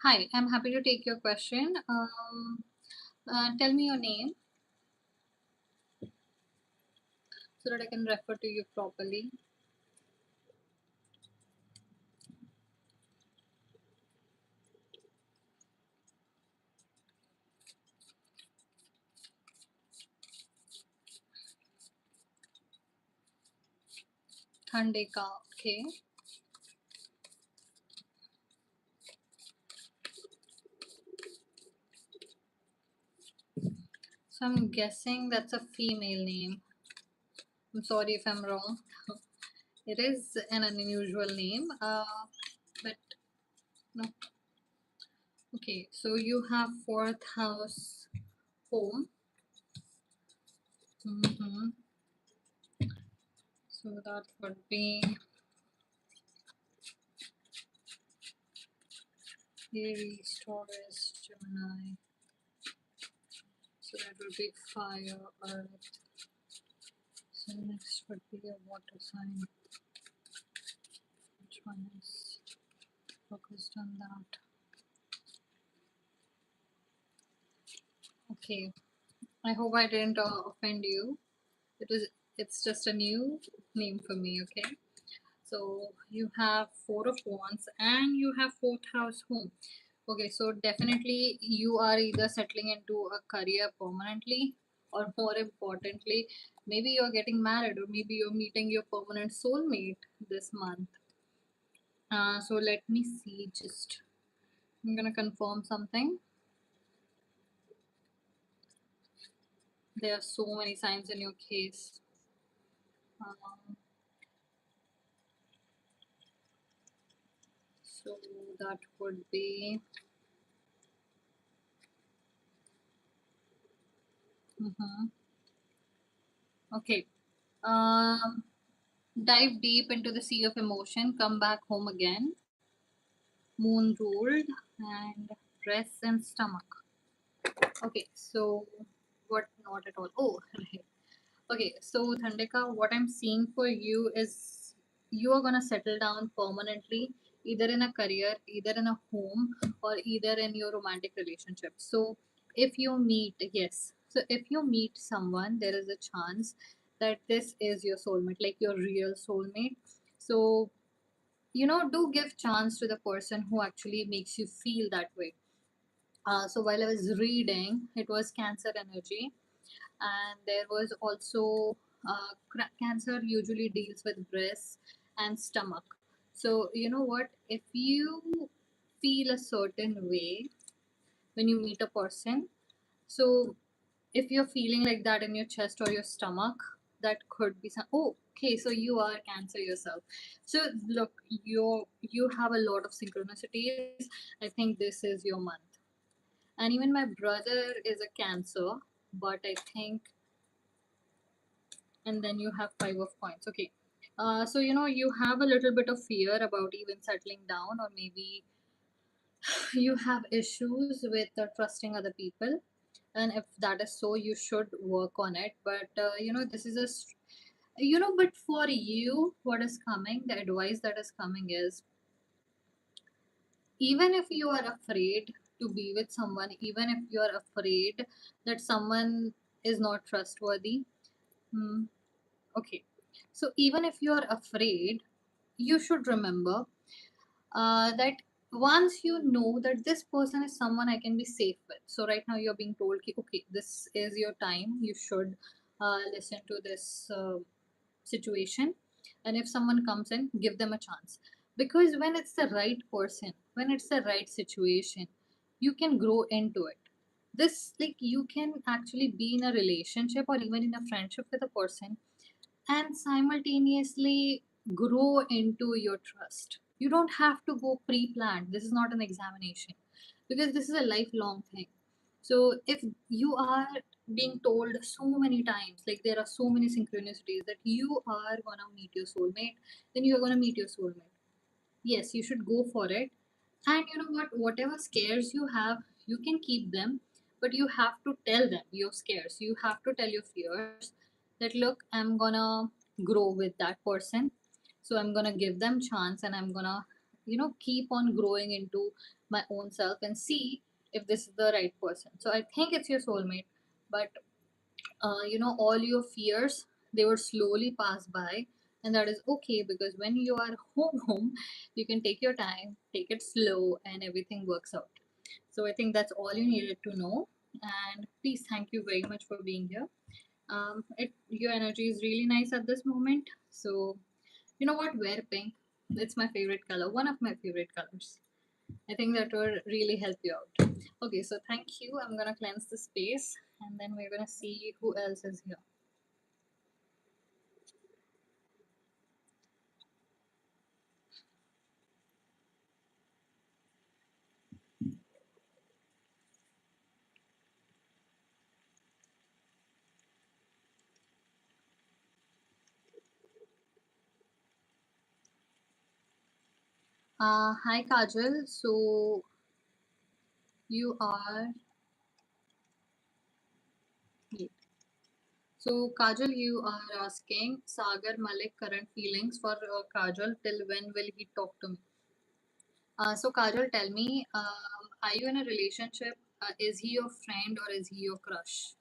Hi, I'm happy to take your question. Tell me your name so that I can refer to you properly. Thandeka, okay. So I'm guessing that's a female name. I'm sorry if I'm wrong. It is an unusual name, but no. Okay, so you have fourth house home. Mm-hmm. So that would be Aries, Taurus, Gemini. So that would be fire, earth. So next would be a water sign. Which one is focused on that? Okay, I hope I didn't offend you. It's just a new name for me. Okay, so you have four of wands and you have fourth house home. Okay, so definitely you are either settling into a career permanently, or more importantly, maybe you're getting married, or maybe you're meeting your permanent soulmate this month. So let me see, just I'm gonna confirm something. There are so many signs in your case. Um, so that would be okay. Um, Dive deep into the sea of emotion, come back home again. Moon ruled and breast and stomach. Okay, so what not at all? Oh, right. Okay, so Thandika, what I'm seeing for you is you are gonna settle down permanently, either in a career, either in a home, or either in your romantic relationship. So if you meet, yes, so if you meet someone, there is a chance that this is your soulmate, like your real soulmate. So do give chance to the person who actually makes you feel that way. So while I was reading, it was Cancer energy, and there was also cancer usually deals with breast and stomach. So you know what, if you feel a certain way when you meet a person, so if you're feeling like that in your chest or your stomach, that could be some. Oh, okay, so you are Cancer yourself. So look, you have a lot of synchronicities. I think this is your month. And even my brother is a Cancer, but I think, and then you have five of coins. Okay, so you have a little bit of fear about even settling down, or maybe you have issues with trusting other people. And if that is so, you should work on it. But this is but for you, what is coming, the advice that is coming is, even if you are afraid to be with someone, even if you are afraid that someone is not trustworthy. hmm, okay, so even if you are afraid, you should remember that once you know that this person is someone I can be safe with. So right now you're being told, ki, okay, this is your time. You should listen to this situation, and if someone comes in, give them a chance, because when it's the right person, when it's the right situation, you can grow into it. This, like, you can actually be in a relationship or even in a friendship with a person and simultaneously grow into your trust. You don't have to go pre planned. This is not an examination, because this is a lifelong thing. So, if you are being told so many times, like there are so many synchronicities that you are gonna meet your soulmate, then you're gonna meet your soulmate. Yes, you should go for it. And you know what? Whatever scares you have, you can keep them, but you have to tell them your scares. You have to tell your fears that, look, I'm gonna grow with that person. So I'm gonna give them chance, and I'm gonna keep on growing into my own self and see if this is the right person. So I think it's your soulmate, but all your fears, they would slowly pass by, and that is okay, because when you are home, you can take your time, take it slow, and everything works out. So I think that's all you needed to know. And please, thank you very much for being here. Your energy is really nice at this moment. So you know what, wear pink. It's my favorite color, one of my favorite colors. I think that will really help you out. Okay, so thank you. I'm gonna cleanse the space, and then we're gonna see who else is here. Hi Kajal. So you are. So Kajal, you are asking Sagar Malik current feelings for Kajal. Till when will he talk to me? So Kajal, tell me, are you in a relationship? Is he your friend or is he your crush?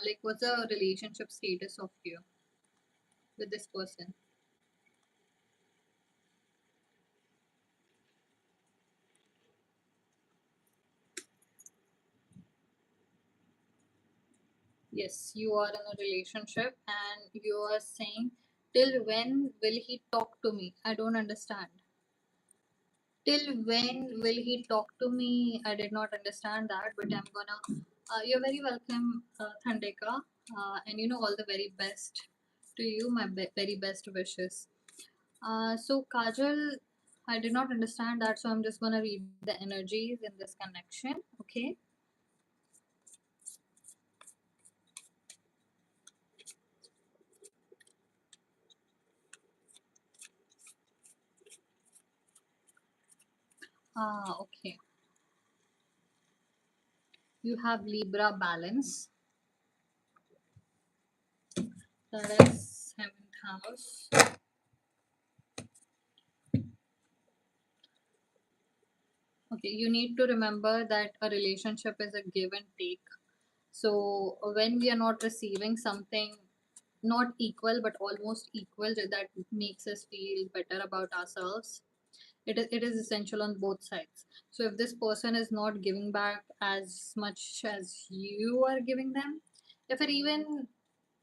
Like, what's the relationship status of you with this person? Yes, you are in a relationship and you are saying, till when will he talk to me? I don't understand. Till when will he talk to me? I did not understand that, but I'm gonna. You're very welcome, Thandeka, and all the very best to you. My very best wishes. So Kajal, I did not understand that, so I'm just gonna read the energies in this connection. Okay. Okay. You have Libra balance. That is seventh house. Okay, you need to remember that a relationship is a give and take. So when we are not receiving something not equal but almost equal, that makes us feel better about ourselves. It is essential on both sides. So if this person is not giving back as much as you are giving them, if it even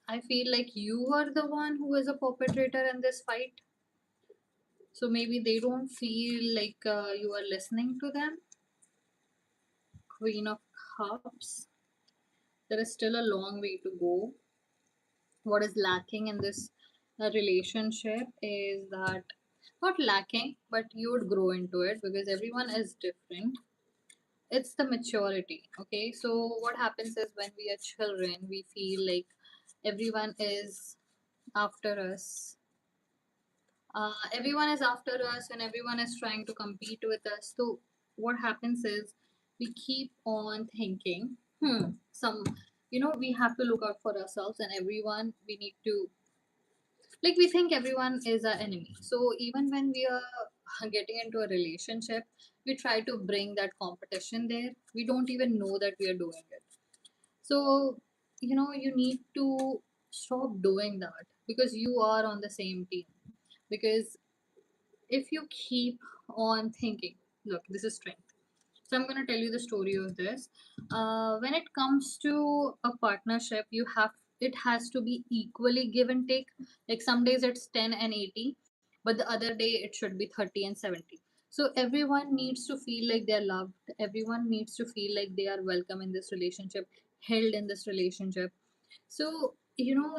I feel like you are the one who is a perpetrator in this fight, so maybe they don't feel like you are listening to them. Queen of Cups. There is still a long way to go. What is lacking in this relationship is that, not lacking, but you would grow into it because everyone is different. It's the maturity. Okay, so what happens is when we are children, we feel like everyone is after us. Everyone is after us and everyone is trying to compete with us. So what happens is we keep on thinking, we have to look out for ourselves, and everyone we need to, like, we think everyone is our enemy. So even when we are getting into a relationship, we try to bring that competition there. We don't even know that we are doing it. So you need to stop doing that, because you are on the same team. Because if you keep on thinking, look, this is strength. So I'm going to tell you the story of this. When it comes to a partnership, it has to be equally give and take. Like some days it's 10 and 80, but the other day it should be 30 and 70. So everyone needs to feel like they're loved. Everyone needs to feel like they are welcome in this relationship, held in this relationship. So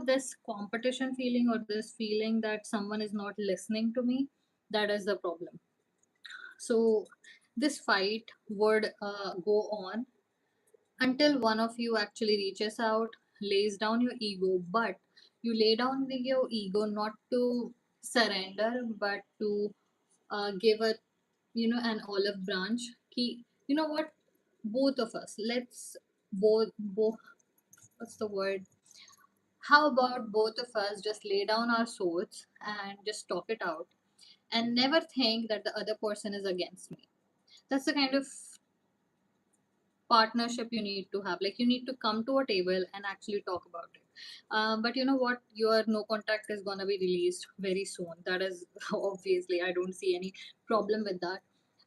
this competition feeling, or this feeling that someone is not listening to me, that is the problem. So this fight would go on until one of you actually reaches out, lays down your ego. But you lay down your ego not to surrender, but to give a an olive branch. You know what? Both of us. Let's both. What's the word? How about both of us just lay down our swords and just talk it out, and never think that the other person is against me. That's the kind of partnership you need to have. Like, you need to come to a table and actually talk about it. But you know what, your no contact is going to be released very soon. That is obviously, I don't see any problem with that.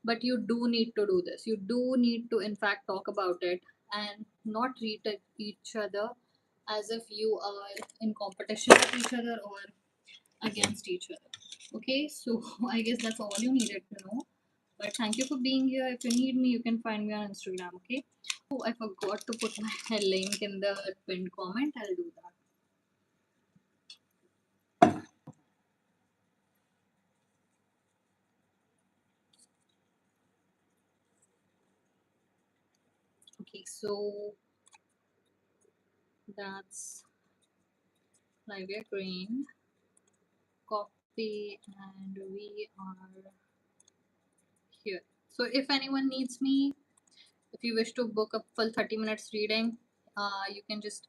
But you do need to do this. You do need to in fact talk about it, and not treat each other as if you are in competition with each other or against each other. Okay, so I guess that's all you needed to know. But thank you for being here. If you need me, you can find me on Instagram. Okay. Oh, I forgot to put my link in the pinned comment. I'll do that. Okay, so that's Lyvia Greene. Copy, and we are here. So if anyone needs me, if you wish to book a full 30 minutes reading, you can just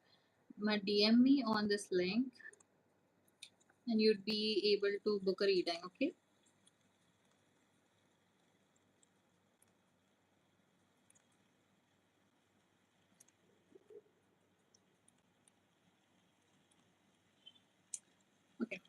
DM me on this link, and you'd be able to book a reading. Okay. Okay.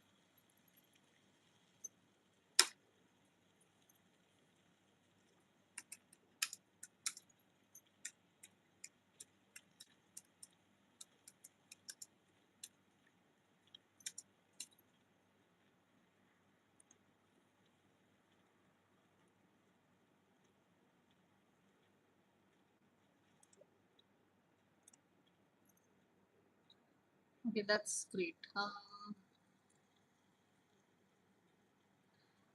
Okay, that's great.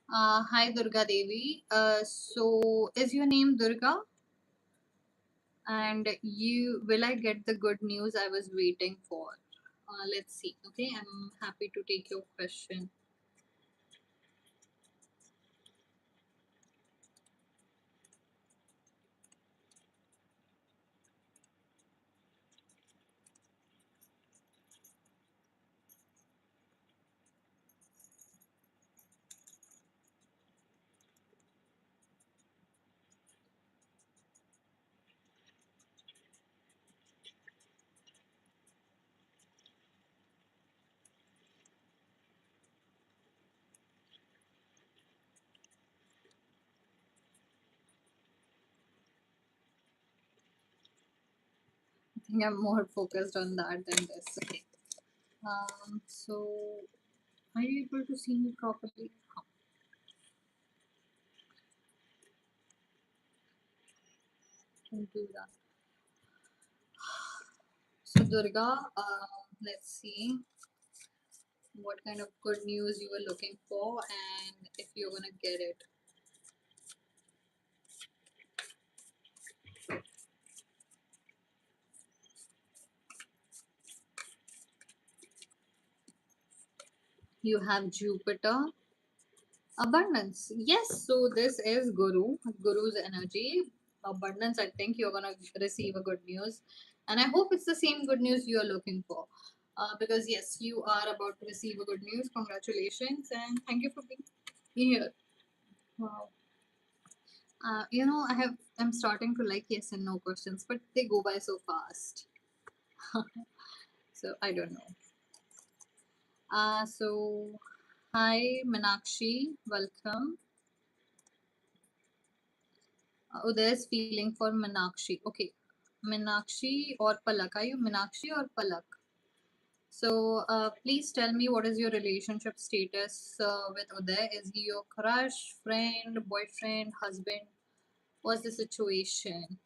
Hi Durga Devi. So is your name Durga? And you will I get the good news I was waiting for? Let's see. Okay, I'm happy to take your question. I think I'm more focused on that than this. Okay. So are you able to see me properly? Can do that. So Durga, let's see what kind of good news you were looking for and if you're gonna get it. You have Jupiter. Abundance. Yes, so this is Guru's energy. Abundance, I think you're gonna receive a good news. And I hope it's the same good news you are looking for. Because yes, you are about to receive a good news. Congratulations and thank you for being here. Wow. I'm starting to like yes and no questions, but they go by so fast. So I don't know. So hi Minakshi, welcome. Uday's feeling for Minakshi. Okay, Minakshi or Palak. Are you Minakshi or Palak? So please tell me what is your relationship status with Uday? Is he your crush, friend, boyfriend, husband? What's the situation?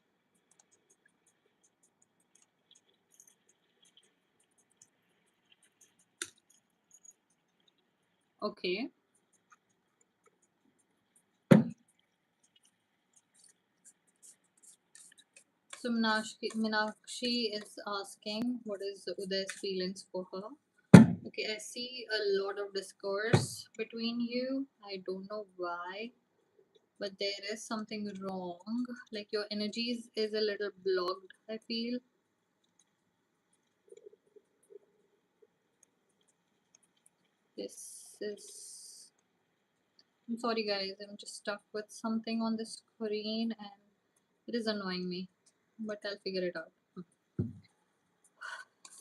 Okay. So Minakshi is asking what is Uday's feelings for her. Okay, I see a lot of discourse between you. I don't know why, but there is something wrong. Like your energies is a little blocked, I feel. This is I'm sorry, guys. I'm just stuck with something on the screen and it is annoying me, but I'll figure it out.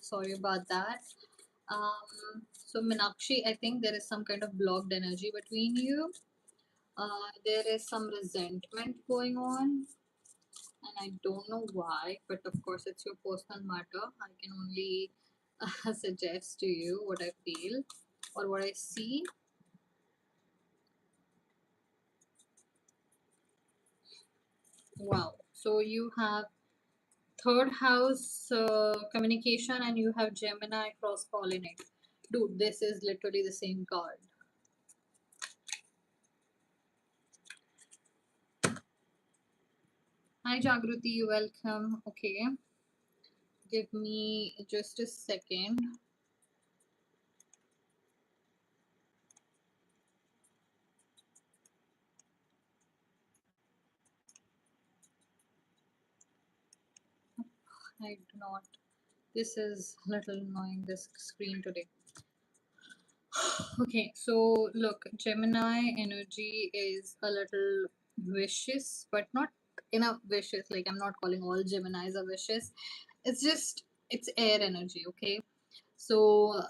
Sorry about that. So Minakshi, I think there is some kind of blocked energy between you. There is some resentment going on, and I don't know why, but of course, it's your personal matter. I can only suggest to you what I feel or what I see. Wow. So you have third house communication and you have Gemini cross pollinate. Dude, this is literally the same card. Hi Jagruti, welcome. Okay, give me just a second. I do not. This is a little annoying, this screen today. Okay, so look, Gemini energy is a little vicious, but not in a vicious, like I'm not calling all Geminis are vicious. It's just, it's air energy, okay? So,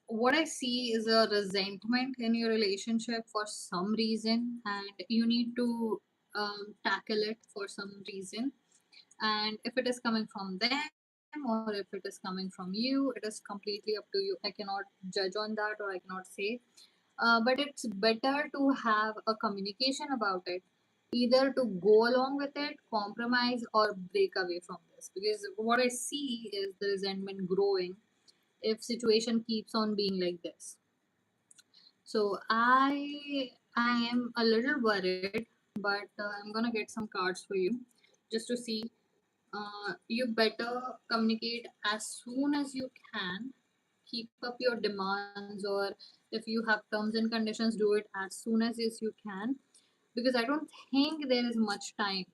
what I see is a resentment in your relationship for some reason, and you need to tackle it for some reason. And if it is coming from them or if it is coming from you, it is completely up to you. I cannot judge on that or I cannot say. But it's better to have a communication about it, either to go along with it, compromise, or break away from this. Because what I see is the resentment growing if situation keeps on being like this. So I am a little worried, but I'm gonna get some cards for you just to see. You better communicate as soon as you can. Keep up your demands, or if you have terms and conditions, do it as soon as yes you can, because I don't think there is much time,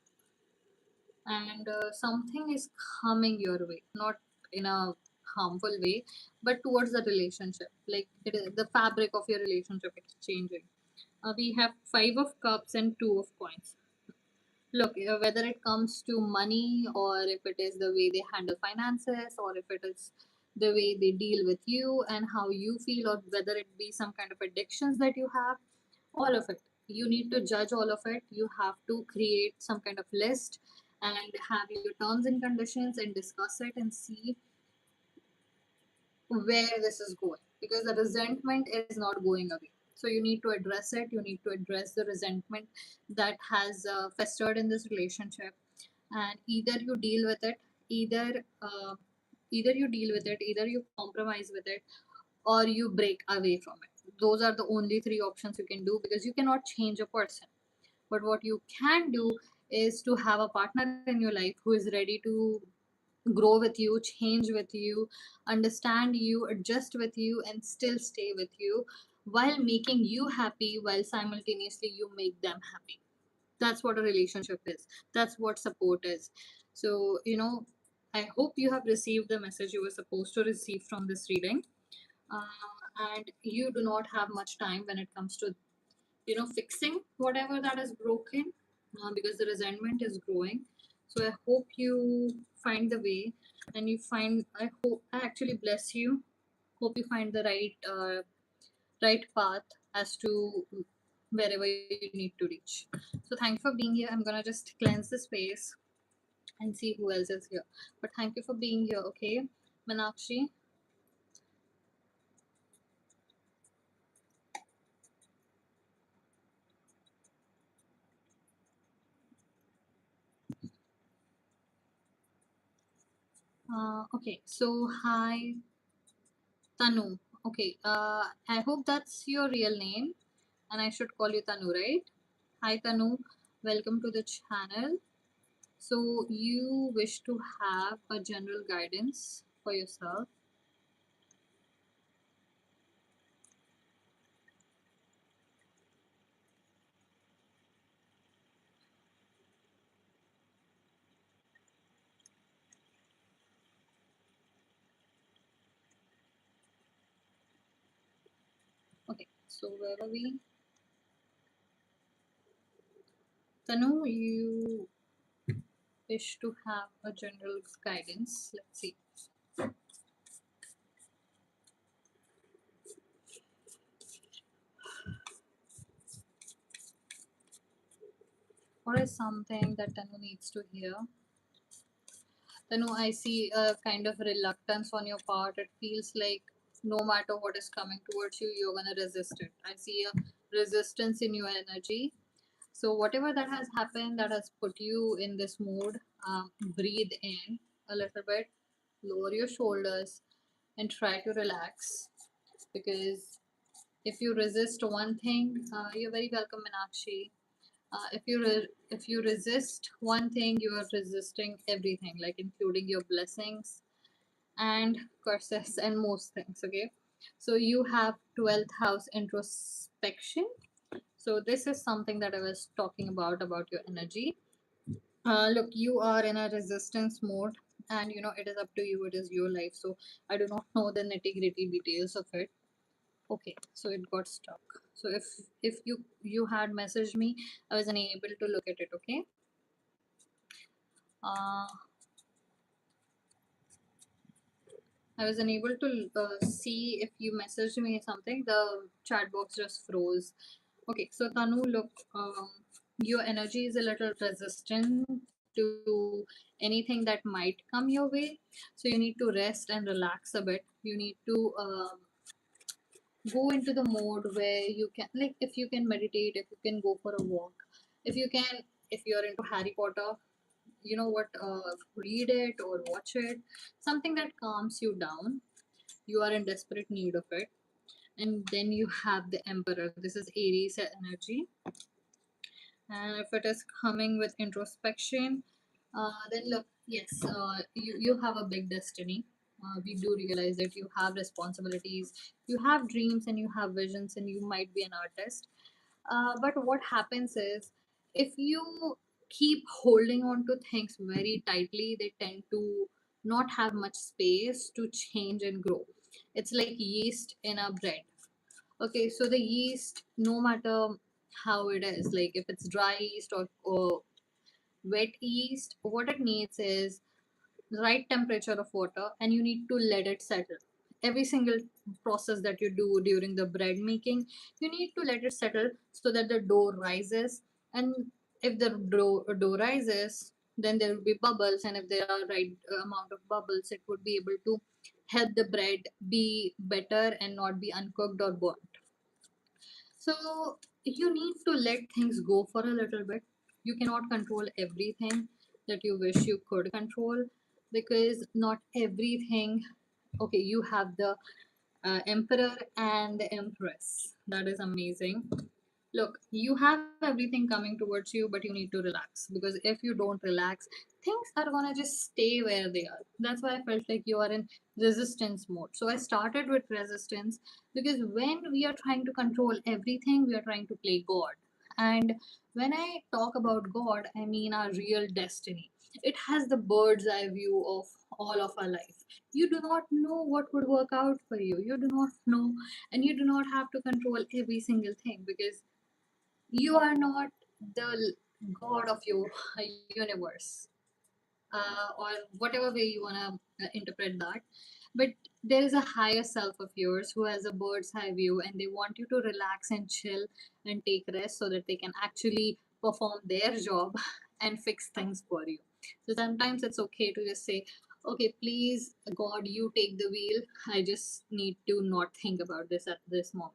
and something is coming your way, not in a harmful way, but towards the relationship. Like it is, the fabric of your relationship is changing. We have five of cups and two of coins. Look, whether it comes to money or if it is the way they handle finances or if it is the way they deal with you and how you feel, or whether it be some kind of addictions that you have, all of it. You need to judge all of it. You have to create some kind of list and have your terms and conditions and discuss it and see where this is going, because the resentment is not going away. So you need to address it. You need to address the resentment that has festered in this relationship, and either you deal with it, either either you deal with it, either you compromise with it, or you break away from it. Those are the only three options you can do, because you cannot change a person. But what you can do is to have a partner in your life who is ready to grow with you, change with you, understand you, adjust with you, and still stay with you while making you happy, while simultaneously you make them happy. That's what a relationship is. That's what support is. So, I hope you have received the message you were supposed to receive from this reading. And you do not have much time when it comes to fixing whatever that is broken, because the resentment is growing. So I hope you find the way, and you find, I actually bless you. Hope you find the right path as to wherever you need to reach. So thank you for being here. I'm gonna just cleanse the space and see who else is here. But thank you for being here, okay? Manakshi. Okay, so hi Tanu. Okay, I hope that's your real name and I should call you Tanu, right? Hi Tanu, welcome to the channel. So you wish to have a general guidance for yourself. Okay, so where are we? Tanu, you wish to have a general guidance. Let's see. What is something that Tanu needs to hear? Tanu, I see a kind of reluctance on your part. It feels like no matter what is coming towards you, you're gonna resist it. I see a resistance in your energy. So whatever that has happened, that has put you in this mood, breathe in a little bit, lower your shoulders, and try to relax. Because if you resist one thing, you're very welcome, Meenakshi. If you resist one thing, you are resisting everything, like including your blessings and curses and most things. Okay, so you have 12th house introspection. So this is something that I was talking about your energy. Look, you are in a resistance mode, and it is up to you. It is your life, so I do not know the nitty gritty details of it. Okay, so it got stuck. So if you had messaged me, I was unable to look at it. Okay. Uh, I was unable to see if you messaged me something. The chat box just froze. Okay, so Tanu, look, your energy is a little resistant to anything that might come your way. So you need to rest and relax a bit. You need to go into the mode where you can, like, if you can meditate, if you can go for a walk, if you can, if you're into Harry Potter, you know what, read it or watch it, something that calms you down. You are in desperate need of it. And then you have the Emperor. This is Aries energy. And if it is coming with introspection, then look, yes, you have a big destiny. We do realize that you have responsibilities, you have dreams, and you have visions, and you might be an artist. But what happens is, if you keep holding on to things very tightly, they tend to not have much space to change and grow. It's like yeast in a bread. Okay, so the yeast, no matter how it is, like if it's dry yeast or wet yeast, what it needs is the right temperature of water, and you need to let it settle. Every single process that you do during the bread making, you need to let it settle so that the dough rises. And if the dough rises, then there will be bubbles, and if there are right amount of bubbles, it would be able to help the bread be better and not be uncooked or burnt. So you need to let things go for a little bit. You cannot control everything that you wish you could control, because not everything. Okay, you have the Emperor and the Empress. That is amazing. Look, you have everything coming towards you, but you need to relax, because if you don't relax, things are gonna just stay where they are. That's why I felt like you are in resistance mode. So I started with resistance, because when we are trying to control everything, we are trying to play God. And when I talk about God, I mean our real destiny. It has the bird's eye view of all of our life. You do not know what would work out for you. You do not know, and you do not have to control every single thing, because you are not the god of your universe, or whatever way you want to interpret that. But there is a higher self of yours who has a bird's eye view, and they want you to relax and chill and take rest so that they can actually perform their job and fix things for you. So sometimes it's okay to just say, okay, please, God, you take the wheel. I just need to not think about this at this moment.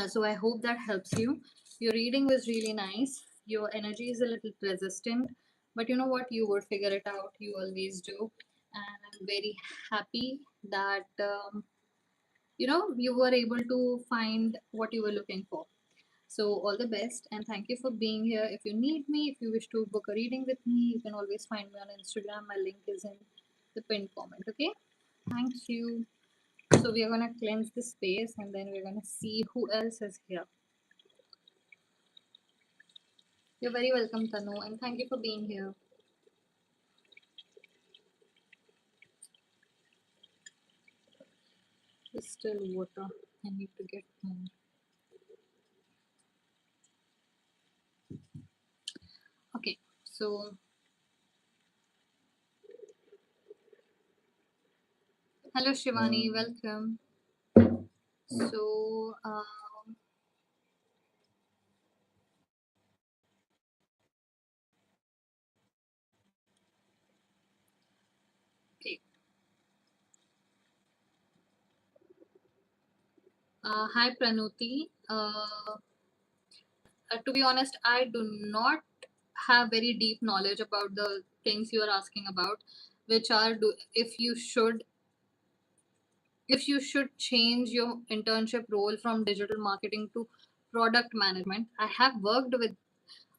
So I hope that helps you. Your reading was really nice. Your energy is a little resistant, but you know what? You would figure it out. You always do. And I'm very happy that you were able to find what you were looking for. So all the best, and thank you for being here. If you need me, if you wish to book a reading with me, you can always find me on Instagram. My link is in the pinned comment. Okay. Thank you. So we are gonna cleanse the space, and then we're gonna see who else is here. You're very welcome, Tanu, and thank you for being here. Still water. I need to get more. So, hello Shivani, welcome. So, okay. Hi Pranuti. To be honest, I do not have very deep knowledge about the things you are asking about, which are if you should change your internship role from digital marketing to product management. I have worked with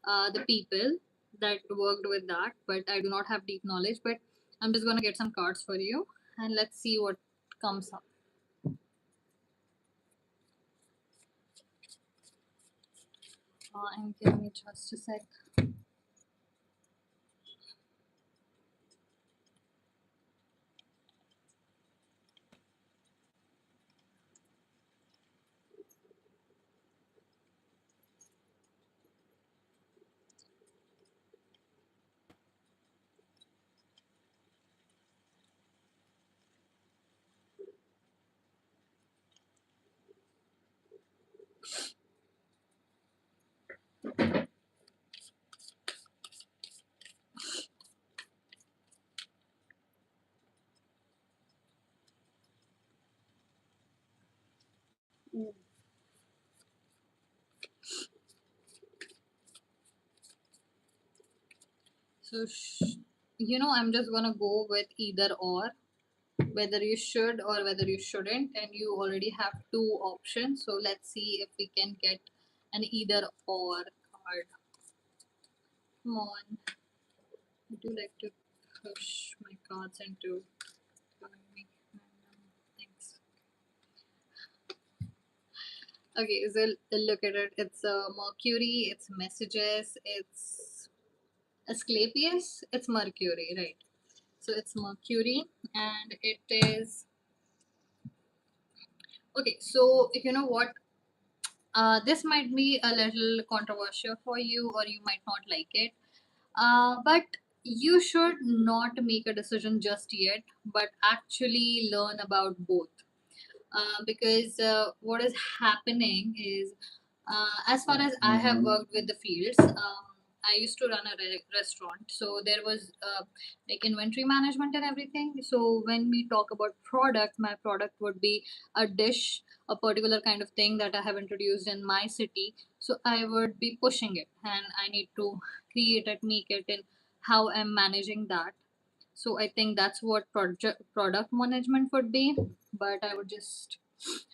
the people that worked with that, but I do not have deep knowledge. But I'm just gonna get some cards for you, and let's see what comes up. And give me just a sec. So, I'm just gonna go with either or, whether you should or whether you shouldn't, and you already have two options. So let's see if we can get an either or card. Come on, I do like to push my cards into giving me random things. Okay, so look at it. It's Mercury. It's messages. It's Asclepius. It's Mercury, right? So it's Mercury, and it is okay. So you know what? This might be a little controversial for you, or you might not like it. But you should not make a decision just yet, but actually learn about both. Because what is happening is, as far as I have worked with the fields, I used to run a restaurant, so there was like inventory management and everything. So when we talk about product, my product would be a dish, a particular kind of thing that I have introduced in my city. So I would be pushing it, and I need to create it, make it, and how I'm managing that. So I think that's what product management would be. But I would just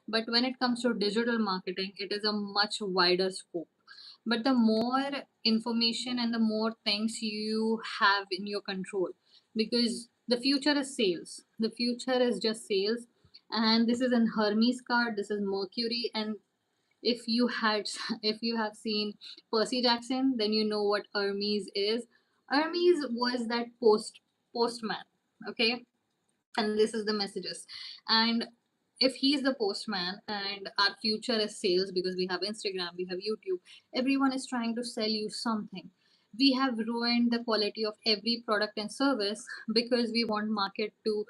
but when it comes to digital marketing, it is a much wider scope. But the more information and the more things you have in your control, because the future is sales. The future is just sales. And this is an Hermes card, this is Mercury. And if you had if you have seen Percy Jackson, then you know what Hermes is. Hermes was that postman, okay? And this is the messages. And if he's the postman and our future is sales, because we have Instagram, we have YouTube, everyone is trying to sell you something. We have ruined the quality of every product and service because we want market to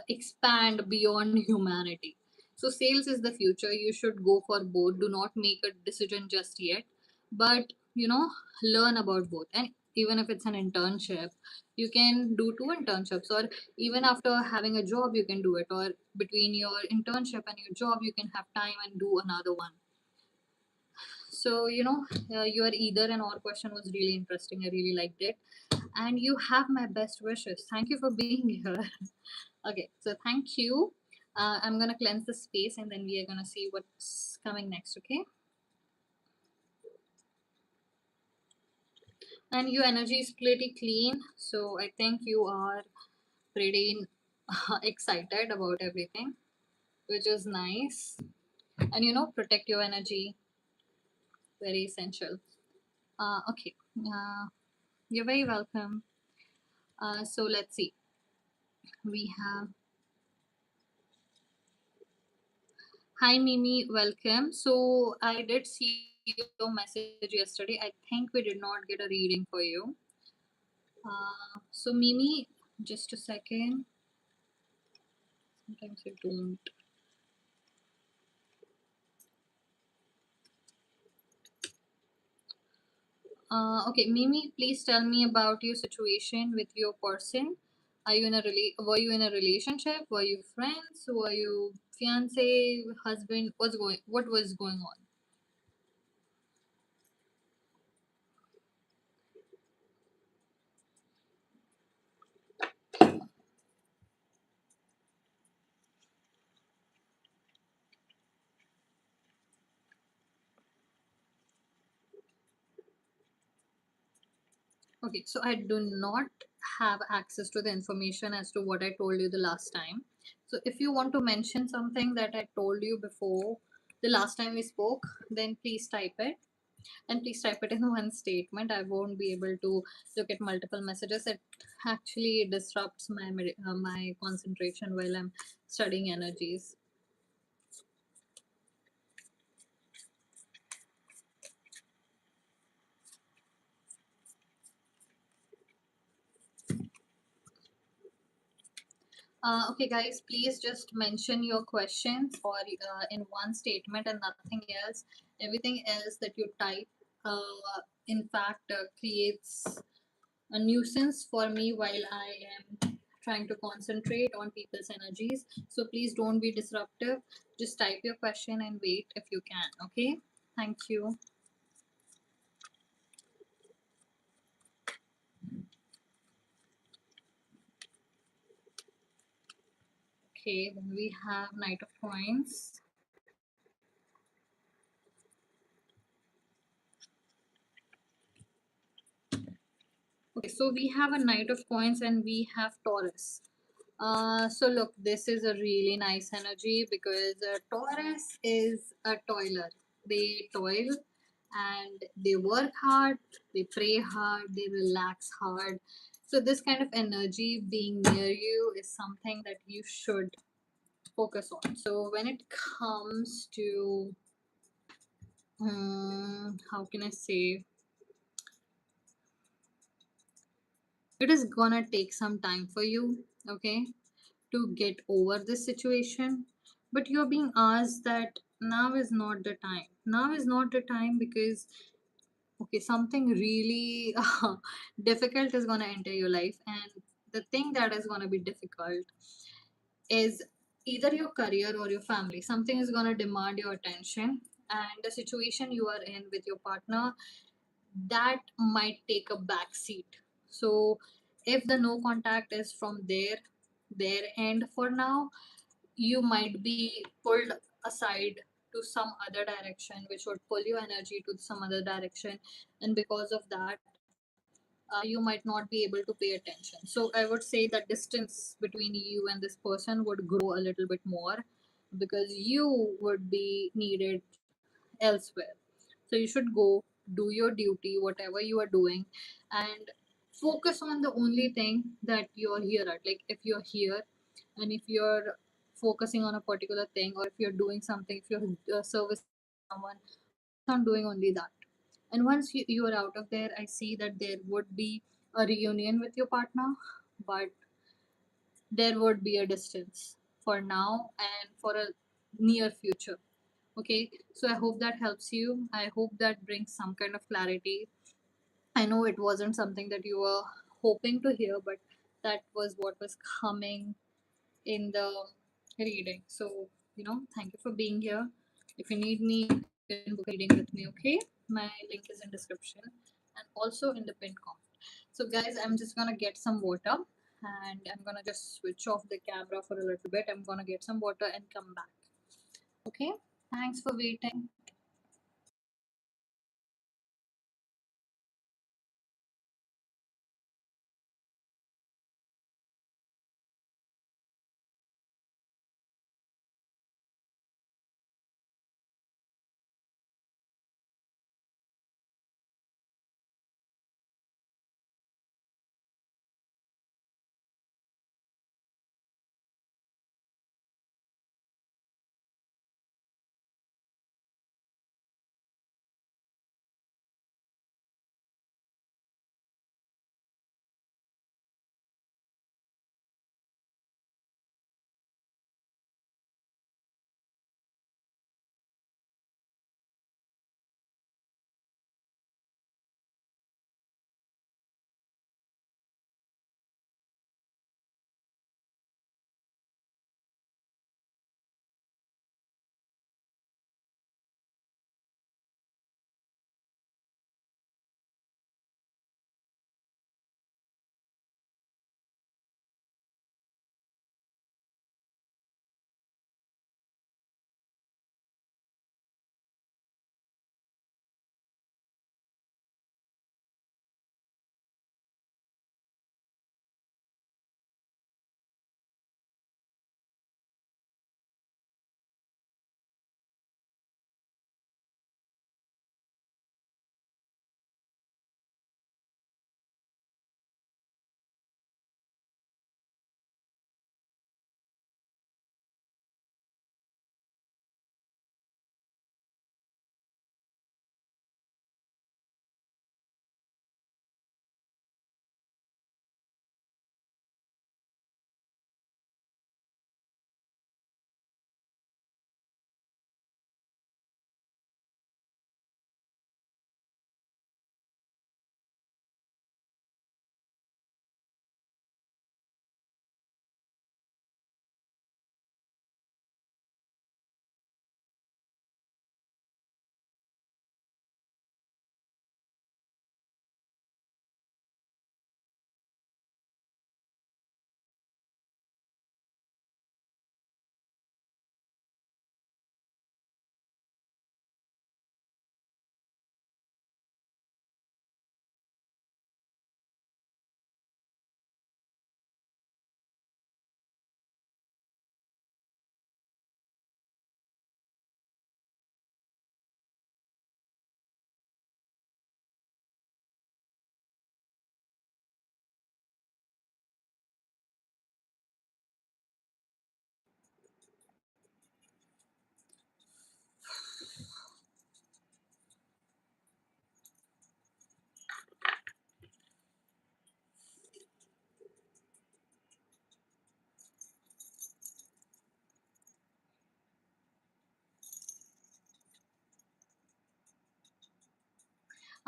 expand beyond humanity. So sales is the future. You should go for both. Do not make a decision just yet, but learn about both. And even if it's an internship, you can do two internships, or even after having a job you can do it, or between your internship and your job you can have time and do another one. So your either and or question was really interesting. I really liked it, and you have my best wishes. Thank you for being here. Okay, so thank you. I'm gonna cleanse the space, and then we are gonna see what's coming next. Okay, and your energy is pretty clean, so I think you are pretty excited about everything, which is nice. And protect your energy, very essential. Okay, you're very welcome. So let's see. We have hi Mimi, welcome. So I did see your message yesterday. I think we did not get a reading for you. So Mimi, just a second. Sometimes I don't. Okay, Mimi, please tell me about your situation with your person. Are you in a Were you in a relationship? Were you friends? Were you fiance, husband? What was going on? Okay, so I do not have access to the information as to what I told you the last time. So if you want to mention something that I told you before the last time we spoke, then please type it. And please type it in one statement. I won't be able to look at multiple messages. It actually disrupts my concentration while I'm studying energies. Okay, guys, please just mention your questions or in one statement and nothing else. Everything else that you type, in fact, creates a nuisance for me while I am trying to concentrate on people's energies. So please don't be disruptive. Just type your question and wait if you can. Okay? Thank you. Okay, then we have Knight of Coins. Okay, so we have a Knight of Coins and we have Taurus. So look, this is a really nice energy because Taurus is a toiler. They toil and they work hard, they pray hard, they relax hard. So this kind of energy being near you is something that you should focus on. So when it comes to, how can I say, it is gonna take some time for you, okay, to get over this situation. But you're being asked that now is not the time. Now is not the time because, okay, something really difficult is gonna enter your life, and the thing that is gonna be difficult is either your career or your family. Something is gonna demand your attention, and the situation you are in with your partner, that might take a back seat. So if the no contact is from their end for now, you might be pulled aside to some other direction which would pull your energy to some other direction, and because of that, you might not be able to pay attention. So I would say that distance between you and this person would grow a little bit more because you would be needed elsewhere. So you should go, do your duty, whatever you are doing, and focus on the only thing that you're here at. Like if you're here and if you're focusing on a particular thing, or if you're doing something, if you're servicing someone, on doing only that. And once you are out of there, I see that there would be a reunion with your partner, but there would be a distance for now and for a near future. Okay, so I hope that helps you. I hope that brings some kind of clarity. I know it wasn't something that you were hoping to hear, but that was what was coming in the reading. So, thank you for being here. If you need me, you can book a reading with me, okay? My link is in description and also in the pinned comment. So guys, I'm just gonna get some water and I'm gonna just switch off the camera for a little bit. I'm gonna get some water and come back. Okay? Thanks for waiting.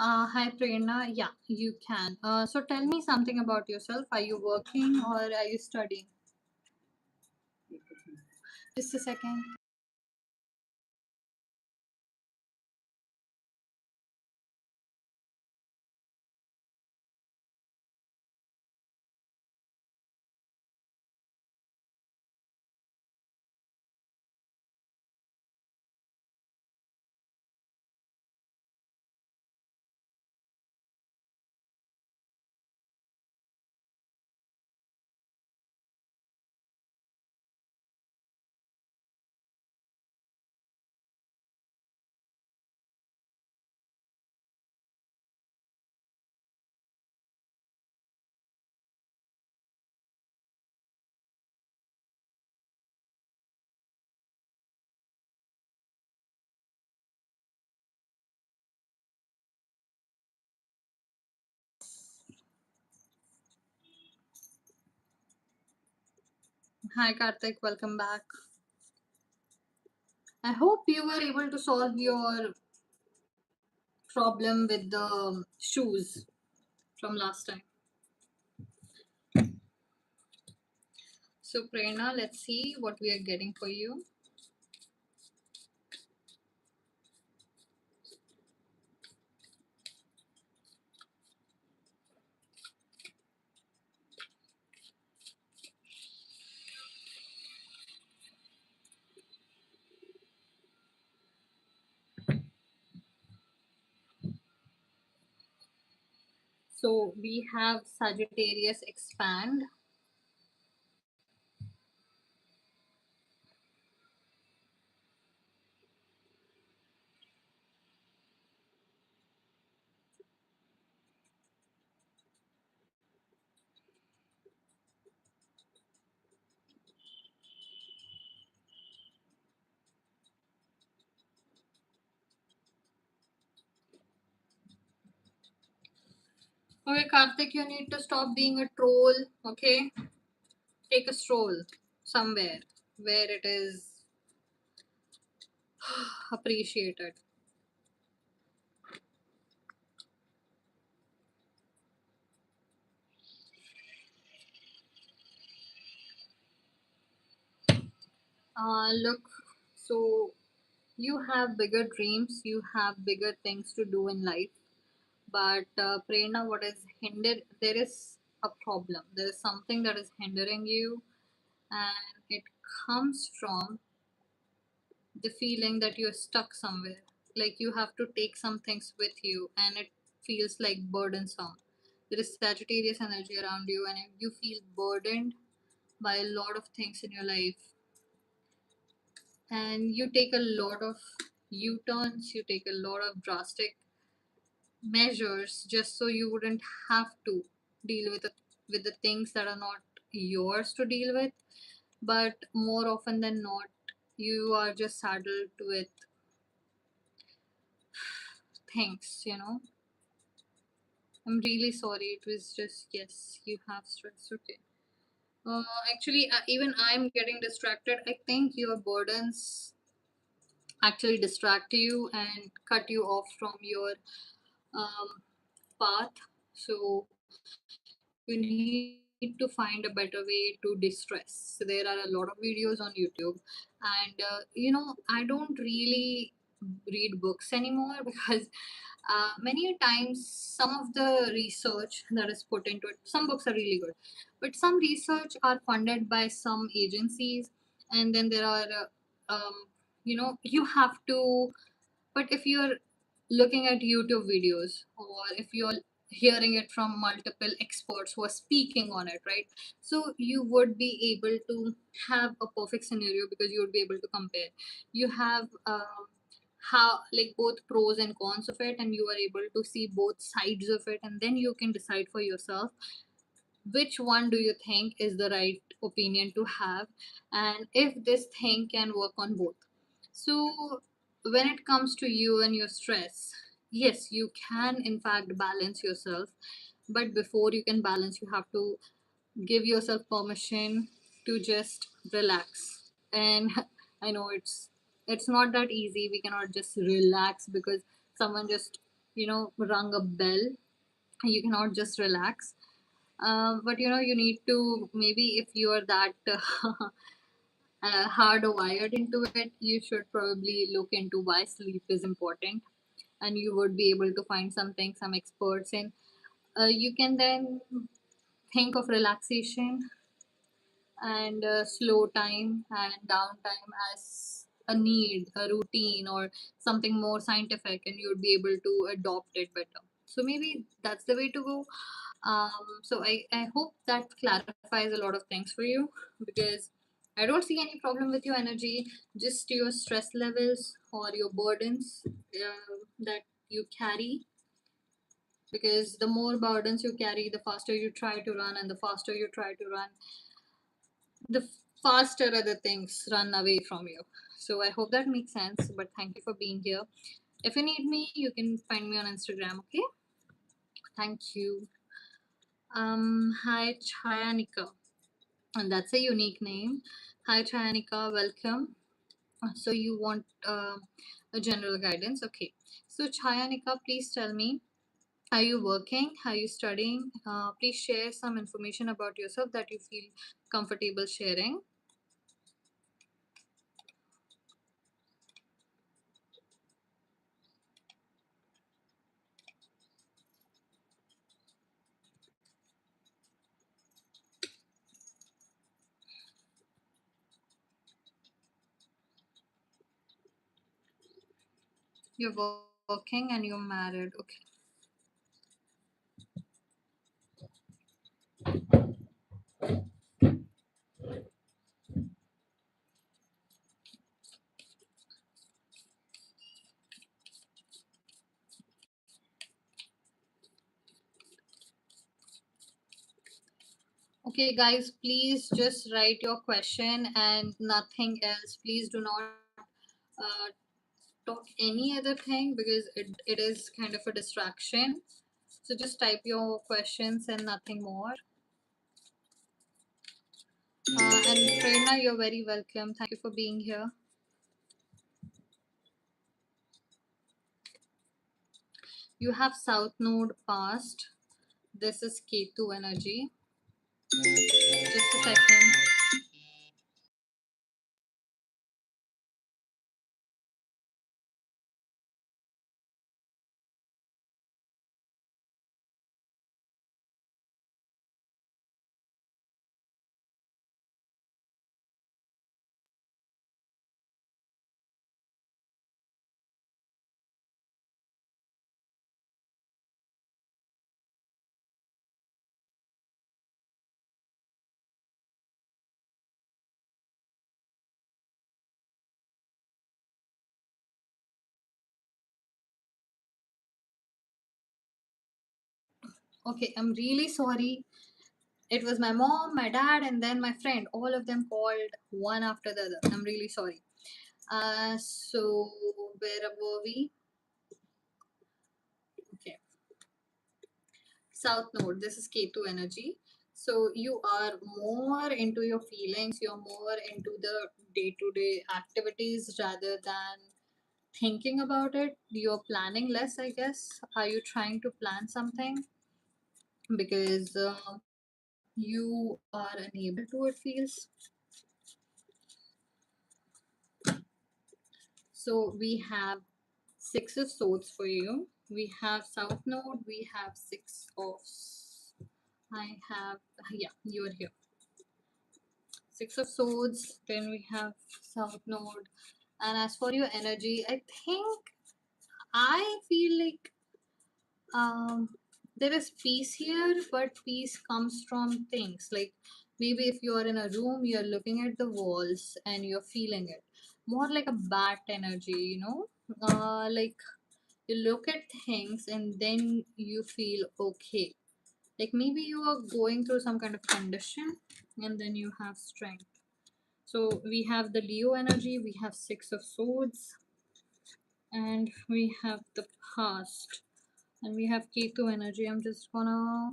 Hi Prerna. Yeah, you can. So tell me something about yourself. Are you working or are you studying? Just a second. Hi Karthik, welcome back. I hope you were able to solve your problem with the shoes from last time. So Prerna, let's see what we are getting for you. So we have Sagittarius expand. Okay, Karthik, you need to stop being a troll. Okay, take a stroll somewhere where it is appreciated. Look, so you have bigger dreams, you have bigger things to do in life, but Prerna, what is hindered? There is a problem. There is something that is hindering you, and it comes from the feeling that you're stuck somewhere. Like you have to take some things with you, and it feels like burdensome. There is Sagittarius energy around you, and you feel burdened by a lot of things in your life, and you take a lot of u-turns, you take a lot of drastic measures just so you wouldn't have to deal with the things that are not yours to deal with. But more often than not, you are just saddled with things, you know. I'm really sorry, it was just, yes, you have stress. Okay. Actually, even I'm getting distracted. I think your burdens actually distract you and cut you off from your um, path. So you need to find a better way to distress. So there are a lot of videos on YouTube, and I don't really read books anymore because many times some of the research that is put into it, some books are really good, but some research are funded by some agencies, and then there are you have to, but if you're looking at YouTube videos, or if you're hearing it from multiple experts who are speaking on it, right? So you would be able to have a perfect scenario because you would be able to compare. You have how, like, both pros and cons of it, and you are able to see both sides of it, and then you can decide for yourself which one do you think is the right opinion to have, and if this thing can work on both. So when it comes to you and your stress, yes, you can in fact balance yourself, but before you can balance, you have to give yourself permission to just relax. And I know it's not that easy. We cannot just relax because someone just rung a bell. You cannot just relax. But you need to, maybe if you are that hardwired into it, you should probably look into why sleep is important, and you would be able to find something some experts in. You can then think of relaxation and slow time and downtime as a need, a routine, or something more scientific, and you would be able to adopt it better. So maybe that's the way to go. So I hope that clarifies a lot of things for you, because I don't see any problem with your energy, just your stress levels or your burdens that you carry. Because the more burdens you carry, the faster you try to run, and the faster you try to run, the faster other things run away from you. So I hope that makes sense. But thank you for being here. If you need me, you can find me on Instagram. Okay. Thank you. Hi Chayanika, and that's a unique name. Hi Chayanika, welcome. So you want a general guidance? Okay. So Chayanika, please tell me. Are you working? Are you studying? Please share some information about yourself that you feel comfortable sharing. You're working and you're married. Okay. Okay, guys, please just write your question and nothing else. Please do not uh, talk any other thing, because it is kind of a distraction. So just type your questions and nothing more. And Prerna, you're very welcome. Thank you for being here. You have South Node past. This is Ketu energy. Just a second. Okay, I'm really sorry. It was my mom, my dad, and then my friend. All of them called one after the other. I'm really sorry. So where were we? Okay, South Node. This is Ketu energy. So you are more into your feelings. You're more into the day-to-day activities rather than thinking about it. You're planning less, I guess. Are you trying to plan something? Because you are unable to, it feels. So we have Six of Swords for you. We have South Node. We have Six of. I have. Yeah, you are here. Six of Swords. Then we have South Node. And as for your energy, I feel like um, there is peace here, but peace comes from things like, maybe if you are in a room, you're looking at the walls and you're feeling it more like a bat energy. Like you look at things and then you feel okay. Like maybe you are going through some kind of condition and then you have strength. So we have the Leo energy, we have Six of Swords, and we have the past, and we have Ketu energy. I'm just gonna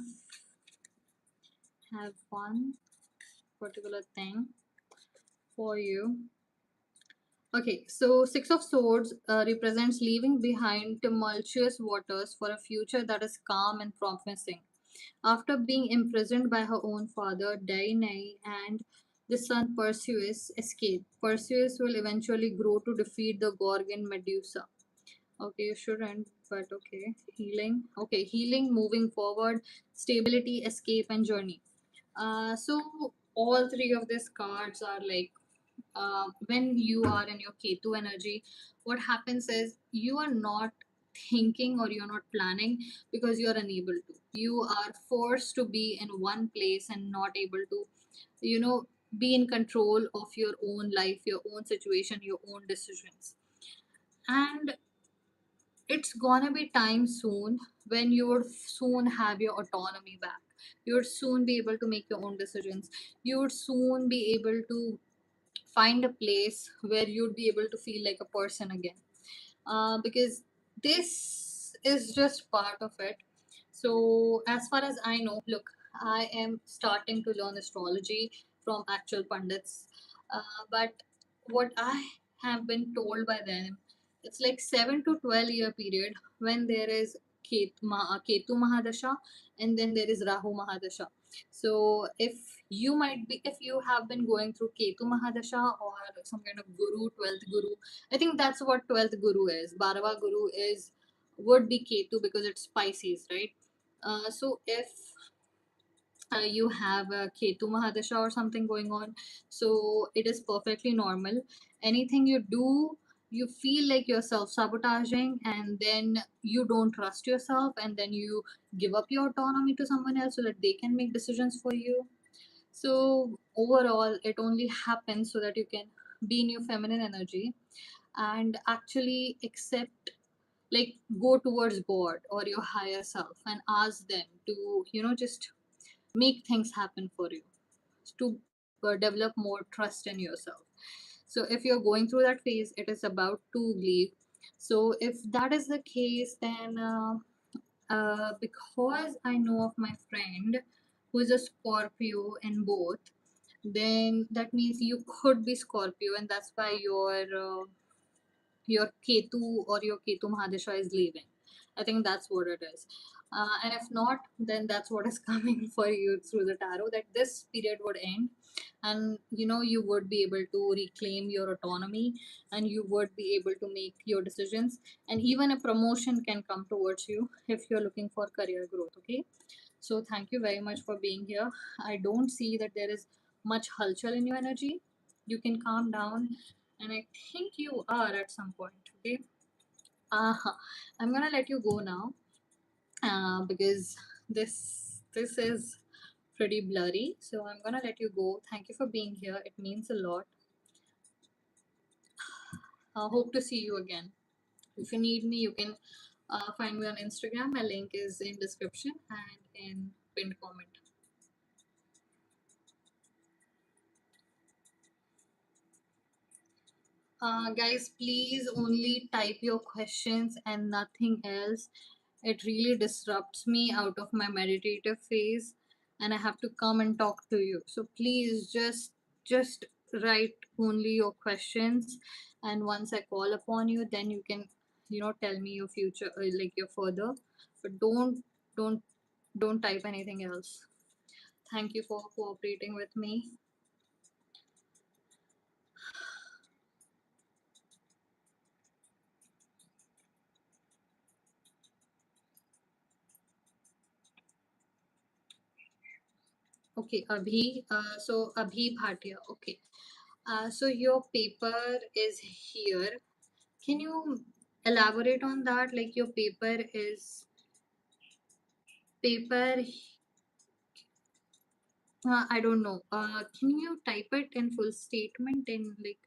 have one particular thing for you. Okay, so Six of Swords represents leaving behind tumultuous waters for a future that is calm and promising. After being imprisoned by her own father, Dainai, and the son Perseus escape, Perseus will eventually grow to defeat the Gorgon Medusa. Okay, you shouldn't, but okay. Healing. Okay, healing, moving forward, stability, escape, and journey. So all three of these cards are like when you are in your Ketu energy, what happens is you are not thinking or you're not planning because you're unable to. You are forced to be in one place and not able to, you know, be in control of your own life, your own situation, your own decisions. And it's gonna be time soon when you would soon have your autonomy back. You would soon be able to make your own decisions. You would soon be able to find a place where you'd be able to feel like a person again, because this is just part of it. So as far as I know, look, I am starting to learn astrology from actual pundits, but what I have been told by them, it's like 7 to 12 year period when there is Ketu Mahadasha, and then there is Rahu Mahadasha. So if you have been going through Ketu Mahadasha or some kind of guru, 12th guru, I think that's what 12th guru is. Bharava guru is would be Ketu because it's Pisces, right? So if you have a Ketu Mahadasha or something going on, so it is perfectly normal. Anything you do, you feel like you're self sabotaging, and then you don't trust yourself, and then you give up your autonomy to someone else so that they can make decisions for you. So overall, it only happens so that you can be in your feminine energy and actually accept, like, go towards God or your higher self and ask them to, just make things happen for you, to develop more trust in yourself. So if you're going through that phase, it is about to leave. So if that is the case, then because I know of my friend who is a Scorpio in both, then that means you could be Scorpio, and that's why your Ketu or your Ketu Mahadasha is leaving. I think that's what it is. And if not, then that's what is coming for you through the tarot, that this period would end, and you would be able to reclaim your autonomy, and you would be able to make your decisions, and even a promotion can come towards you if you're looking for career growth. Okay, so thank you very much for being here. I don't see that there is much hulchal in your energy. You can calm down, and I think you are at some point. Okay. Uh, I'm gonna let you go now, because this is pretty blurry. So I'm gonna let you go. Thank you for being here. It means a lot. Hope to see you again. If you need me, you can find me on Instagram. My link is in description and in pinned comment. Guys, please only type your questions and nothing else. It really disrupts me out of my meditative phase, and I have to come and talk to you. So please just write only your questions, and once I call upon you, then you can tell me your future, like your further. But don't don't type anything else. Thank you for cooperating with me. Okay, Abhi. So Abhi Bhatia. Okay. So your paper is here. Can you elaborate on that? Like your paper is paper. I don't know. Can you type it in full statement in like?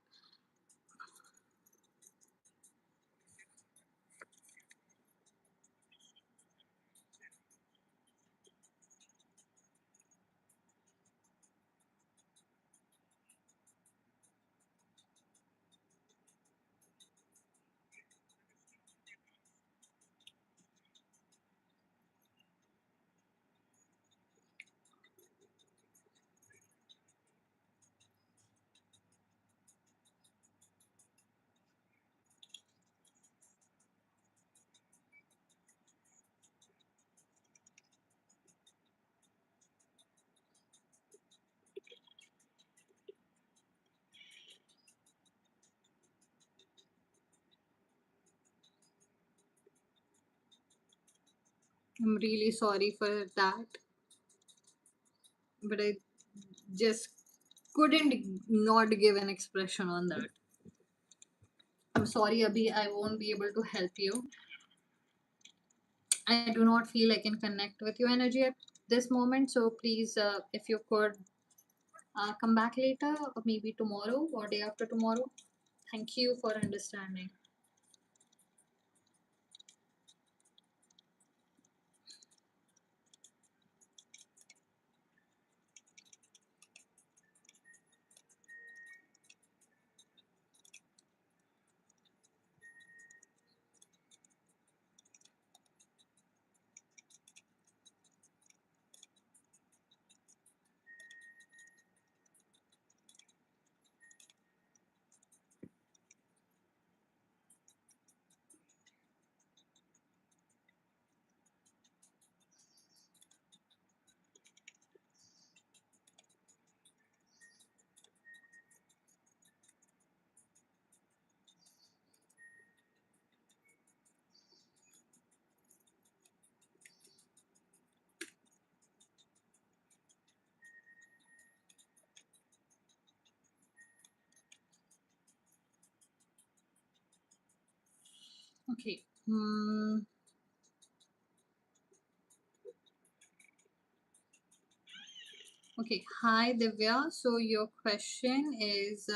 I'm really sorry for that, but I just couldn't not give an expression on that. I'm sorry, Abhi, I won't be able to help you. I do not feel I can connect with your energy at this moment, so please, if you could come back later, or maybe tomorrow or day after tomorrow. Thank you for understanding. Okay. Okay. Hi, Divya. So your question is,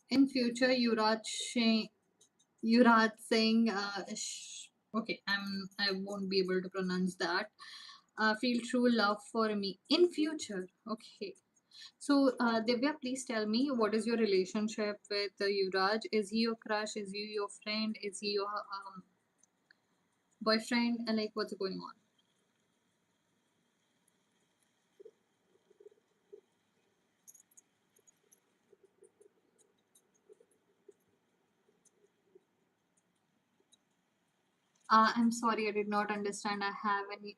in future, Yuvraj Singh. Okay, I won't be able to pronounce that. Feel true love for me in future. Okay. So, Divya, please tell me, what is your relationship with Yuvraj? Is he your crush? Is he your friend? Is he your boyfriend? And like, what's going on? I'm sorry, I did not understand. I have any.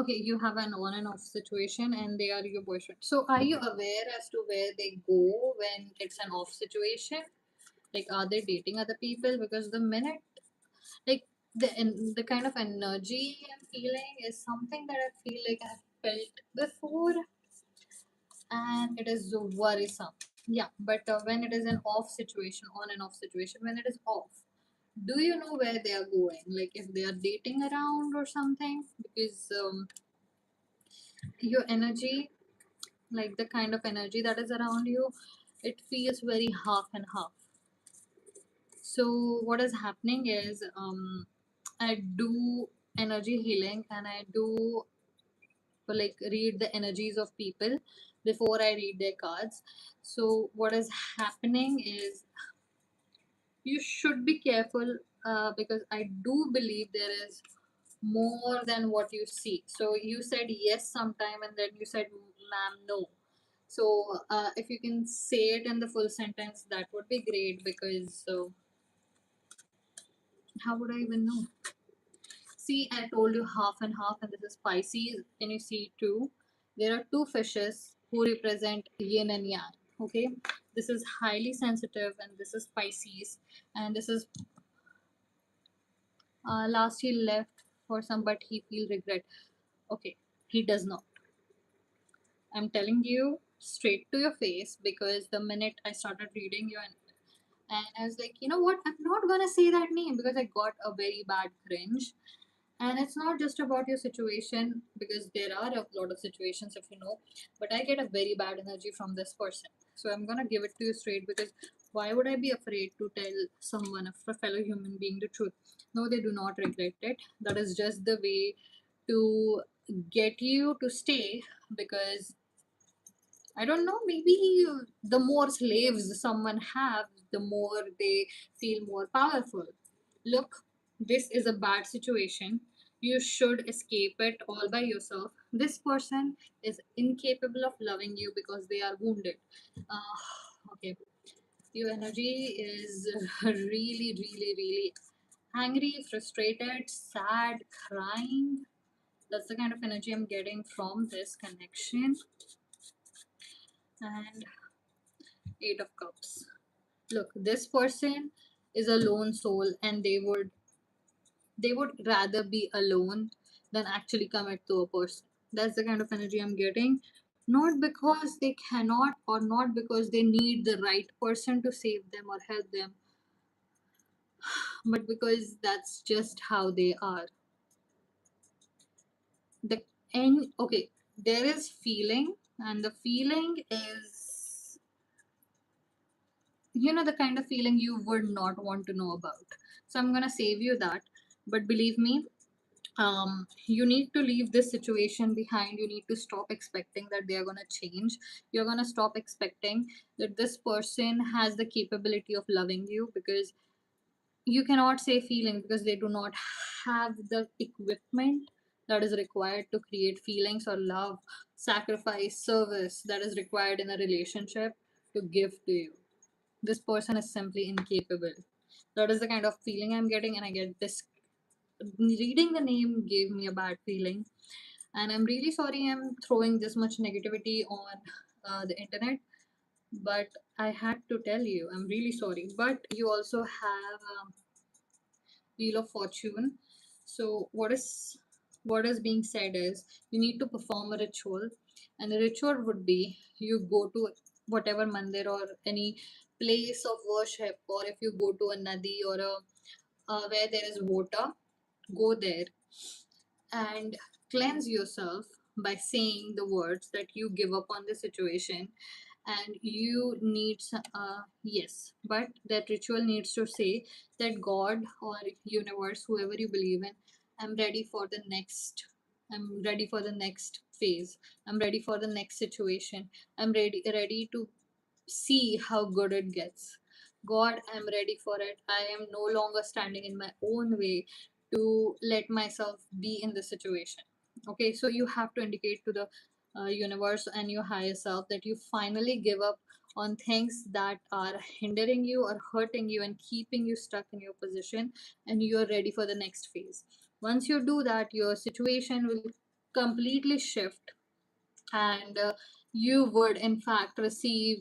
Okay, you have an on and off situation, and they are your boyfriend. So, are you aware as to where they go when it's an off situation? Like, are they dating other people? Because the minute, like, the kind of energy I'm feeling is something that I feel like I've felt before, and it is worrisome. Yeah, but when it is an off situation, on and off situation, when it is off, do you know where they are going? Like, if they are dating around or something? Because your energy, like the kind of energy that is around you, it feels very half and half. So what is happening is, I do energy healing, and I do like read the energies of people before I read their cards. So what is happening is, you should be careful, because I do believe there is more than what you see. So you said yes sometime, and then you said, ma'am, no. So if you can say it in the full sentence, that would be great, because how would I even know? See, I told you half and half, and this is Pisces. Can you see too? There are two fishes who represent yin and yang. Okay, this is highly sensitive, and this is Pisces, and this is last he left for some, but he feel regret. Okay, he does not. I'm telling you straight to your face, because the minute I started reading you, and I was like, you know what? I'm not gonna say that name, because I got a very bad cringe. And it's not just about your situation, because there are a lot of situations, if you know, but I get a very bad energy from this person. So I'm gonna give it to you straight, because why would I be afraid to tell someone, a fellow human being, the truth? No, they do not regret it. That is just the way to get you to stay, because I don't know, maybe the more slaves someone have, the more they feel more powerful. Look, this is a bad situation. You should escape it all by yourself. This person is incapable of loving you because they are wounded. Okay, your energy is really, really, really angry, frustrated, sad, crying. That's the kind of energy I'm getting from this connection. And Eight of Cups. Look, this person is a lone soul, and they would rather be alone than actually commit to a person. That's the kind of energy I'm getting. Not because they cannot, or not because they need the right person to save them or help them, but because that's just how they are. The and okay, there is feeling, and the feeling is, the kind of feeling you would not want to know about. So I'm gonna save you that. But believe me, you need to leave this situation behind. You need to stop expecting that they are going to change. You're going to stop expecting that this person has the capability of loving you, because you cannot say feeling, because they do not have the equipment that is required to create feelings or love, sacrifice, service that is required in a relationship to give to you. This person is simply incapable. That is the kind of feeling I'm getting, and I get this. Reading the name gave me a bad feeling, and I'm really sorry I'm throwing this much negativity on the internet, but I had to tell you, I'm really sorry. But you also have Wheel of Fortune. So what is being said is, you need to perform a ritual, and the ritual would be, you go to whatever mandir or any place of worship, or if you go to a nadi or a where there is water, go there and cleanse yourself by saying the words that you give up on the situation, and you need yes, but that ritual needs to say that God or universe, whoever you believe in, i'm ready for the next I'm ready for the next phase. I'm ready for the next situation. I'm ready to see how good it gets. God, I'm ready for it. I am no longer standing in my own way to let myself be in this situation. Okay, so you have to indicate to the universe and your higher self that you finally give up on things that are hindering you or hurting you and keeping you stuck in your position, and you are ready for the next phase. Once you do that, your situation will completely shift, and you would in fact receive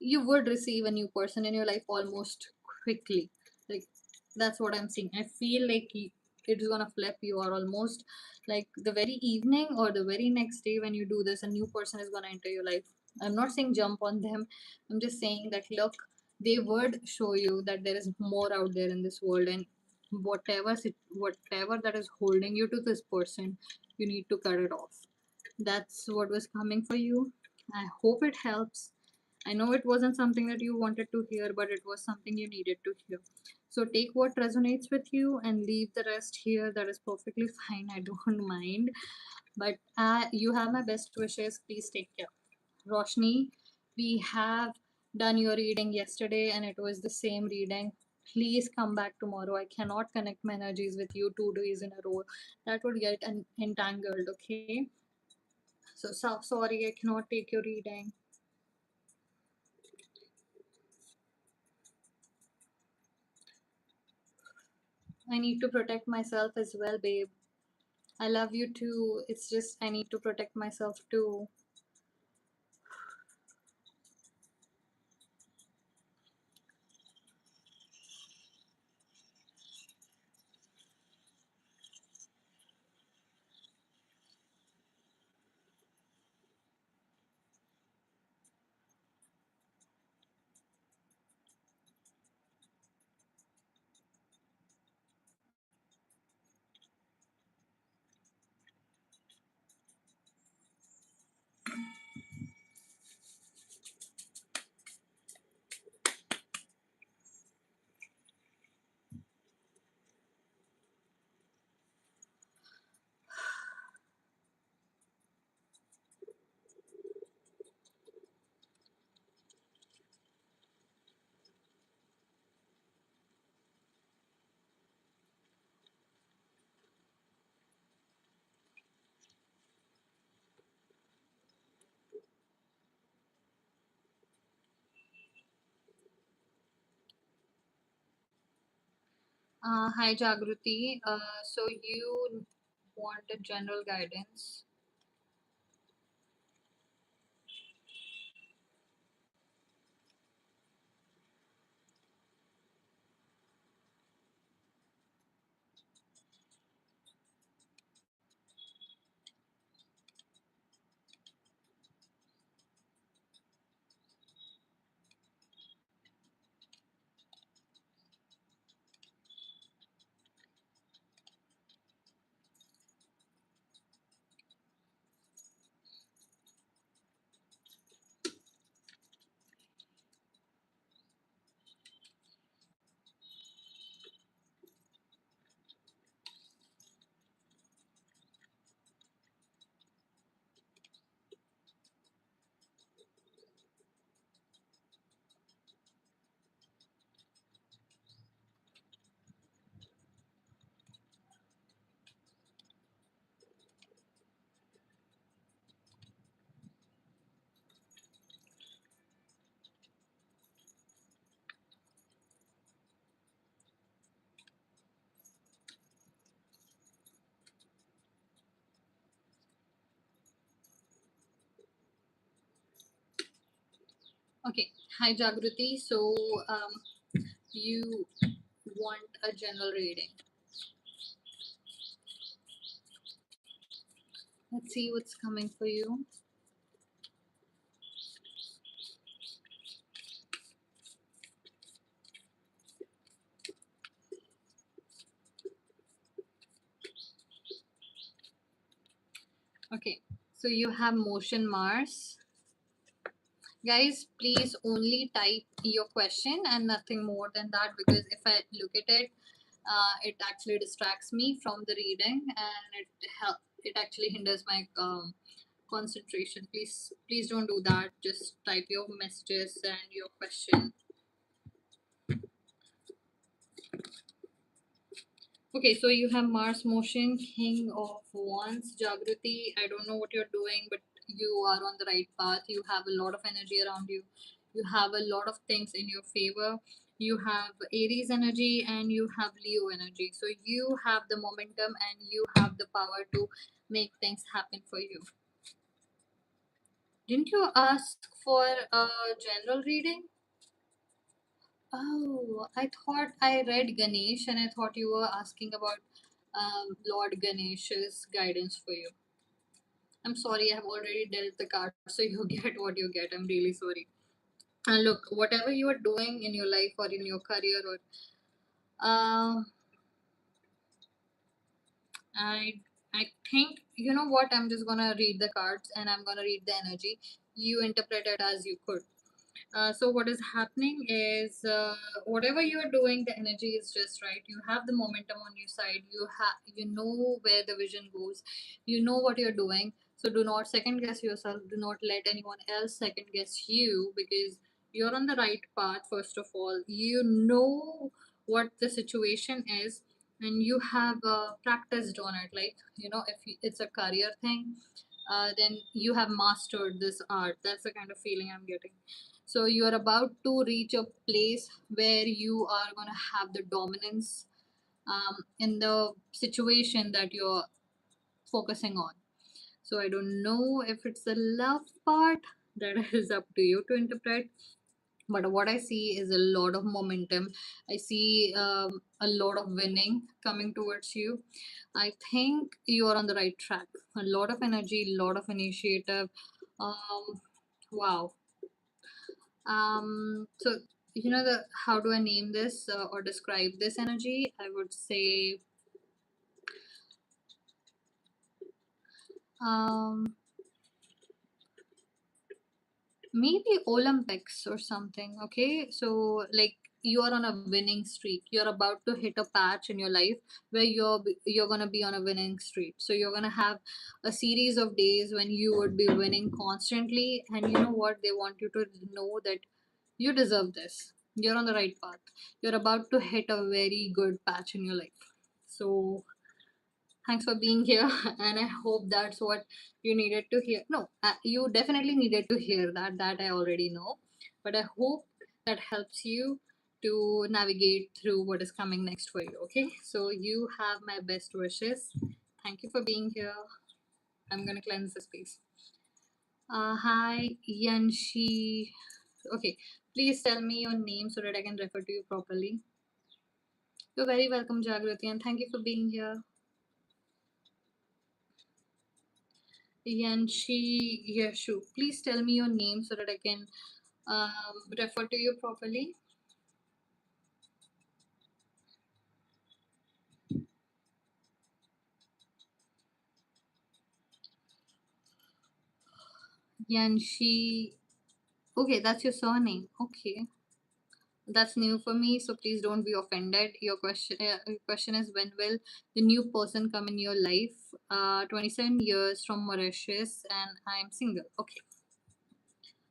a new person in your life almost quickly. Like, that's what I'm seeing. I feel like it's gonna flip. You are almost like the very evening or the very next day when you do this, a new person is gonna enter your life. I'm not saying jump on them. I'm just saying that, look, they would show you that there is more out there in this world, and whatever that is holding you to this person, you need to cut it off. That's what was coming for you. I hope it helps. I know it wasn't something that you wanted to hear, but it was something you needed to hear. So take what resonates with you and leave the rest here. That is perfectly fine. I don't mind. But you have my best wishes. Please take care. Roshni, we have done your reading yesterday and it was the same reading. Please come back tomorrow. I cannot connect my energies with you 2 days in a row. That would get entangled, okay? So sorry, I cannot take your reading. I need to protect myself as well, babe. I love you too. It's just I need to protect myself too. Hi Jagruti. So you want a general guidance. Okay, hi Jagruti. So, you want a general reading. Let's see what's coming for you. Okay, so you have motion Mars. Guys, please only type your question and nothing more than that, because if I look at it, it actually distracts me from the reading, and it actually hinders my concentration. Please don't do that. Just type your messages and your question. Okay, so you have Mars motion, King of Wands, Jagruti. I don't know what you're doing, but you are on the right path. You have a lot of energy around you. You have a lot of things in your favor. You have Aries energy and you have Leo energy. So you have the momentum and you have the power to make things happen for you. Didn't you ask for a general reading? Oh, I thought I read Ganesh and I thought you were asking about Lord Ganesh's guidance for you. I'm sorry, I have already dealt the card, so you get what you get. I'm really sorry. And look, whatever you are doing in your life or in your career, or uh, I I think, you know what, I'm just gonna read the cards and I'm gonna read the energy. You interpret it as you could. So what is happening is, whatever you are doing, the energy is just right. You have the momentum on your side. You know where the vision goes. You know what you're doing. So do not second guess yourself. Do not let anyone else second guess you, because you're on the right path. First of all, you know what the situation is, and you have practiced on it. Like, if it's a career thing, then you have mastered this art. That's the kind of feeling I'm getting. So you are about to reach a place where you are going to have the dominance in the situation that you're focusing on. So I don't know if it's the love part, that is up to you to interpret. But what I see is a lot of momentum. I see a lot of winning coming towards you. I think you are on the right track. A lot of energy, a lot of initiative. Wow. So, the how do I name this, or describe this energy? I would say, um, maybe Olympics or something. Okay, so like you are on a winning streak. You're about to hit a patch in your life where you're gonna be on a winning streak. So you're gonna have a series of days when you would be winning constantly, and you know what? They want you to know that you deserve this. You're on the right path. You're about to hit a very good patch in your life. So thanks for being here, and I hope that's what you needed to hear. No, you definitely needed to hear that. That I already know, but I hope that helps you to navigate through what is coming next for you. Okay, so you have my best wishes. Thank you for being here. I'm gonna cleanse the space. Hi, Yanshi. Okay, please tell me your name so that I can refer to you properly. You're very welcome, Jagrati, and thank you for being here. Yanshi Yeshu, please tell me your name so that I can refer to you properly. Yanshi. Okay, that's your surname. Okay, that's new for me. So please don't be offended. Your question is, when will the new person come in your life? 27 years from Mauritius, and I'm single. Okay.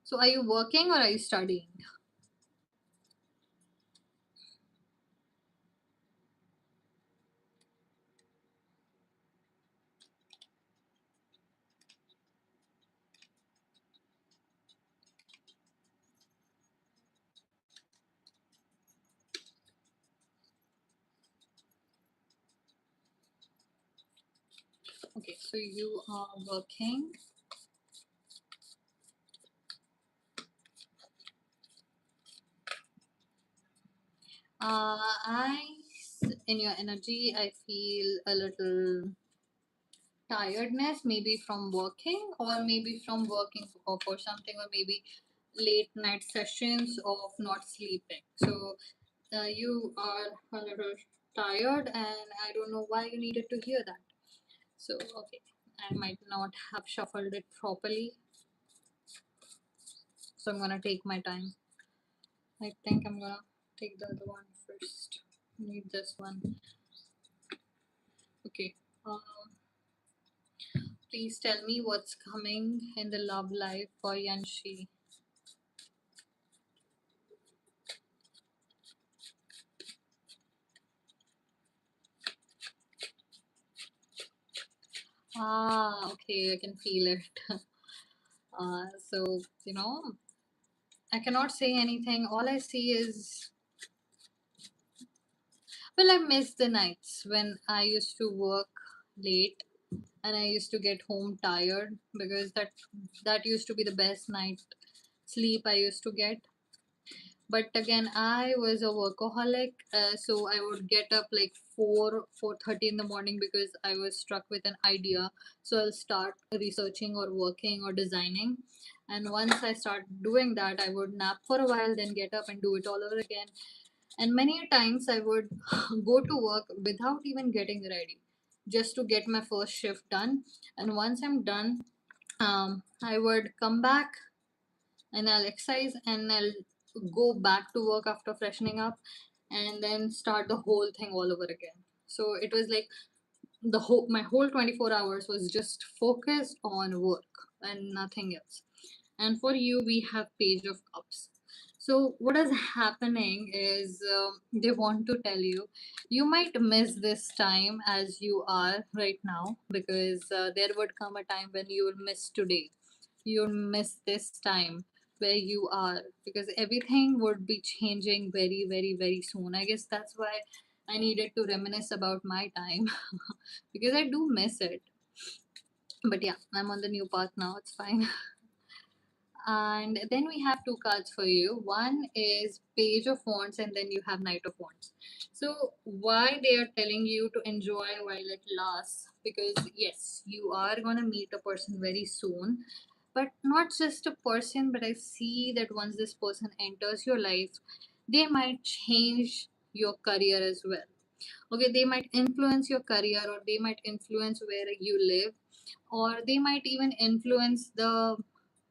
So are you working or are you studying? Okay, so you are working. I, in your energy, I feel a little tiredness, maybe from working, or maybe from working for something, or maybe late night sessions of not sleeping. So you are a little tired, and I don't know why you needed to hear that. So, okay, I might not have shuffled it properly, so I'm gonna take my time. I think I'm gonna take the other one first. Need this one. Okay. Um, please tell me what's coming in the love life for Yanshi. Ah, okay, I can feel it. So, I cannot say anything. All I see is, well, I miss the nights when I used to work late and I used to get home tired, because that used to be the best night sleep I used to get. But again, I was a workaholic, so I would get up like 4:30 in the morning because I was struck with an idea. So I'll start researching or working or designing, and once I start doing that, I would nap for a while, then get up and do it all over again. And many a times I would go to work without even getting ready, just to get my first shift done. And once I'm done, I would come back and I'll exercise and I'll go back to work after freshening up, and then start the whole thing all over again. So it was like my whole 24 hours was just focused on work and nothing else. And for you, we have Page of Cups. So what is happening is, they want to tell you, you might miss this time as you are right now, because there would come a time when you will miss today. You'll miss this time where you are, because everything would be changing very, very, very soon. I guess that's why I needed to reminisce about my time because I do miss it. But yeah, I'm on the new path now. It's fine. And then we have two cards for you. One is Page of Wands, and then you have Knight of Wands. So, why they are telling you to enjoy while it lasts? Because, yes, you are going to meet a person very soon, but not just a person, but I see that once this person enters your life, they might change your career as well. Okay, they might influence your career, or they might influence where you live, or they might even influence the,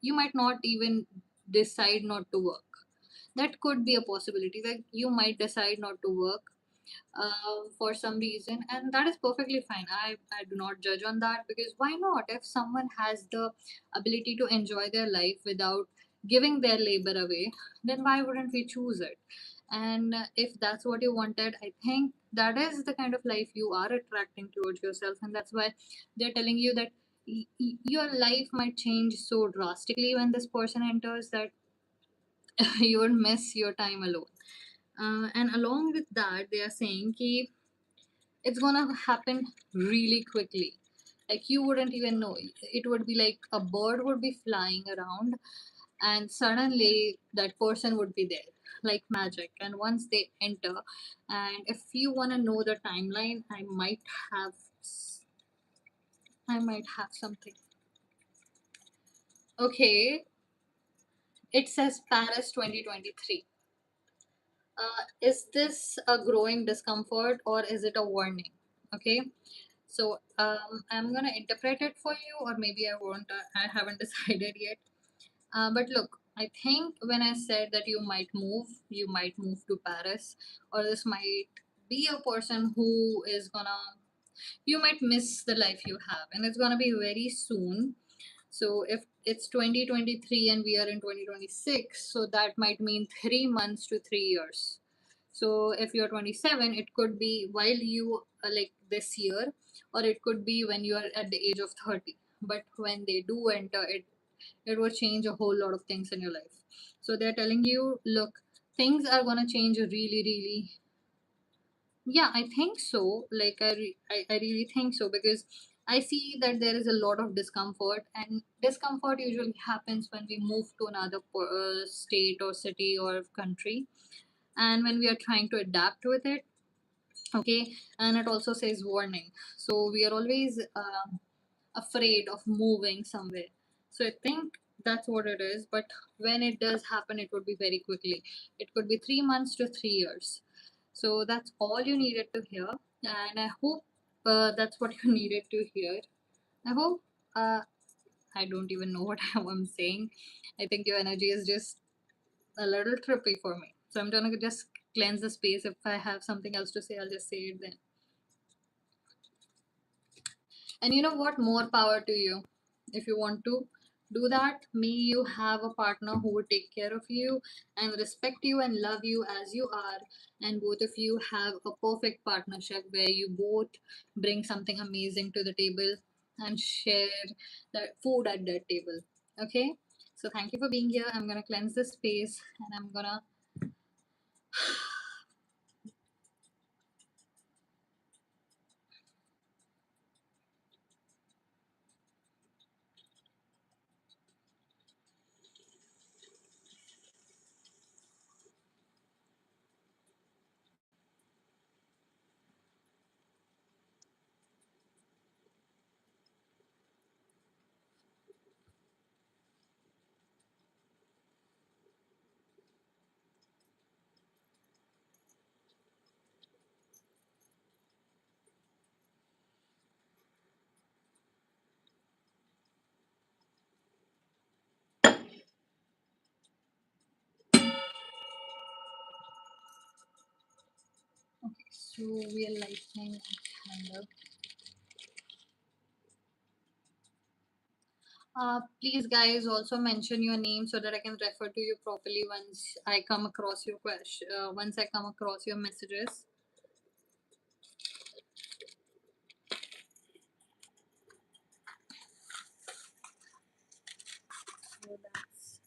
you might not even decide not to work. That could be a possibility, like you might decide not to work for some reason, and that is perfectly fine. I do not judge on that, because why not? If someone has the ability to enjoy their life without giving their labor away, then why wouldn't we choose it? And if that's what you wanted, I think that is the kind of life you are attracting towards yourself, and that's why they're telling you that your life might change so drastically when this person enters, that you would miss your time alone. And along with that, they are saying ki, it's gonna happen really quickly. Like you wouldn't even know. It would be like a bird would be flying around, and suddenly that person would be there, like magic. And once they enter, and if you want to know the timeline, have I might have something. Okay, it says Paris 2023. Is this a growing discomfort or is it a warning? Okay, so I'm gonna interpret it for you, or maybe I won't. I haven't decided yet. But look, I think when I said that you might move to Paris, or this might be a person who is gonna, you might miss the life you have, and it's gonna be very soon. So if it's 2023 and we are in 2026, so that might mean 3 months to 3 years. So if you're 27, it could be while you like this year, or it could be when you are at the age of 30. But when they do enter, it will change a whole lot of things in your life. So they're telling you, look, things are gonna change really, really. Yeah, I think so. Like I really think so, because I see that there is a lot of discomfort, and discomfort usually happens when we move to another state or city or country, and when we are trying to adapt with it. Okay, and it also says warning. So we are always afraid of moving somewhere. So I think that's what it is. But when it does happen, it would be very quickly. It could be 3 months to 3 years. So that's all you needed to hear. And I hope that's what you needed to hear. I hope I don't even know what I'm saying. I think your energy is just a little trippy for me. So I'm gonna just cleanse the space. If I have something else to say, I'll just say it then. And you know what? More power to you. If you want to do that, may you have a partner who would take care of you and respect you and love you as you are. And both of you have a perfect partnership where you both bring something amazing to the table and share the food at that table. Okay? So thank you for being here. I'm gonna cleanse the space, and I'm gonna okay, so we are lighting a candle. Please, guys, also mention your name so that I can refer to you properly once I come across your question. Once I come across your messages. So that's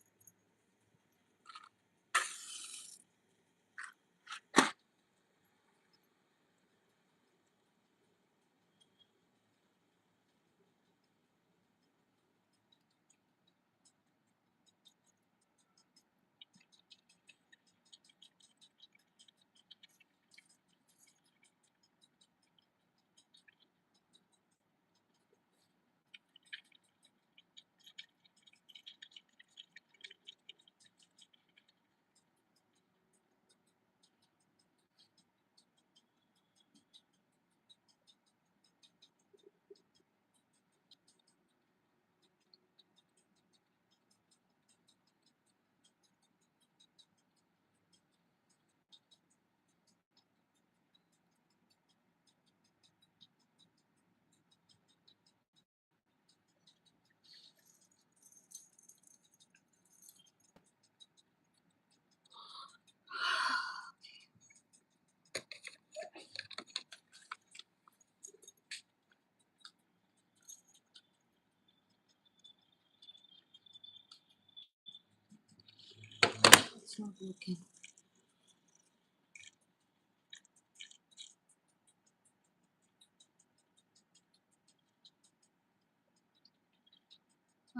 it's not working.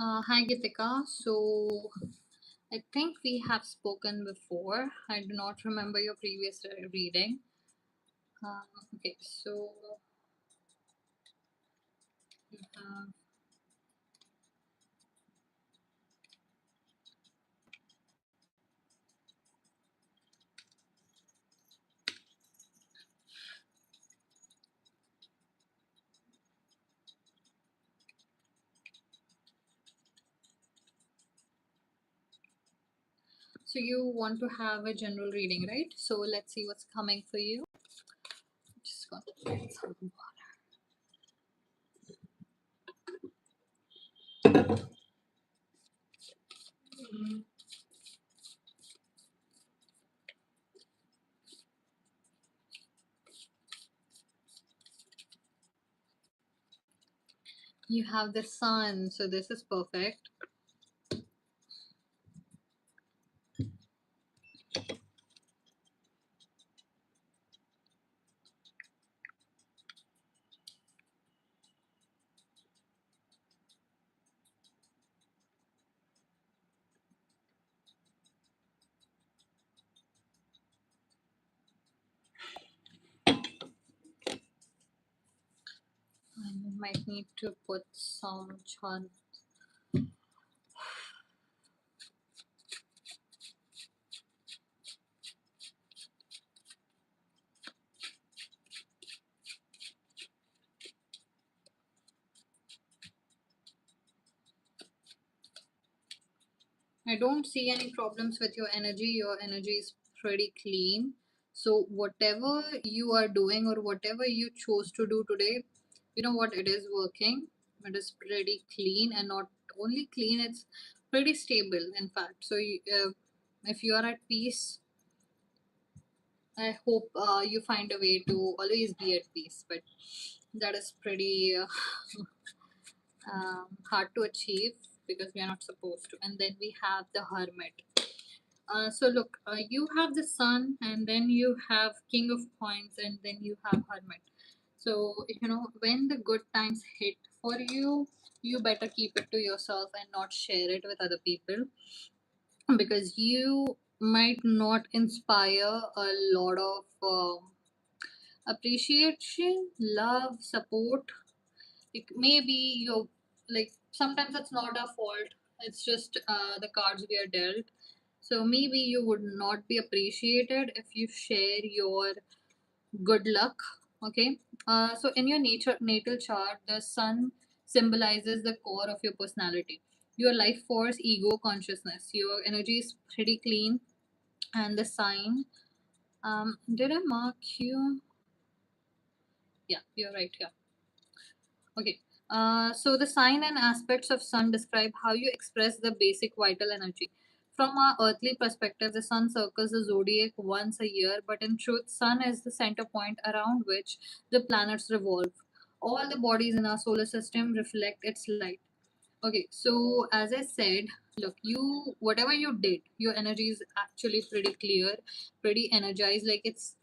Hi Gitika. So I think we have spoken before. I do not remember your previous reading. Okay, so you have so you want to have a general reading, right? So let's see what's coming for you. Just gonna get some. You have the sun, so this is perfect. I might need to put some chant. I don't see any problems with your energy. Your energy is pretty clean. So, whatever you are doing or whatever you chose to do today, you know what? It is working. It is pretty clean, and not only clean, it's pretty stable, in fact. So, if you are at peace, I hope you find a way to always be at peace. But that is pretty hard to achieve because we are not supposed to. And then we have the hermit. So look, you have the sun, and then you have king of coins, and then you have hermit. So you know when the good times hit for you, you better keep it to yourself and not share it with other people, because you might not inspire a lot of appreciation, love, support. It maybe you're like sometimes it's not our fault. It's just the cards we are dealt. So maybe you would not be appreciated if you share your good luck. Okay. So in your natal chart, the sun symbolizes the core of your personality, your life force, ego, consciousness. Your energy is pretty clean, and the sign. Did I mark you? Yeah, you're right here. Okay. So the sign and aspects of sun describe how you express the basic vital energy. From our earthly perspective, the sun circles the zodiac once a year, but in truth, sun is the center point around which the planets revolve. All the bodies in our solar system reflect its light. Okay, so as I said, look, you whatever you did, your energy is actually pretty clear, pretty energized. Like it's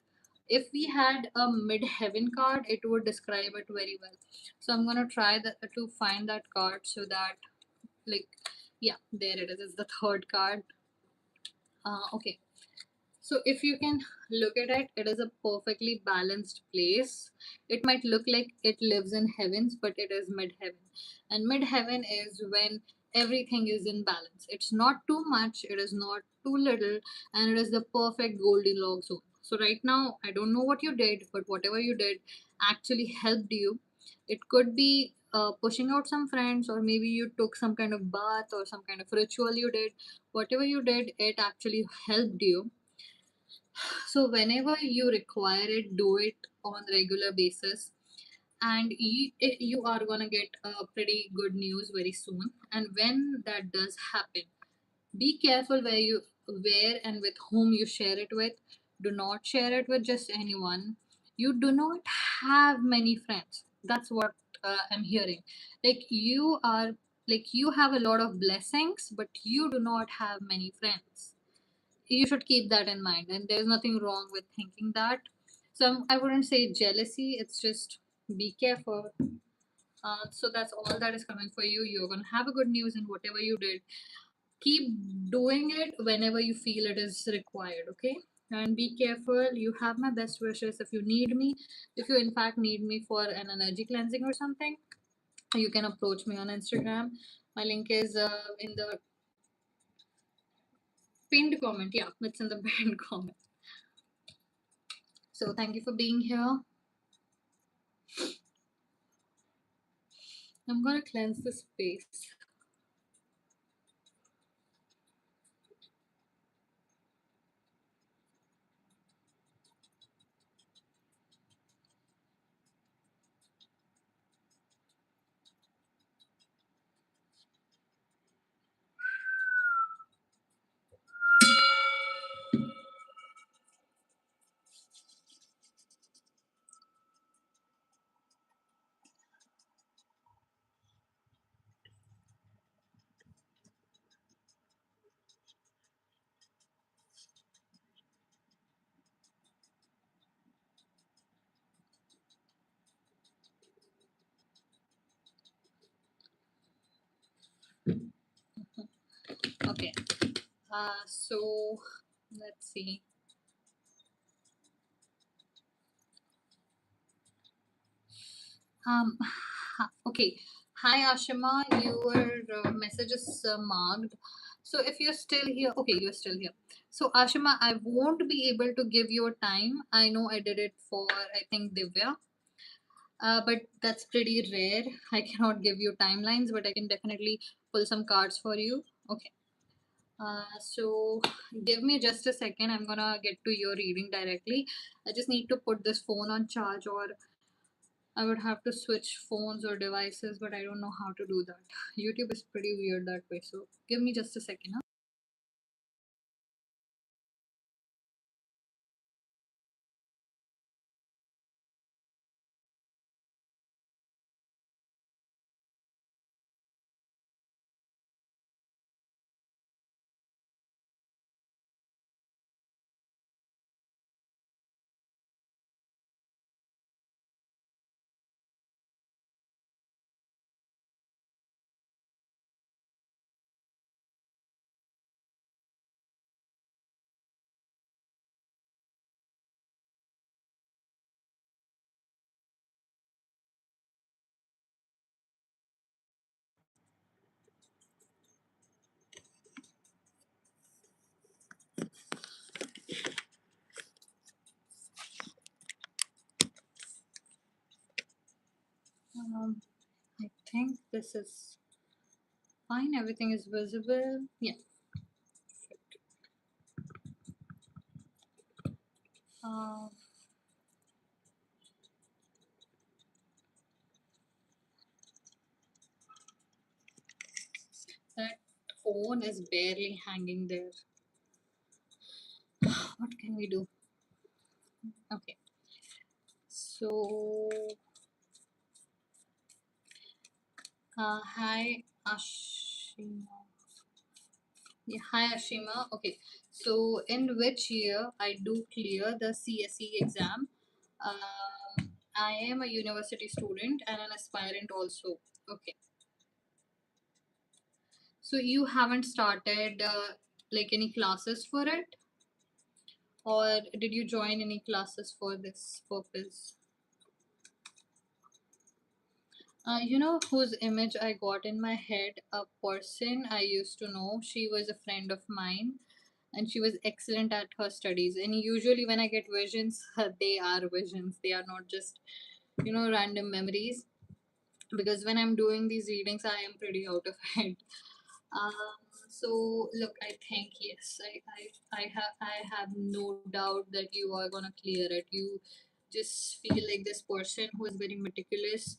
if we had a mid-heaven card, it would describe it very well. So I'm gonna try to find that card so that like yeah, there it is. It's the third card. Okay. So if you can look at it, it is a perfectly balanced place. It might look like it lives in heavens, but it is mid-heaven. And mid-heaven is when everything is in balance. It's not too much, it is not too little, and it is the perfect Goldilocks zone. So right now, I don't know what you did, but whatever you did actually helped you. It could be pushing out some friends, or maybe you took some kind of bath or some kind of ritual you did. Whatever you did, it actually helped you. So whenever you require it, do it on regular basis, and you are gonna get a pretty good news very soon. And when that does happen, be careful where and with whom you share it with. Do not share it with just anyone. You do not have many friends. That's what I'm hearing. Like you have a lot of blessings, but you do not have many friends. You should keep that in mind, and there's nothing wrong with thinking that. So I wouldn't say jealousy, it's just be careful. So that's all that is coming for you. You're gonna have a good news in whatever you did. Keep doing it whenever you feel it is required, okay? And be careful. You have my best wishes. If you need me, if you in fact need me for an energy cleansing or something, you can approach me on Instagram. My link is in the pinned comment. Yeah, it's in the pinned comment. So thank you for being here. I'm gonna cleanse the space. Okay. So let's see. Um, okay. Hi Ashima, your message is marked. So if you're still here, okay, you're still here. So Ashima, I won't be able to give you a time. I know I did it for I think Divya, but that's pretty rare. I cannot give you timelines, but I can definitely pull some cards for you. Okay. So give me just a second. I'm gonna get to your reading directly. I just need to put this phone on charge, or I would have to switch phones or devices, but I don't know how to do that. YouTube is pretty weird that way. So give me just a second. Huh? I think this is fine. Everything is visible. Yeah. Uh, that phone is barely hanging there. What can we do? Okay. So, hi Ashima. Yeah, hi Ashima. Okay, so in which year I do clear the CSE exam? I am a university student and an aspirant also. Okay, so you haven't started like any classes for it, or did you join any classes for this purpose? You know whose image I got in my head? A person I used to know. She was a friend of mine and she was excellent at her studies. And usually, when I get visions, they are visions, they are not just, random memories. Because when I'm doing these readings, I am pretty out of head. So look, I think yes, I have no doubt that you are gonna clear it. You just feel like this person who is very meticulous,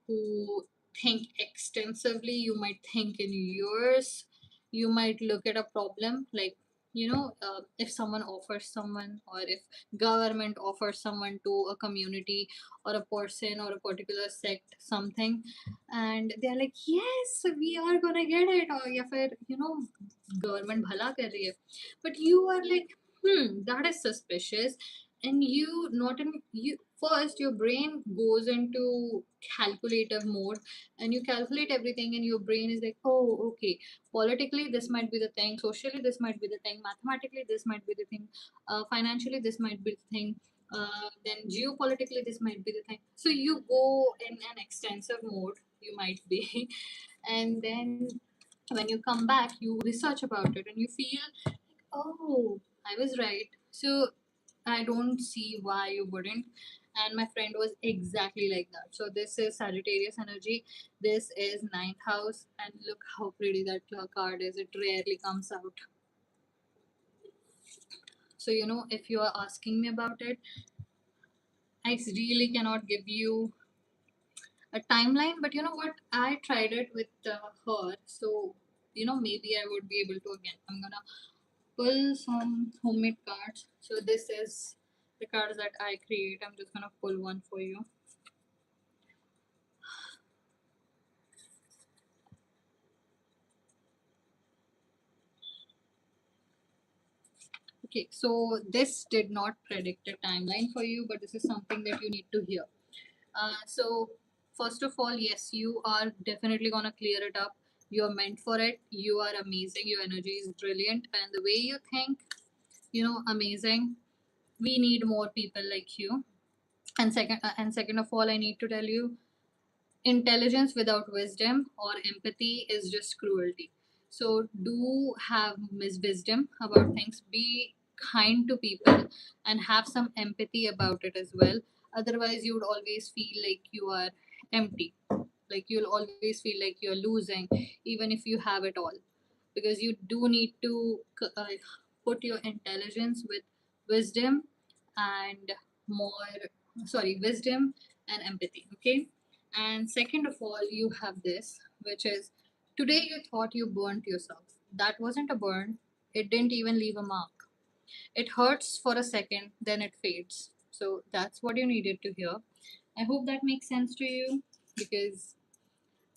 who think extensively. You might think in years. You might look at a problem like, if someone offers someone, or if government offers someone to a community or a person or a particular sect something, and they're like, yes, we are gonna get it, or या फिर government भला कर रही है, but you are like, that is suspicious, and you not in you first your brain goes into calculative mode, and you calculate everything, and your brain is like, oh, okay, politically this might be the thing, socially this might be the thing, mathematically this might be the thing, financially this might be the thing, then geopolitically this might be the thing. So you go in an extensive mode, you might be, and then when you come back you research about it and you feel, oh, I was right. So I don't see why you wouldn't. And my friend was exactly like that. So this is Sagittarius energy. This is ninth house, and look how pretty that card is. It rarely comes out. So if you are asking me about it, I really cannot give you a timeline. But you know what? I tried it with her, so maybe I would be able to again. I'm gonna pull some homemade cards. So this is the cards that I create. I'm just gonna pull one for you. Okay, so this did not predict a timeline for you, but this is something that you need to hear. So first of all, yes, you are definitely gonna clear it up. You're meant for it. You are amazing. Your energy is brilliant, and the way you think, amazing. We need more people like you. And second of all, I need to tell you, intelligence without wisdom or empathy is just cruelty. So do have wisdom about things, be kind to people, and have some empathy about it as well. Otherwise you would always feel like you are empty, like you'll always feel like you're losing even if you have it all, because you do need to put your intelligence with wisdom and more, sorry, wisdom and empathy. Okay. And second of all, you have this, which is, today you thought you burnt yourself. That wasn't a burn, it didn't even leave a mark. It hurts for a second, then it fades. So that's what you needed to hear. I hope that makes sense to you, because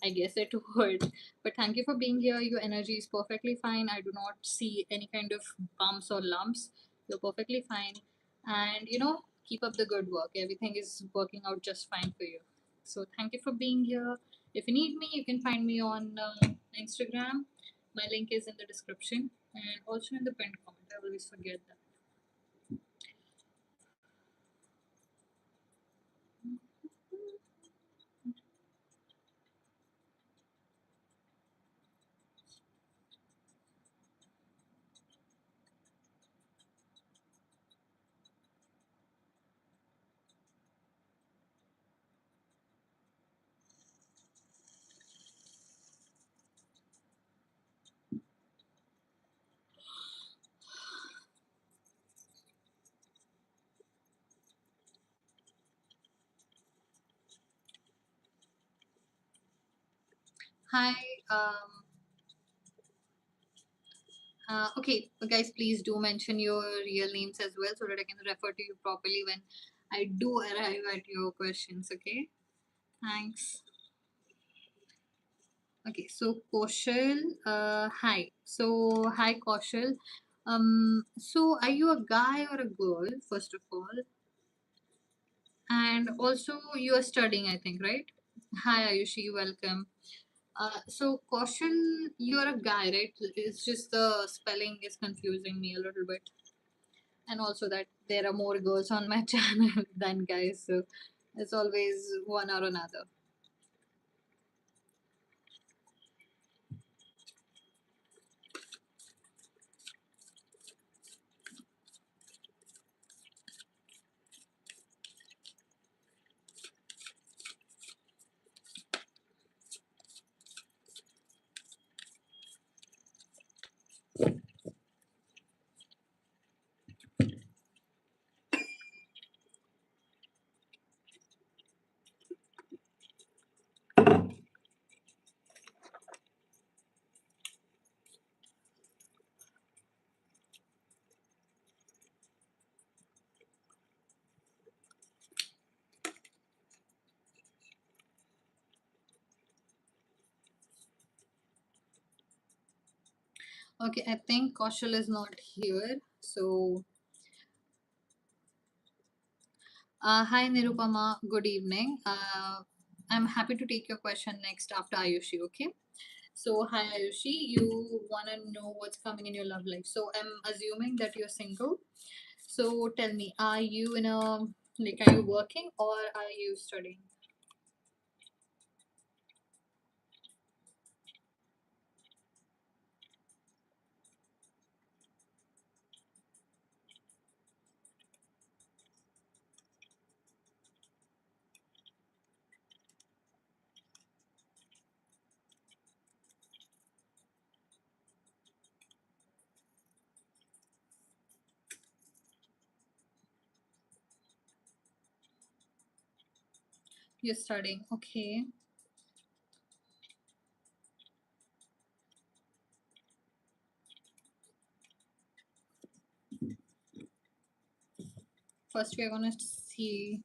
I guess it would. But thank you for being here. Your energy is perfectly fine. I do not see any kind of bumps or lumps. You're perfectly fine. And keep up the good work. Everything is working out just fine for you. So thank you for being here. If you need me, you can find me on Instagram. My link is in the description and also in the pinned comment. I always forget that. Hi. Okay, guys, please do mention your real names as well so that I can refer to you properly when I do arrive at your questions. Okay, thanks. Okay, so Kaushal, hi. So hi Kaushal. So are you a guy or a girl? First of all, and also you are studying, I think, right? Hi Ayushi, welcome. So Kaushal, you are a guy, right? It's just the spelling is confusing me a little bit. And also that there are more girls on my channel than guys, so it's always one or another. Okay, I think Kaushal is not here, so Hi Nirupama, good evening. I'm happy to take your question next after Ayushi, okay? So, hi Ayushi, you want to know what's coming in your love life. So, I'm assuming that you're single. So, tell me, are you in a, like, are you working or are you studying? You're studying, okay. First, we're going to see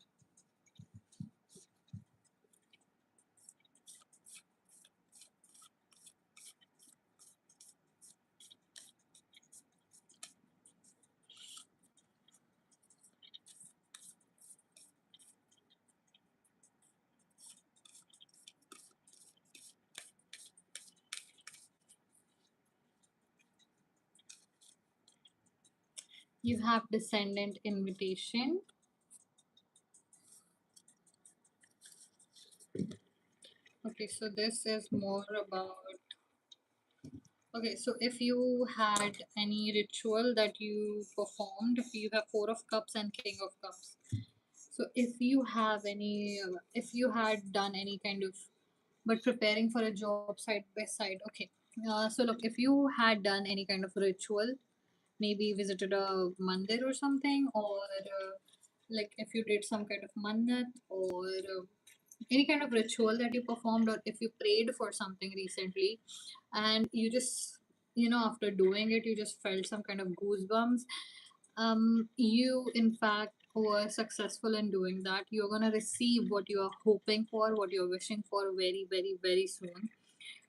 you have descendant invitation. Okay, so this is more about. Okay, so if you had any ritual that you performed, you have Four of Cups and King of Cups. So if you have any, if you had done any kind of, but preparing for a job side by side, okay. So look, if you had done any kind of ritual, maybe visited a mandir or something, or like if you did some kind of mannat or any kind of ritual that you performed, or if you prayed for something recently and you just, after doing it, you just felt some kind of goosebumps. You in fact were successful in doing that. You're gonna receive what you are hoping for, what you're wishing for very, very, very soon.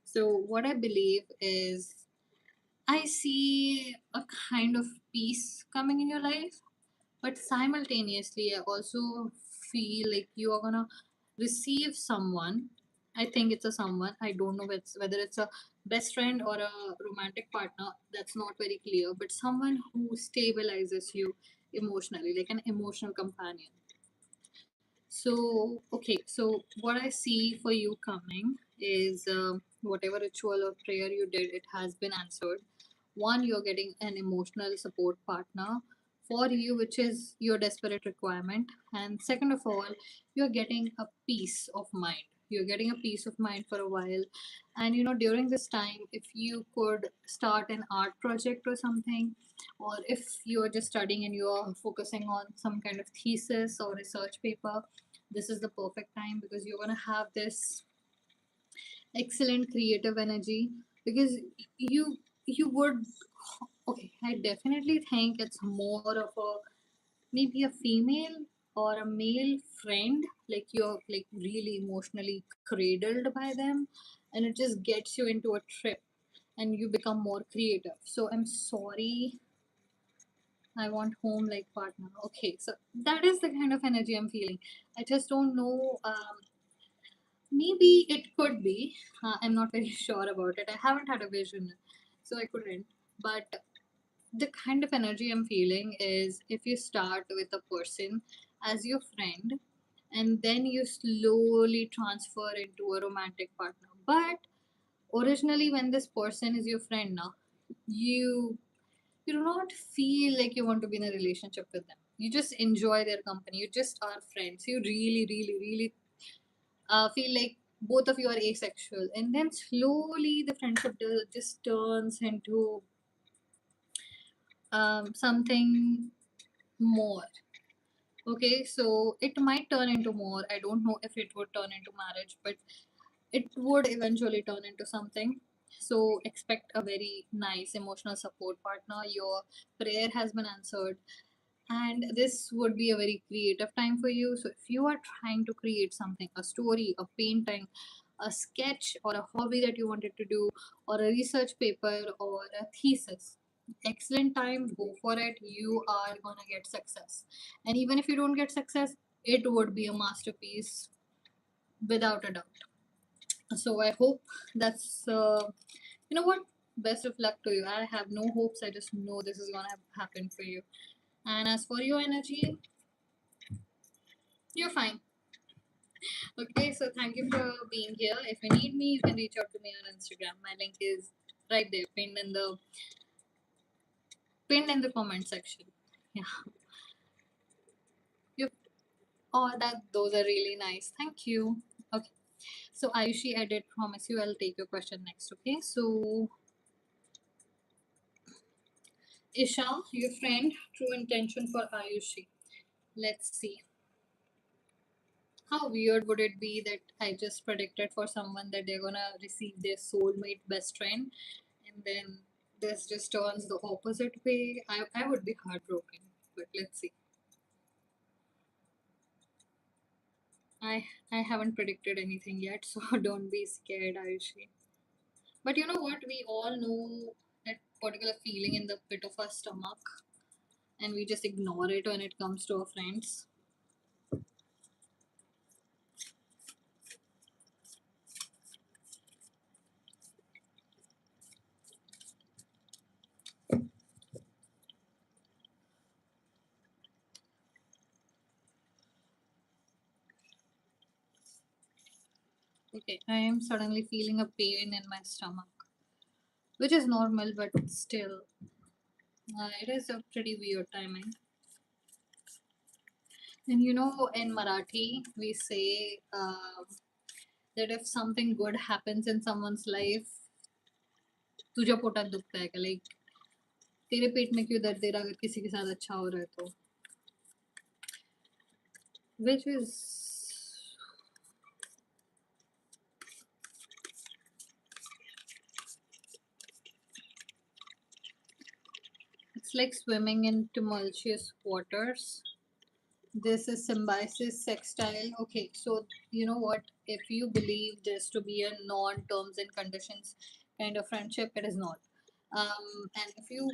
So what I believe is, I see a kind of peace coming in your life, but simultaneously, I also feel like you are gonna receive someone. I think it's a someone. I don't know whether it's a best friend or a romantic partner. That's not very clear, but someone who stabilizes you emotionally, like an emotional companion. So, okay, so what I see for you coming is whatever ritual or prayer you did, it has been answered. One, you're getting an emotional support partner for you, which is your desperate requirement. And second of all, you're getting a peace of mind. You're getting a peace of mind for a while. And during this time, if you could start an art project or something, or if you're just studying and you're focusing on some kind of thesis or research paper, this is the perfect time because you're going to have this excellent creative energy, because you would, okay, I definitely think it's more of a, maybe a female or a male friend, like you're like really emotionally cradled by them, and it just gets you into a trip and you become more creative. So I'm sorry, I want home like partner. Okay, so that is the kind of energy I'm feeling. I just don't know. Maybe it could be. I'm not very sure about it. I haven't had a vision, so I couldn't. But the kind of energy I'm feeling is, if you start with a person as your friend and then you slowly transfer into a romantic partner. But originally, when this person is your friend now, you you do not feel like you want to be in a relationship with them. You just enjoy their company. You just are friends. You really, really, really feel like both of you are asexual, and then slowly the friendship just turns into something more. Okay, so it might turn into more. I don't know if it would turn into marriage, but it would eventually turn into something. So expect a very nice emotional support partner. Your prayer has been answered, and this would be a very creative time for you. So if you are trying to create something, a story, a painting, a sketch, or a hobby that you wanted to do, or a research paper, or a thesis, excellent time, go for it. You are gonna get success. And even if you don't get success, it would be a masterpiece without a doubt. So I hope that's you know what, best of luck to you. I have no hopes, I just know this is gonna happen for you. And as for your energy, you're fine. Okay, so thank you for being here. If you need me, you can reach out to me on Instagram. My link is right there, pinned in the comment section. Yeah. You Oh, that those are really nice. Thank you. Okay. So Ayushi, I did promise you I'll take your question next. Okay. So Isha, your friend, true intention for Ayushi. Let's see. How weird would it be that I just predicted for someone that they're gonna receive their soulmate best friend, and then this just turns the opposite way? I would be heartbroken. But let's see. I haven't predicted anything yet, so don't be scared, Ayushi. But you know what? We all know that particular feeling in the pit of our stomach, and we just ignore it when it comes to our friends. Okay, I am suddenly feeling a pain in my stomach, which is normal, but still, it is a pretty weird timing. And you know, in Marathi, we say that if something good happens in someone's life, तुझ्या पोटात दुखता है क्या, like तेरे पेट में क्यों दर्द दे रहा अगर किसी के साथ अच्छा हो रहा है तो, which is it's like swimming in tumultuous waters. This is symbiosis sextile. Okay, so you know what? If you believe this to be a non terms and conditions kind of friendship, it is not. And if you,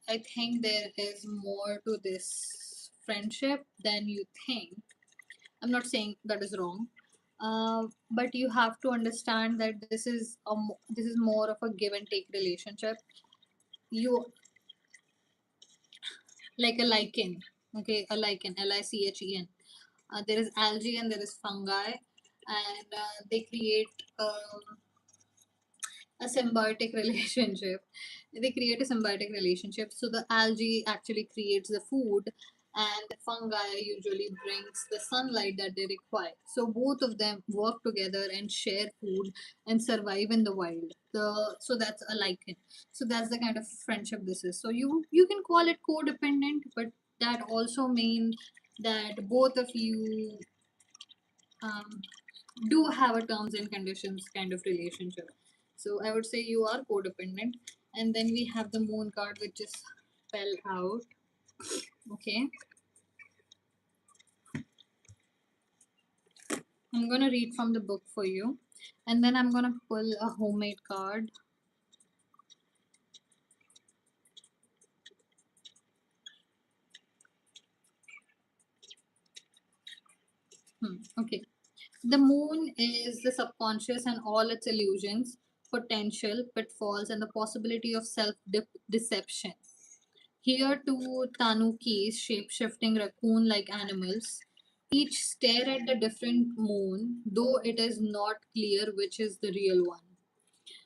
I think there is more to this friendship than you think. I'm not saying that is wrong, but you have to understand that this is more of a give and take relationship. You like a lichen, okay, a lichen, lichen. There is algae and there is fungi, and they create a symbiotic relationship. They create a symbiotic relationship. So the algae actually creates the food, and the fungi usually brings the sunlight that they require. So both of them work together and share food and survive in the wild. So that's a lichen. So that's the kind of friendship this is. So you can call it codependent, but that also means that both of you um, do have a terms and conditions kind of relationship. So I would say you are codependent. And then we have the moon card, which just fell out. Okay. I'm going to read from the book for you. And then I'm going to pull a homemade card. Okay. The moon is the subconscious and all its illusions, potential, pitfalls, and the possibility of self deception. Here too, tanukis, shape-shifting raccoon-like animals, each stare at the different moon, though it is not clear which is the real one.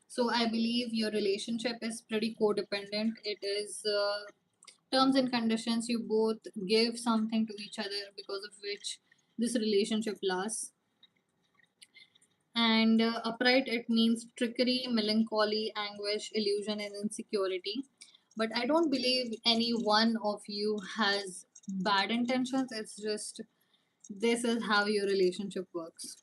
So I believe your relationship is pretty codependent. It is terms and conditions. You both give something to each other because of which this relationship lasts. And upright, it means trickery, melancholy, anguish, illusion, and insecurity. But I don't believe any one of you has bad intentions. It's just this is how your relationship works.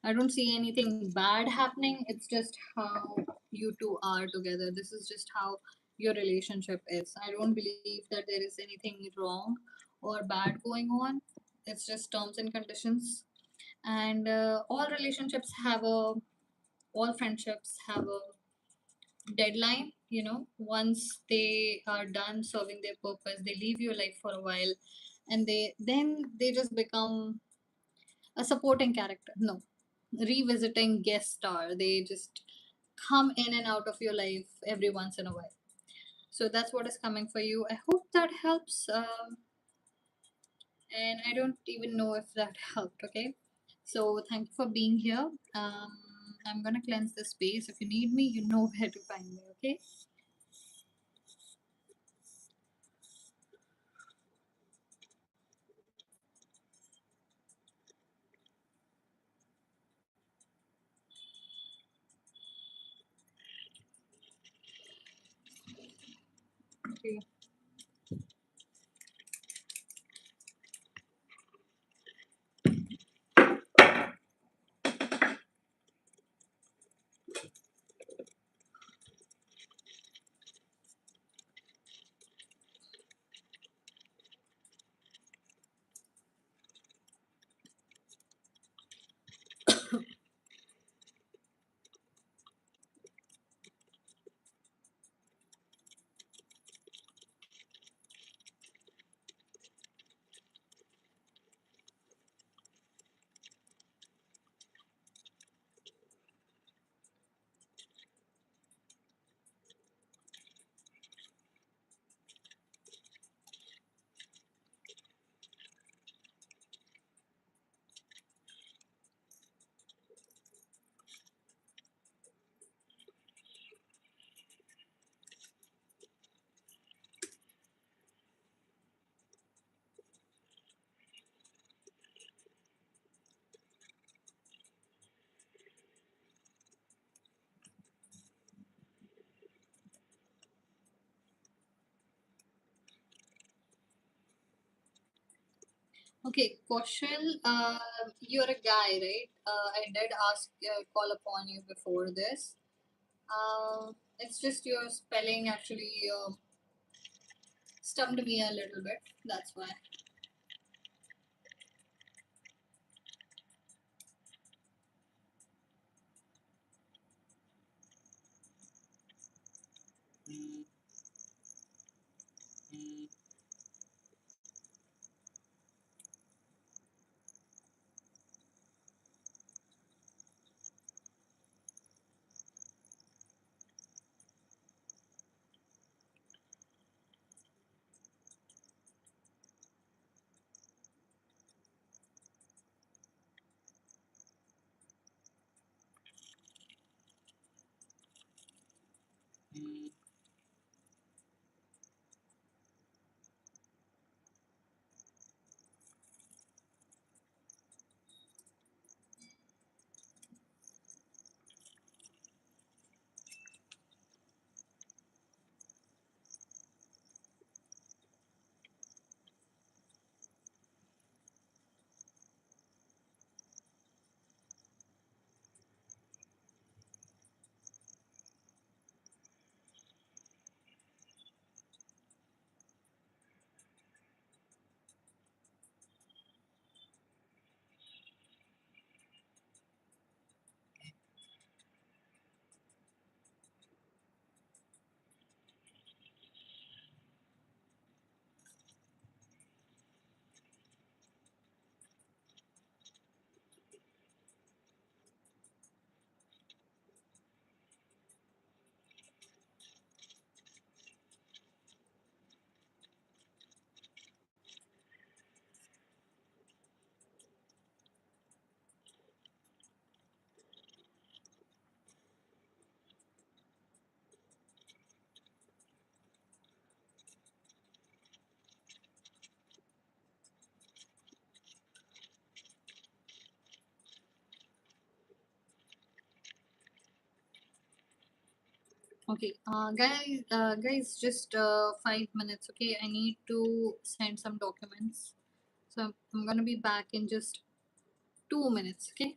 I don't see anything bad happening. It's just how you two are together. This is just how your relationship is. I don't believe that there is anything wrong or bad going on. It's just terms and conditions. And all relationships have a, all friendships have a deadline. You know, once they are done serving their purpose, they leave your life for a while, and they just become a supporting character. No, revisiting guest star. They just come in and out of your life every once in a while. So that's what is coming for you. I hope that helps. And I don't even know if that helped. Okay, so thank you for being here. I'm gonna cleanse the space. If you need me, you know where to find me. Okay. Okay. Okay, Kaushal, you're a guy, right? I did ask, call upon you before this. It's just your spelling actually stumped me a little bit. That's why. Okay, guys, just 5 minutes. Okay, I need to send some documents, so I'm gonna be back in just 2 minutes. Okay.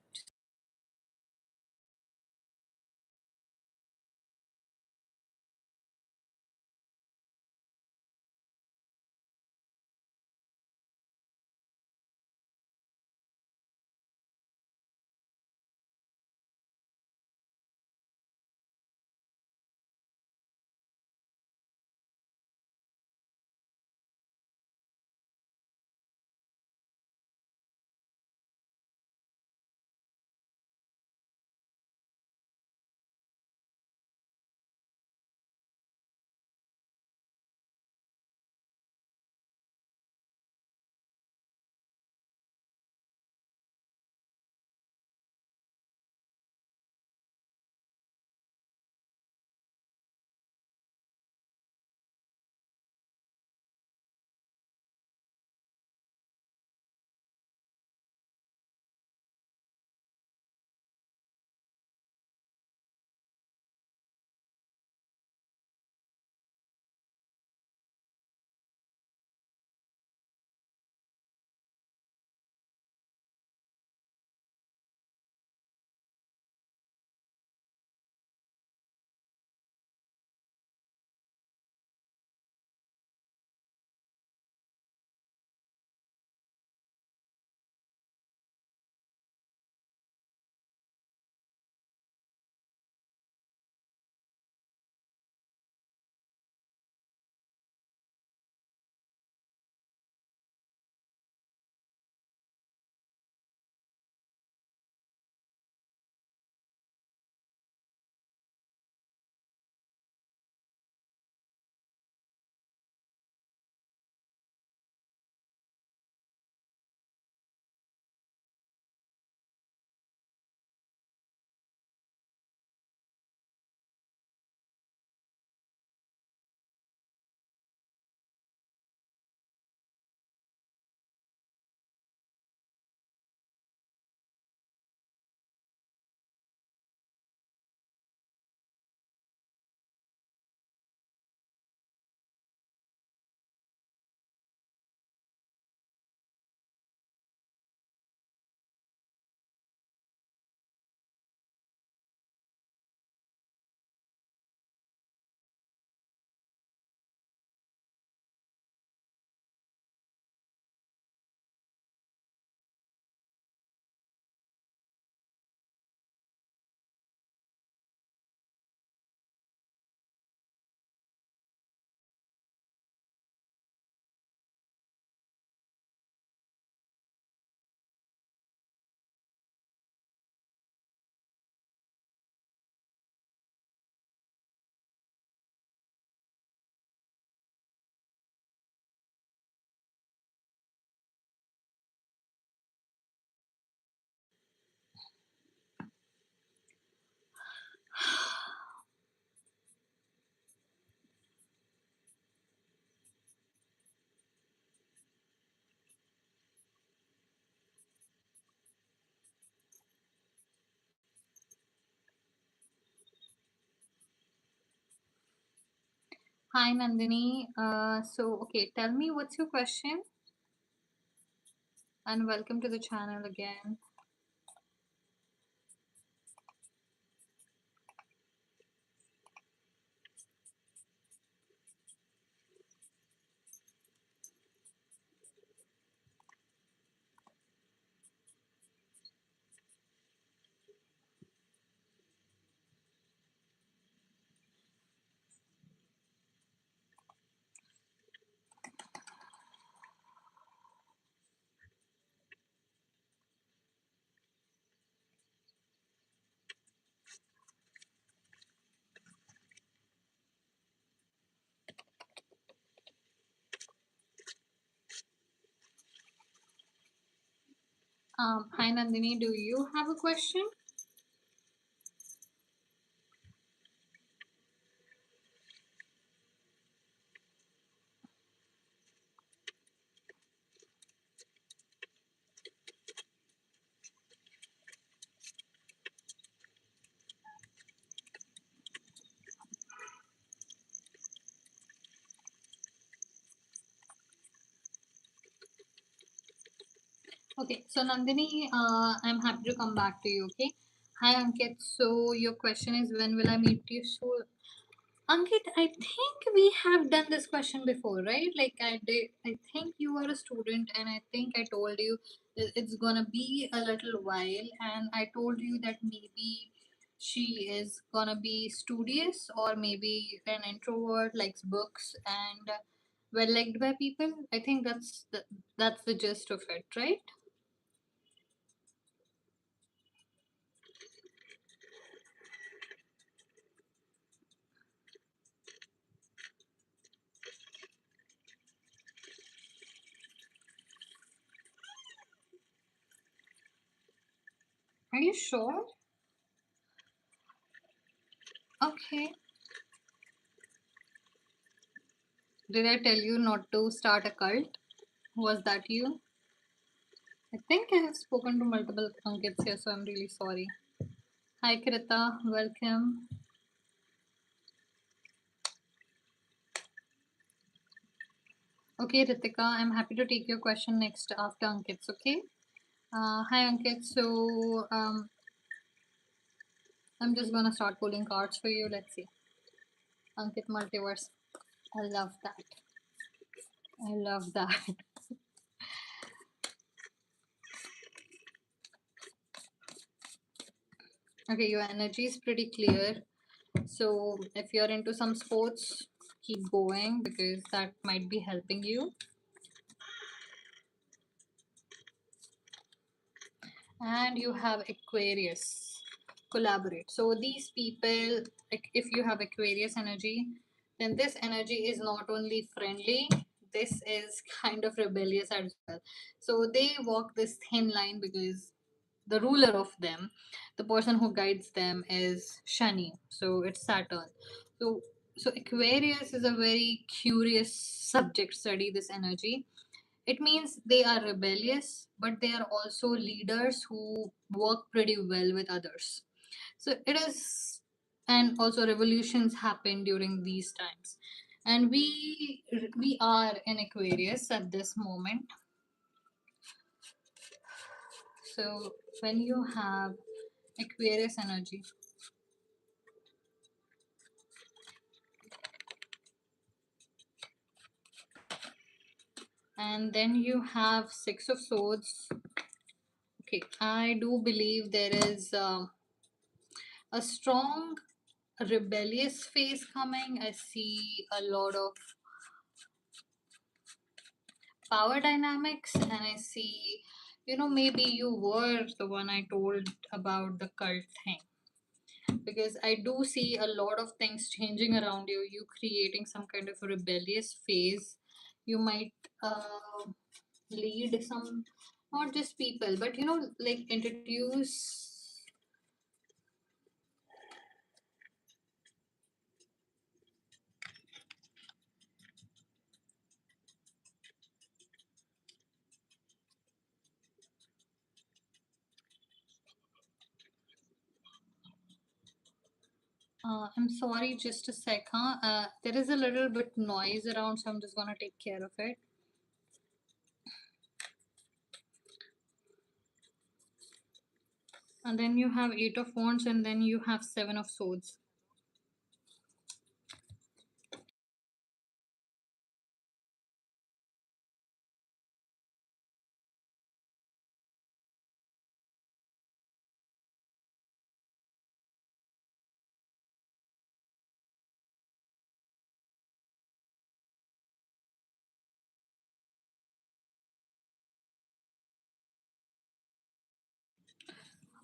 Hi Nandini. Okay, tell me what's your question, and welcome to the channel again. Hi Nandini, do you have a question? Okay, so Nandini, I'm happy to come back to you. Okay. Hi Ankit. So your question is, when will I meet you? So Ankit, I think we have done this question before, right? Like I did. I think you were a student, and I think I told you that it's gonna be a little while, and I told you that maybe she is gonna be studious, or maybe an introvert, likes books, and well liked by people. I think that's the gist of it, right? Are you sure? Okay. Did I tell you not to start a cult? Was that you? I think I have spoken to multiple Ankits here, so I'm really sorry. Hi Krita, welcome. Okay, Ritika, I'm happy to take your question next after Ankit's, okay? Hi Ankit, so I'm just gonna start pulling cards for you. Let's see. Ankit Multiverse. I love that. I love that. Okay, your energy is pretty clear. So if you're into some sports, keep going because that might be helping you. And you have Aquarius. Collaborate. So these people, like if you have Aquarius energy, then this energy is not only friendly, this is kind of rebellious as well. So they walk this thin line because the ruler of them, the person who guides them, is Shani. So it's Saturn. So so Aquarius is a very curious subject study, this energy. It means they are rebellious, but they are also leaders who work pretty well with others. So it is, and also revolutions happen during these times. And we are in Aquarius at this moment. So when you have Aquarius energy, and then you have Six of Swords. Okay, I do believe there is a strong rebellious phase coming. I see a lot of power dynamics, and I see, maybe you were the one I told about the cult thing, because I do see a lot of things changing around you, you creating some kind of a rebellious phase. You might lead some, not just people, but like introduce. I'm sorry, just a sec, huh? There is a little bit noise around, so I'm just gonna take care of it. And then you have Eight of Wands, and then you have Seven of Swords.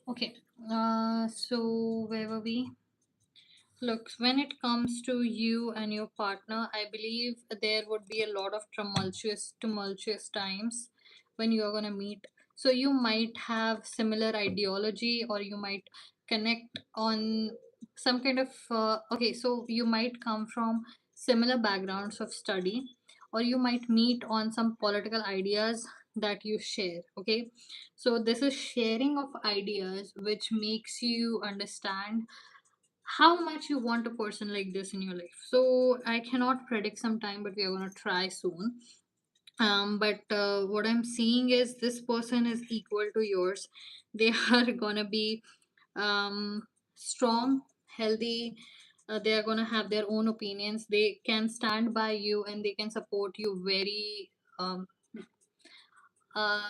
Okay, so where were we? Look, when it comes to you and your partner, I believe there would be a lot of tumultuous times when you are going to meet. So you might have similar ideology, or you might connect on some kind of okay, so you might come from similar backgrounds of study, or you might meet on some political ideas that you share. Okay, so this is sharing of ideas which makes you understand how much you want a person like this in your life. So I cannot predict some time, but we are going to try soon. But what I'm seeing is this person is equal to yours. They are going to be strong, healthy. They are going to have their own opinions. They can stand by you, and they can support you very um, uh,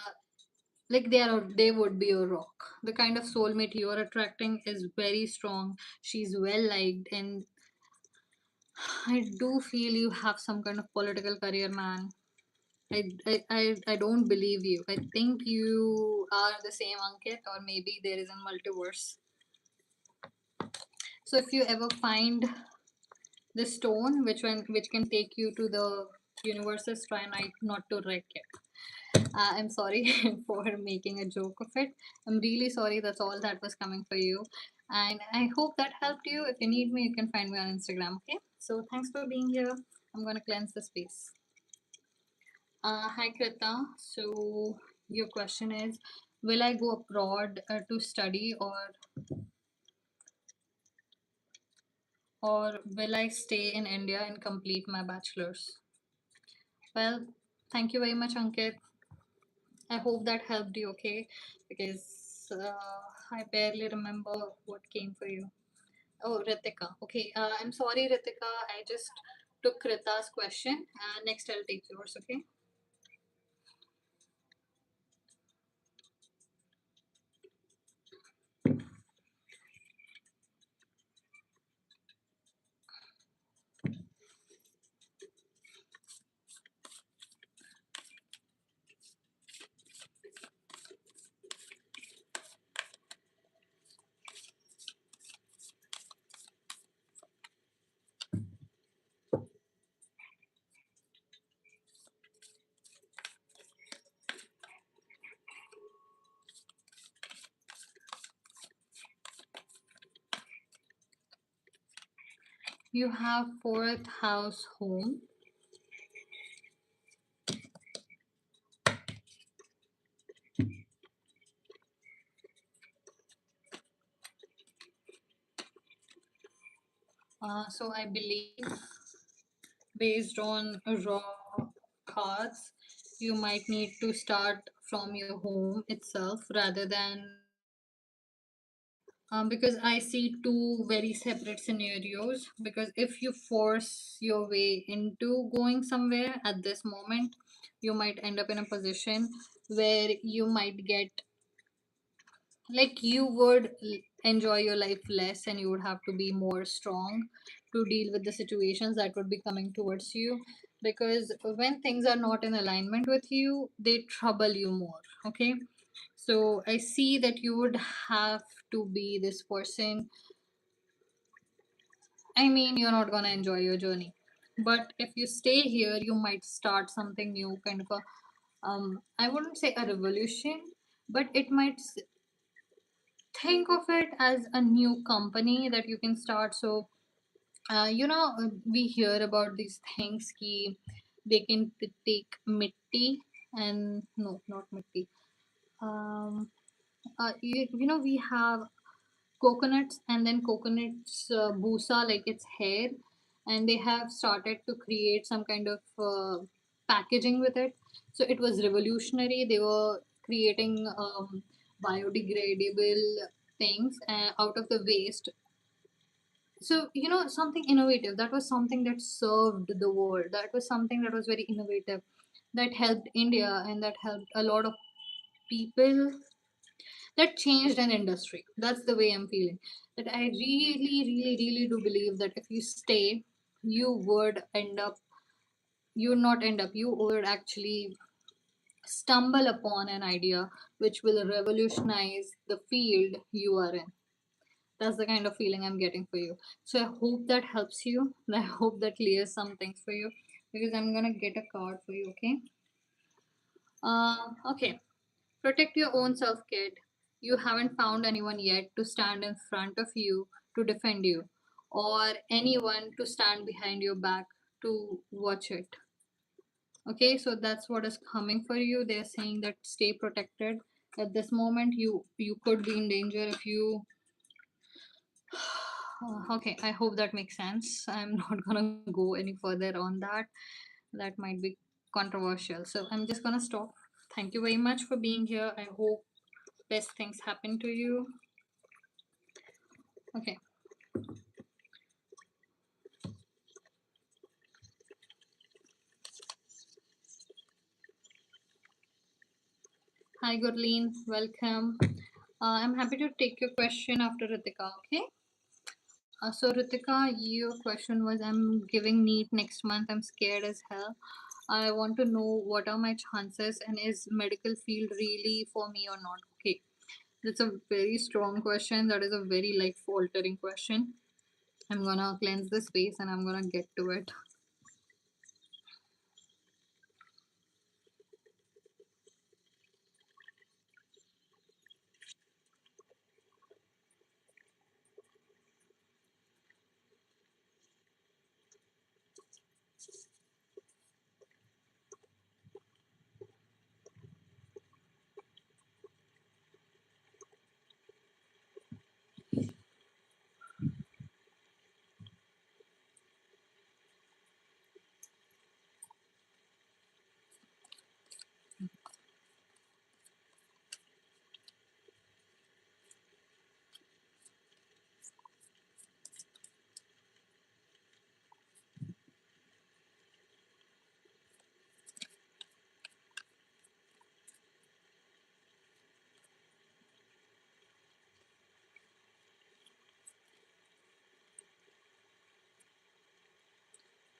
like they would be a rock. The kind of soulmate you are attracting is very strong. She's well liked, and I do feel you have some kind of political career, man. I don't believe you. I think you are the same Ankit, or maybe there is a multiverse. So if you ever find the stone, which can take you to the universes, try not to wreck it. I'm sorry for making a joke of it. I'm really sorry. That's all that was coming for you, and I hope that helped you. If you need me, you can find me on Instagram. Okay. So thanks for being here. I'm gonna cleanse the space. Hi Krita. So your question is, will I go abroad to study, or will I stay in India and complete my bachelor's? Well, thank you very much, Ankit. I hope that helped you. Okay, because I barely remember what came for you. Oh, Ritika. Okay, I'm sorry, Ritika. I just took Krita's question. Next, I'll take yours. Okay. You have fourth house home. So I believe based on raw cards, you might need to start from your home itself rather than because I see two very separate scenarios. Because if you force your way into going somewhere at this moment, you might end up in a position where you might get like you would enjoy your life less, and you would have to be more strong to deal with the situations that would be coming towards you. Because when things are not in alignment with you, they trouble you more. Okay, so I see that you would have to be this person. I mean, you're not going to enjoy your journey, but if you stay here, you might start something new, kind of a I wouldn't say a revolution, but it might think of it as a new company that you can start. So we hear about these things ki they can take mitti, and no, not mitti. um we have coconuts, and then coconuts busa, like its hair, and they have started to create some kind of packaging with it. So it was revolutionary. They were creating biodegradable things out of the waste. So, something innovative. That was something that served the world. That was something that was very innovative, that helped India, and that helped a lot of people, that changed an industry. That's the way I'm feeling. That I really, really, really do believe that if you stay, you would end up, you not end up, you would actually stumble upon an idea which will revolutionize the field you are in. That's the kind of feeling I'm getting for you. So I hope that helps you. And I hope that clears some things for you, because I'm gonna get a card for you, okay? Okay. Protect your own self, kid. You haven't found anyone yet to stand in front of you to defend you, or anyone to stand behind your back to watch it. Okay, so that's what is coming for you. They're saying that stay protected. At this moment, you could be in danger if you. Okay, I hope that makes sense. I'm not gonna go any further on that. That might be controversial. So I'm just gonna stop. Thank you very much for being here. I hope best things happen to you. Okay. Hi, Gurleen. Welcome. I'm happy to take your question after Ritika. Okay. So Ritika, your question was, I'm giving NEET next month. I'm scared as hell. I want to know what are my chances, and is medical field really for me or not? Okay. That's a very strong question. That is a very life altering question. I'm gonna cleanse the space and I'm gonna get to it.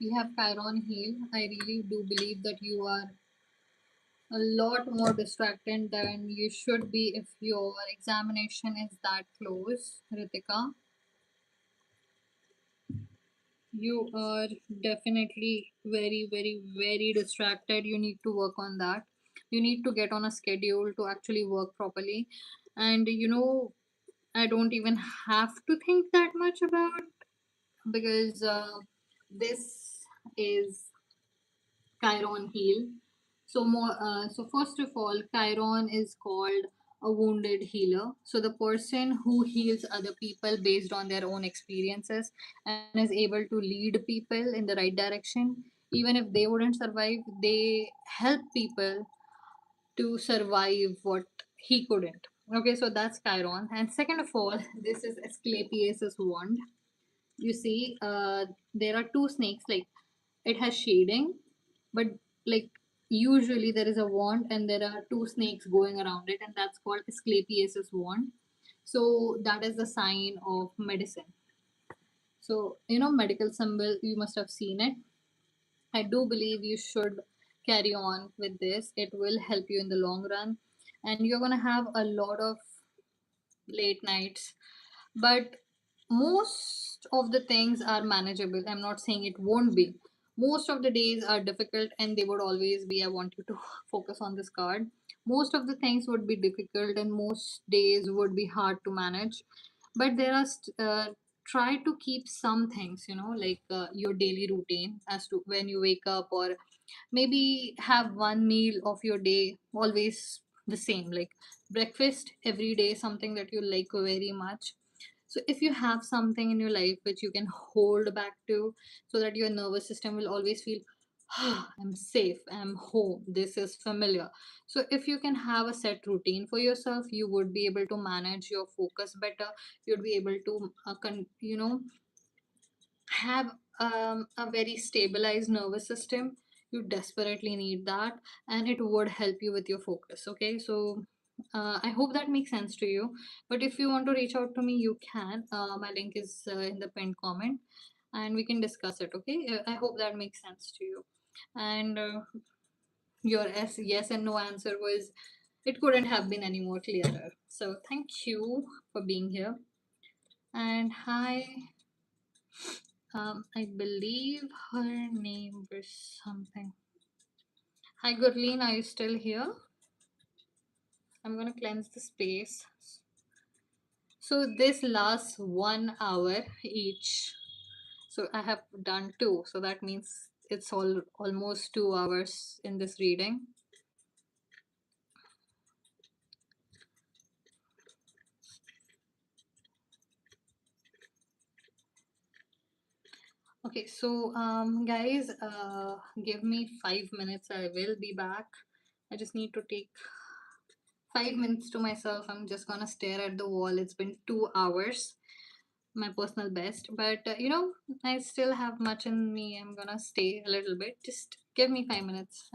We have Chiron here. I really do believe that you are a lot more distracted than you should be if your examination is that close, Ritika. You are definitely very, very, very distracted. You need to work on that. You need to get on a schedule to actually work properly. And I don't even have to think that much about, because this is Chiron heal. So first of all, Chiron is called a wounded healer. So the person who heals other people based on their own experiences and is able to lead people in the right direction. Even if they wouldn't survive, they help people to survive what he couldn't. Okay, so that's Chiron. And second of all, this is Asclepius's wand. You see, there are two snakes, like it has shading, but like usually there is a wand and there are two snakes going around it, and that's called Asclepius's wand. So that is the sign of medicine. So medical symbol, you must have seen it. I do believe you should carry on with this. It will help you in the long run, and you're gonna have a lot of late nights, but most of the things are manageable. I'm not saying it won't be. Most of the days are difficult, and they would always be. I want you to focus on this card. Most of the things would be difficult, and most days would be hard to manage, but there are try to keep some things, like your daily routine, as to when you wake up, or maybe have one meal of your day always the same, like breakfast every day, something that you like very much. So if you have something in your life which you can hold back to, so that your nervous system will always feel, I'm safe, I'm home, this is familiar. So if you can have a set routine for yourself, you would be able to manage your focus better. You'd be able to have a very stabilized nervous system. You desperately need that, and it would help you with your focus. Okay, so I hope that makes sense to you. But if you want to reach out to me, you can. My link is in the pinned comment, and we can discuss it. Okay, I hope that makes sense to you. And your yes and no answer was, it couldn't have been any more clearer. So thank you for being here. And hi, I believe her name was something. Hi, Gurleen, are you still here? I'm gonna cleanse the space. So this lasts 1 hour each. So I have done two. So that means it's almost 2 hours in this reading. Okay, so guys, give me 5 minutes. I will be back. I just need to take 5 minutes to myself. I'm just gonna stare at the wall. It's been 2 hours, my personal best, but I still have much in me. I'm gonna stay a little bit. Just give me 5 minutes.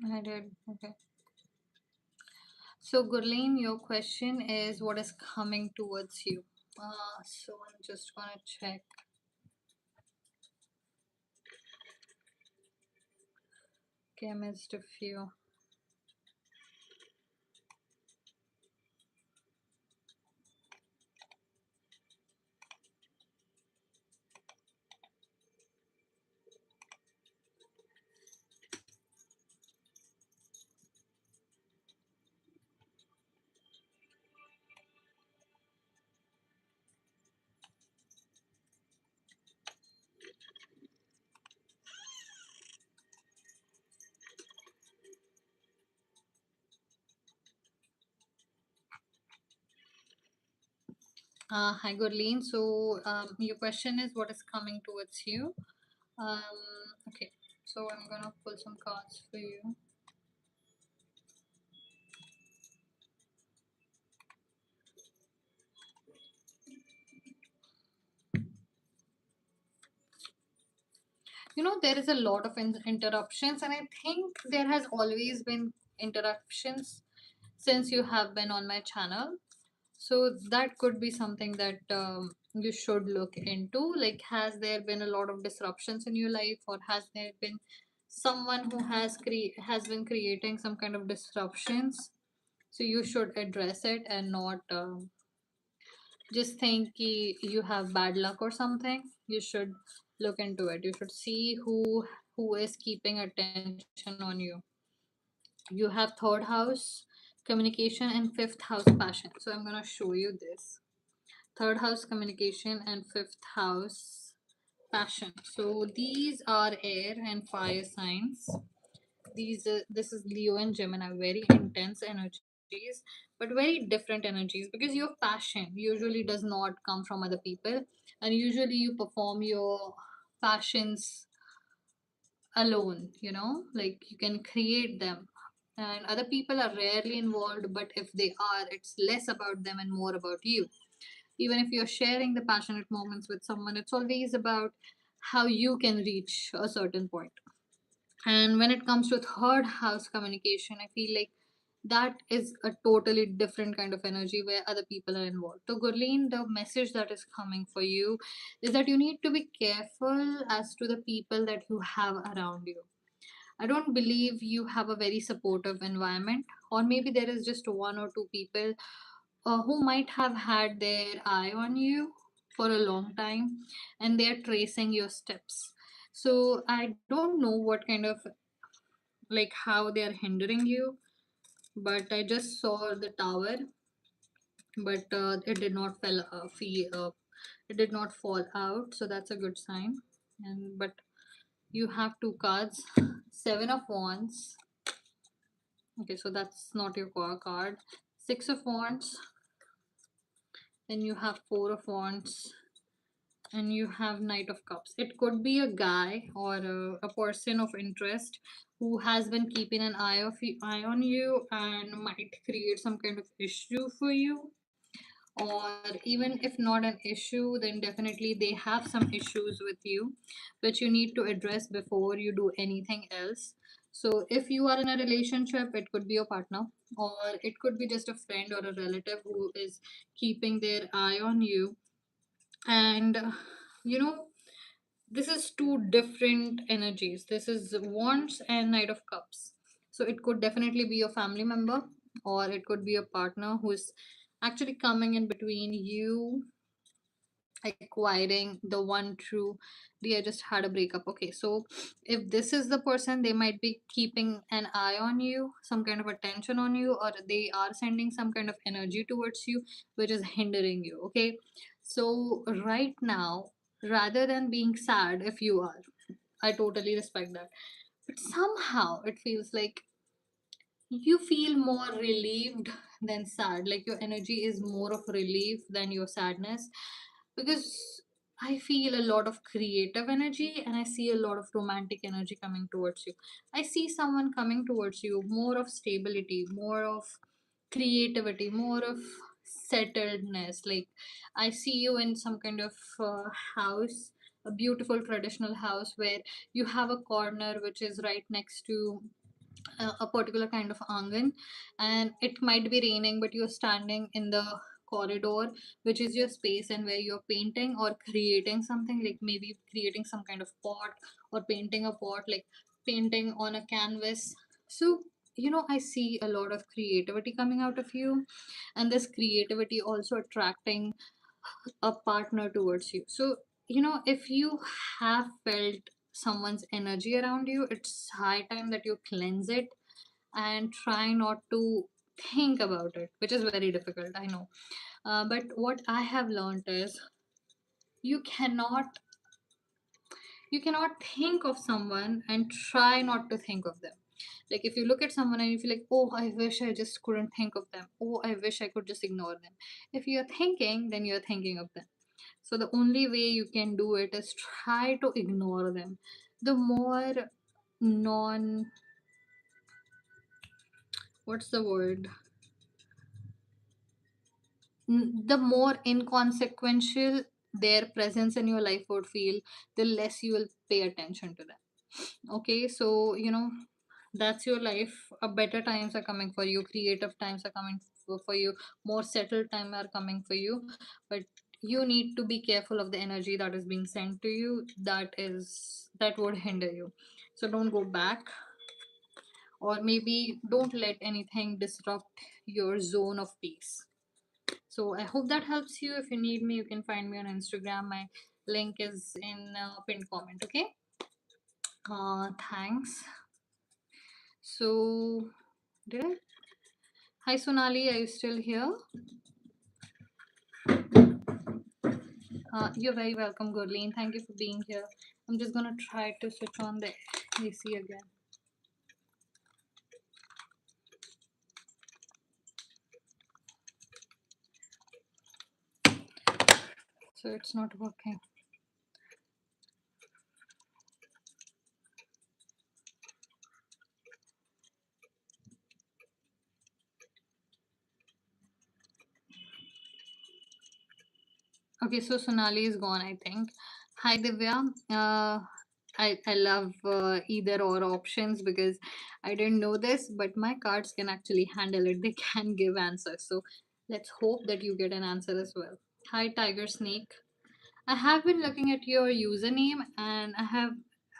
I did. Okay. So Gurleen, your question is what is coming towards you. So I'm just gonna check. Okay, I missed a few. Hi, Gurleen. So, your question is what is coming towards you? Okay, so I'm gonna pull some cards for you. There is a lot of interruptions, and I think there has always been interruptions since you have been on my channel. So that could be something that you should look into. Like, has there been a lot of disruptions in your life, or has there been someone who has been creating some kind of disruptions? So you should address it and not just think you have bad luck or something. You should look into it. You should see who is keeping attention on you. You have third house communication and fifth house passion. So I'm gonna show you this. Third house communication and fifth house passion. So these are air and fire signs. This is Leo and Gemini, very intense energies, but very different energies, because your passion usually does not come from other people, and usually you perform your passions alone. Like, you can create them, and other people are rarely involved, but if they are, it's less about them and more about you. Even if you're sharing the passionate moments with someone, it's always about how you can reach a certain point. And when it comes to third house communication, I feel like that is a totally different kind of energy where other people are involved. So, Gurleen, the message that is coming for you is that you need to be careful as to the people that you have around you. I don't believe you have a very supportive environment, or maybe there is just one or two people who might have had their eye on you for a long time, and they're tracing your steps. So I don't know what kind of, like, how they are hindering you, but I just saw the tower, but it did not it did not fall out, so that's a good sign. And but you have two cards, seven of wands. Okay, so that's not your core card. Six of wands, then you have four of wands, and you have knight of cups. It could be a guy or a person of interest who has been keeping an eye on you and might create some kind of issue for you. Or even if not an issue, then definitely they have some issues with you which you need to address before you do anything else. So if you are in a relationship, it could be your partner, or it could be just a friend or a relative who is keeping their eye on you. And you know this is two different energies. This is wands and knight of cups. So it could definitely be a family member, or it could be a partner who is actually coming in between you acquiring the one true. They just had a breakup. Okay, so if this is the person, they might be keeping an eye on you, some kind of attention on you, or they are sending some kind of energy towards you which is hindering you. Okay, so right now, rather than being sad, if you are, I totally respect that, but somehow it feels like you feel more relieved than sad. Like, your energy is more of relief than your sadness, because I feel a lot of creative energy and I see a lot of romantic energy coming towards you. I see someone coming towards you, more of stability, more of creativity, more of settledness. Like, I see you in some kind of house, a beautiful traditional house where you have a corner which is right next to a particular kind of angan, and it might be raining, but you're standing in the corridor, which is your space, and where you're painting or creating something, like maybe creating some kind of pot, or painting a pot, like painting on a canvas. So I see a lot of creativity coming out of you, and this creativity also attracting a partner towards you. So if you have felt someone's energy around you, it's high time that you cleanse it and try not to think about it, which is very difficult, I know. But what I have learned is you cannot think of someone and try not to think of them. Like if you look at someone and you feel like, oh, I wish I just couldn't think of them, oh, I wish I could just ignore them. If you're thinking, then you're thinking of them. So the only way you can do it is try to ignore them. The more non, what's the word, the more inconsequential their presence in your life would feel, the less you will pay attention to them. Okay, so that's your life. A better times are coming for you, creative times are coming for you, more settled time are coming for you, but you need to be careful of the energy that is being sent to you, that would hinder you. So don't go back, or maybe don't let anything disrupt your zone of peace. So I hope that helps you. If you need me, you can find me on Instagram. My link is in pinned comment. Okay. Thanks. So did I? Hi Sonali, are you still here? You're very welcome, Gurleen. Thank you for being here. I'm just gonna try to switch on the AC again. So it's not working. Okay, so Sonali is gone, I think. Hi Divya. I love either or options because I didn't know this, but my cards can actually handle it. They can give answers. So let's hope that you get an answer as well. Hi Tiger Snake. I have been looking at your username and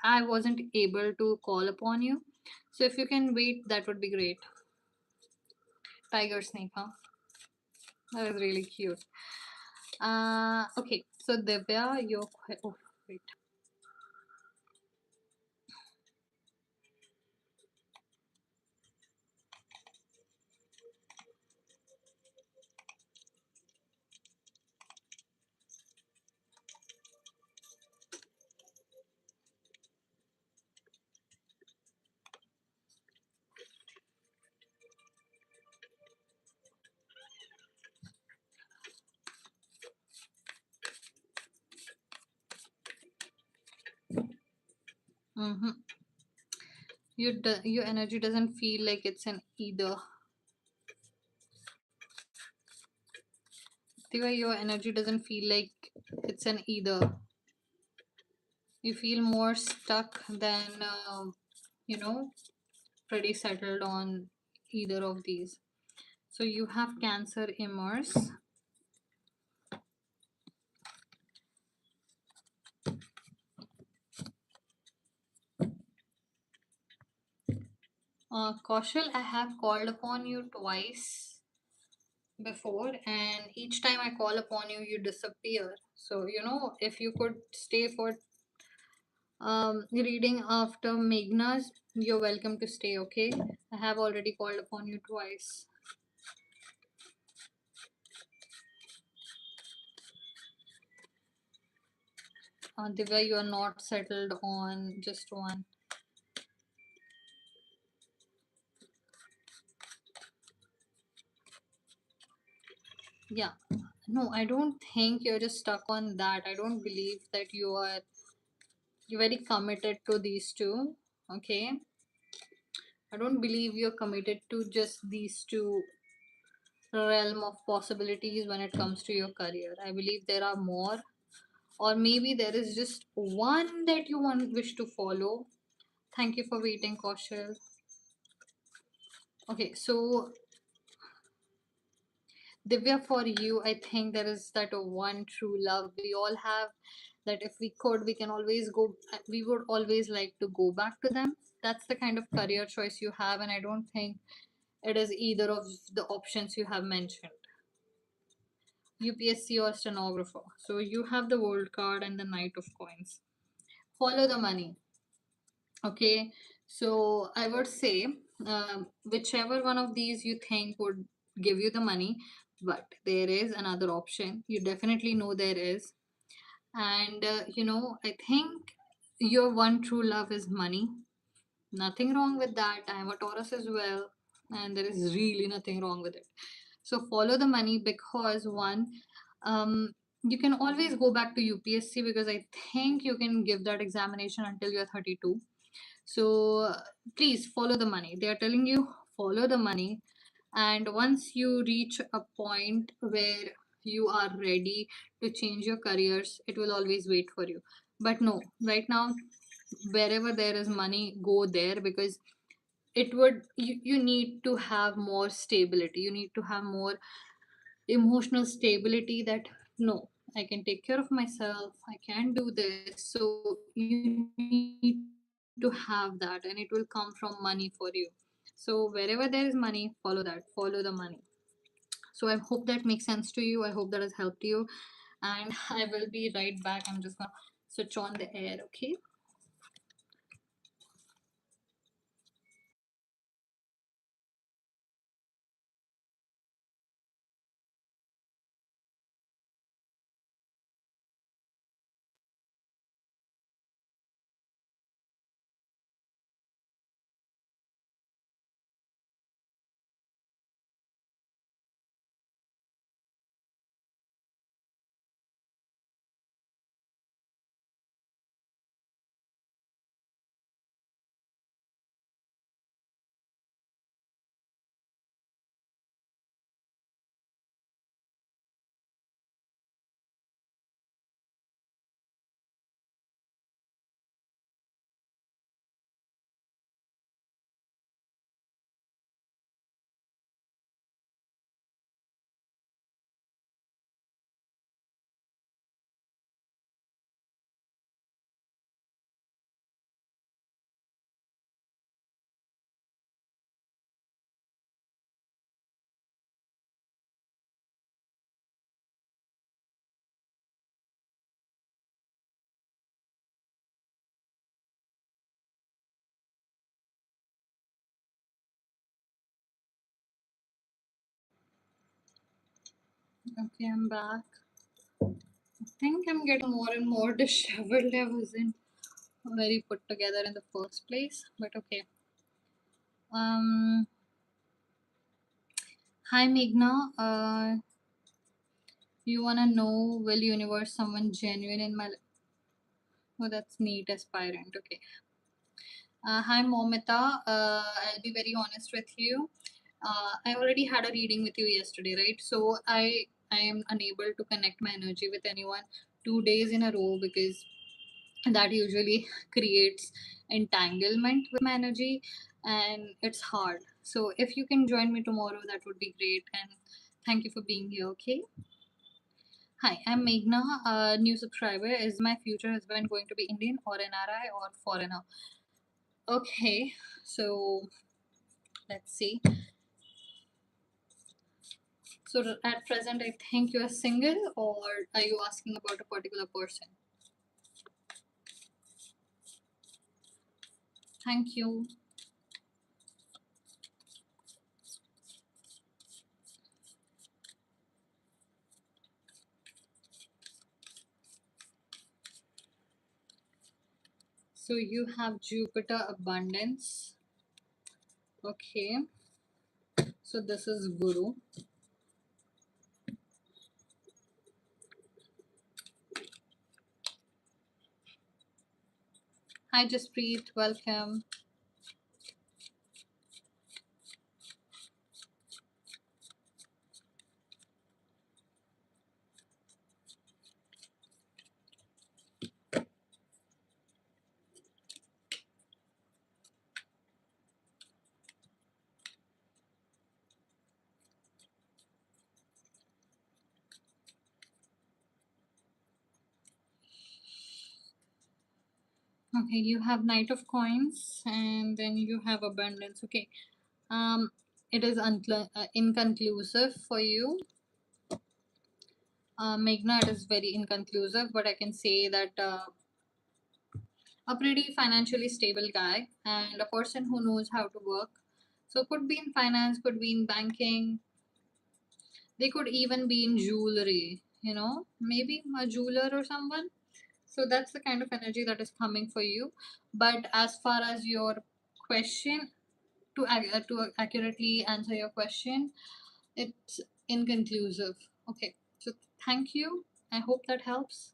I wasn't able to call upon you. So if you can wait, that would be great. Tiger Snake, huh? That is really cute. Okay, so Divya, oh, wait. Mm-hmm. Your energy doesn't feel like it's an either. Divya, your energy doesn't feel like it's an either. You feel more stuck than you know pretty settled on either of these. So you have Cancer immerse. Kaushal, I have called upon you twice before, and each time I call upon you, you disappear. So, if you could stay for reading after Meghna's, you're welcome to stay, okay? I have already called upon you twice. Divya, you are not settled on just one. Yeah. No, I don't think you're just stuck on that. I don't believe that you're very committed to these two. Okay. I don't believe you're committed to just these two realm of possibilities when it comes to your career. I believe there are more, or maybe there is just one that you want wish to follow. Thank you for waiting, Kaushal. Okay, so Divya, for you, I think there is that one true love we all have. That if we could, we can always go. We would always like to go back to them. That's the kind of career choice you have, and I don't think it is either of the options you have mentioned. UPSC or stenographer. So you have the World card and the Knight of Coins. Follow the money. Okay, so I would say whichever one of these you think would give you the money, but there is another option. You definitely know there is. And I think your one true love is money. Nothing wrong with that. I am a Taurus as well, and there is really nothing wrong with it. So follow the money because one, um, you can always go back to UPSC because I think you can give that examination until you're 32. So please follow the money. They are telling you follow the money, and once you reach a point where you are ready to change your careers, it will always wait for you. But no, right now, wherever there is money, go there because you need to have more stability. You need to have more emotional stability that no, I can take care of myself, I can do this. So you need to have that, and it will come from money for you. So wherever there is money, follow that, follow the money. So I hope that makes sense to you. I hope that has helped you. And I will be right back. I'm just gonna switch on the air, okay? Okay, I'm back. I think I'm getting more and more disheveled. I wasn't very put together in the first place, but okay. Um, Hi Meghna. You wanna know, will universe someone genuine in my life? Oh, that's neat, aspirant. Okay. Hi Momita. I'll be very honest with you. I already had a reading with you yesterday, right? So I am unable to connect my energy with anyone 2 days in a row because that usually creates entanglement with my energy, and it's hard. So if you can join me tomorrow, that would be great. And thank you for being here. Okay. Hi, I'm Meghna, a new subscriber. Is my future husband going to be Indian or NRI or foreigner? Okay, so let's see. So at present, I think you are single, or are you asking about a particular person? Thank you. So you have Jupiter abundance. Okay, so this is Guru. Hi, Jaspreet. Welcome. Okay, you have Knight of Coins, and then you have abundance. Okay, it is inconclusive for you. Meghna, it is very inconclusive, but I can say that a pretty financially stable guy and a person who knows how to work. So could be in finance, could be in banking, they could even be in jewelry, maybe a jeweler or someone. So that's the kind of energy that is coming for you. But as far as your question, to accurately answer your question, it's inconclusive. Okay, so thank you. I hope that helps.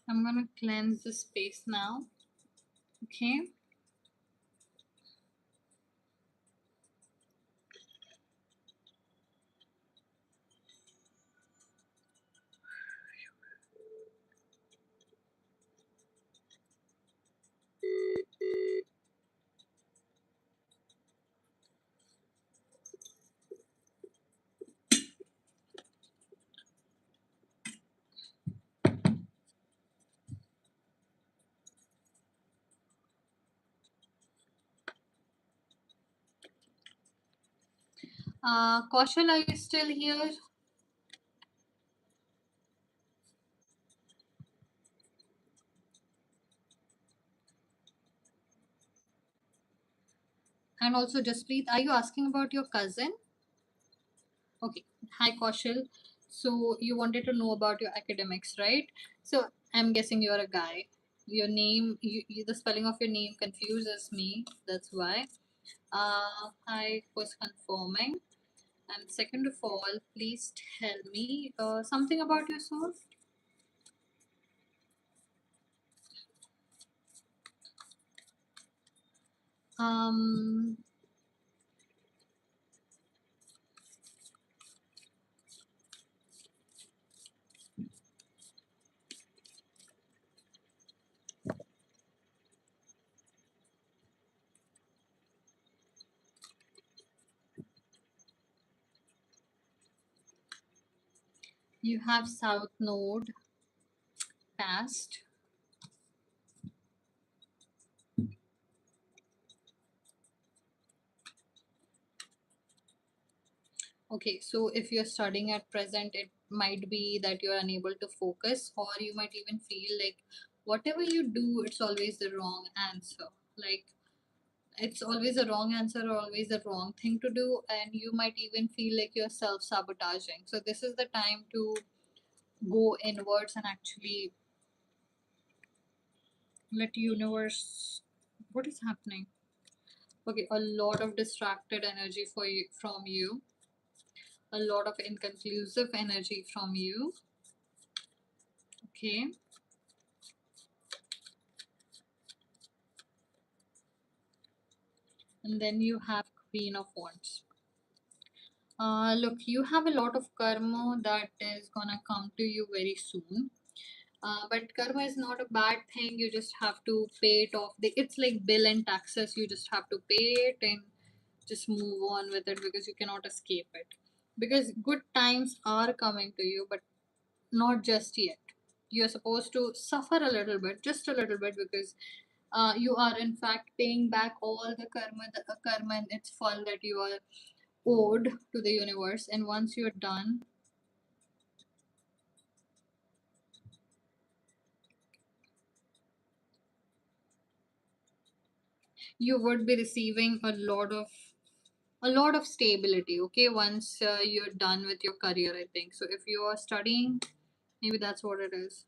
I'm gonna cleanse the space now. Okay. Kaushal, are you still here? And also, Jaspreet, are you asking about your cousin? Okay. Hi, Kaushal. So you wanted to know about your academics, right? So I'm guessing you're a guy. Your name, the spelling of your name confuses me. That's why. I was confirming. And second of all, please tell me something about yourself. Um, you have South Node passed. Okay, so if you're studying at present, it might be that you're unable to focus, or you might even feel like whatever you do, it's always the wrong answer. Like it's always a wrong answer or always the wrong thing to do, and you might even feel like you're self sabotaging. So, this is the time to go inwards and actually let universe. What is happening? Okay, a lot of distracted energy for you from you, a lot of inconclusive energy from you. Okay. And then you have Queen of Wands. Look, you have a lot of karma that is gonna come to you very soon. But karma is not a bad thing. You just have to pay it off. It's like bill and taxes. You just have to pay it and just move on with it because you cannot escape it. Because good times are coming to you, but not just yet. You're supposed to suffer a little bit, just a little bit, because you are in fact paying back all the karma and its full that you are owed to the universe. And once you're done, you would be receiving a lot of stability. Okay, once you're done with your career, I think so. If you are studying, maybe that's what it is.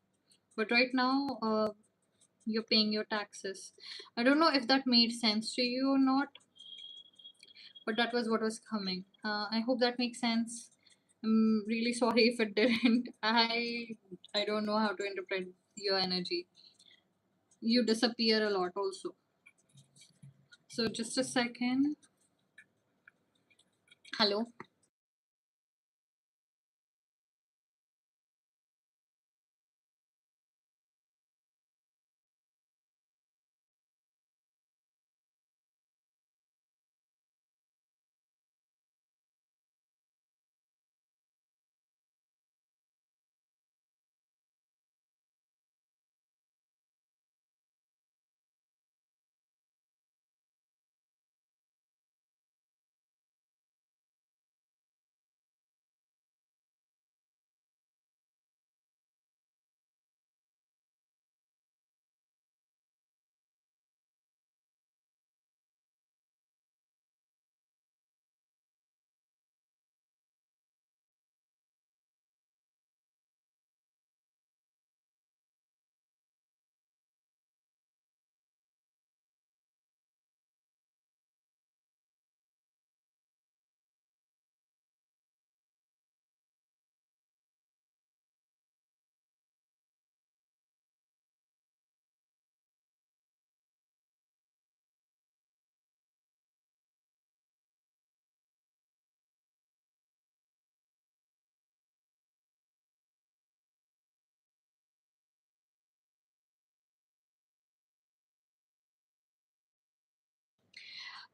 But right now, you're paying your taxes. I don't know if that made sense to you or not, but that was what was coming. I hope that makes sense. I'm really sorry if it didn't. I don't know how to interpret your energy. You disappear a lot also. So just a second. Hello.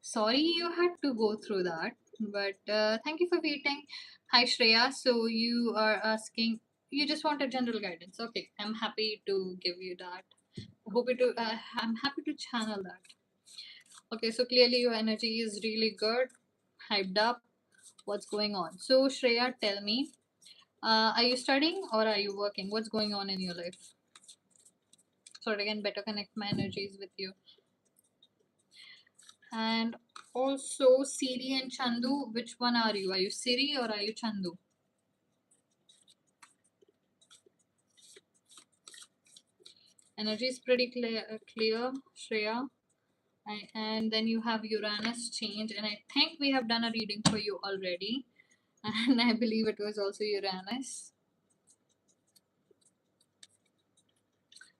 Sorry you had to go through that, but thank you for waiting. Hi Shreya, so you are asking, you just wanted general guidance. Okay, I'm happy to give you that. I'm happy to channel that. Okay, so clearly your energy is really good, hyped up. What's going on? So Shreya, tell me, are you studying or are you working? What's going on in your life? So that I can better connect my energies with you. And also Siri and Chandu, which one are you? Are you Siri or are you Chandu? Energy is pretty clear, Shreya. And then you have Uranus change, and I think we have done a reading for you already, and I believe it was also Uranus.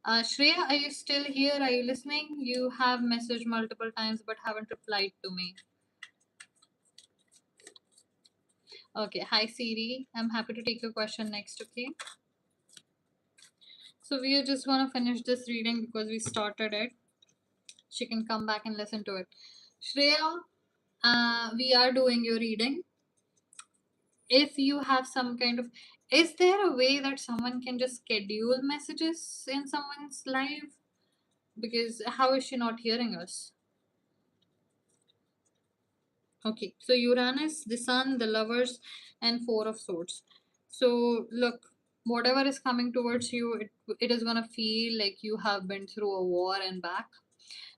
Shreya, are you still here? Are you listening? You have messaged multiple times but haven't replied to me. Okay, hi Siri. I'm happy to take your question next, okay? So we are just gonna finish this reading because we started it. She can come back and listen to it. Shreya, we are doing your reading. If you have some kind of, is there a way that someone can just schedule messages in someone's live? Because how is she not hearing us? Okay, so Uranus, the Sun, the Lovers, and Four of Swords. So look, whatever is coming towards you, it is gonna feel like you have been through a war and back.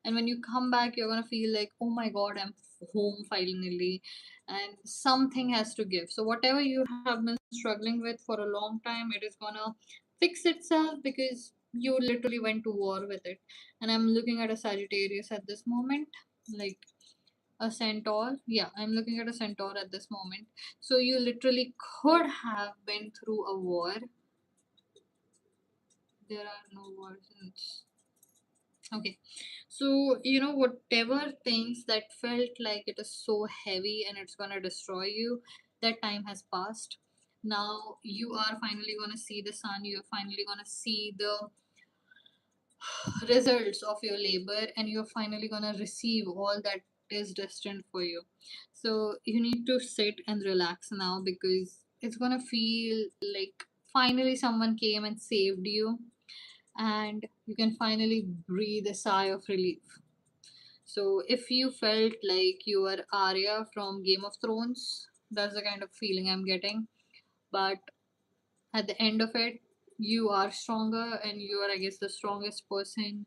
And when you come back, you're gonna feel like, oh my god, I'm home finally, and something has to give. So whatever you have been struggling with for a long time, it is gonna fix itself because you literally went to war with it. And I'm looking at a Sagittarius at this moment, like a centaur. Yeah, I'm looking at a centaur at this moment. So you literally could have been through a war. There are no wars. Okay, so whatever things that felt like it is so heavy and it's gonna destroy you, that time has passed. Now you are finally gonna see the sun, you're finally gonna see the results of your labor, and you're finally gonna receive all that is destined for you. So you need to sit and relax now because it's gonna feel like finally someone came and saved you, and you can finally breathe a sigh of relief. So if you felt like you were Arya from Game of Thrones, that's the kind of feeling I'm getting. But at the end of it, you are stronger, and you are, I guess, the strongest person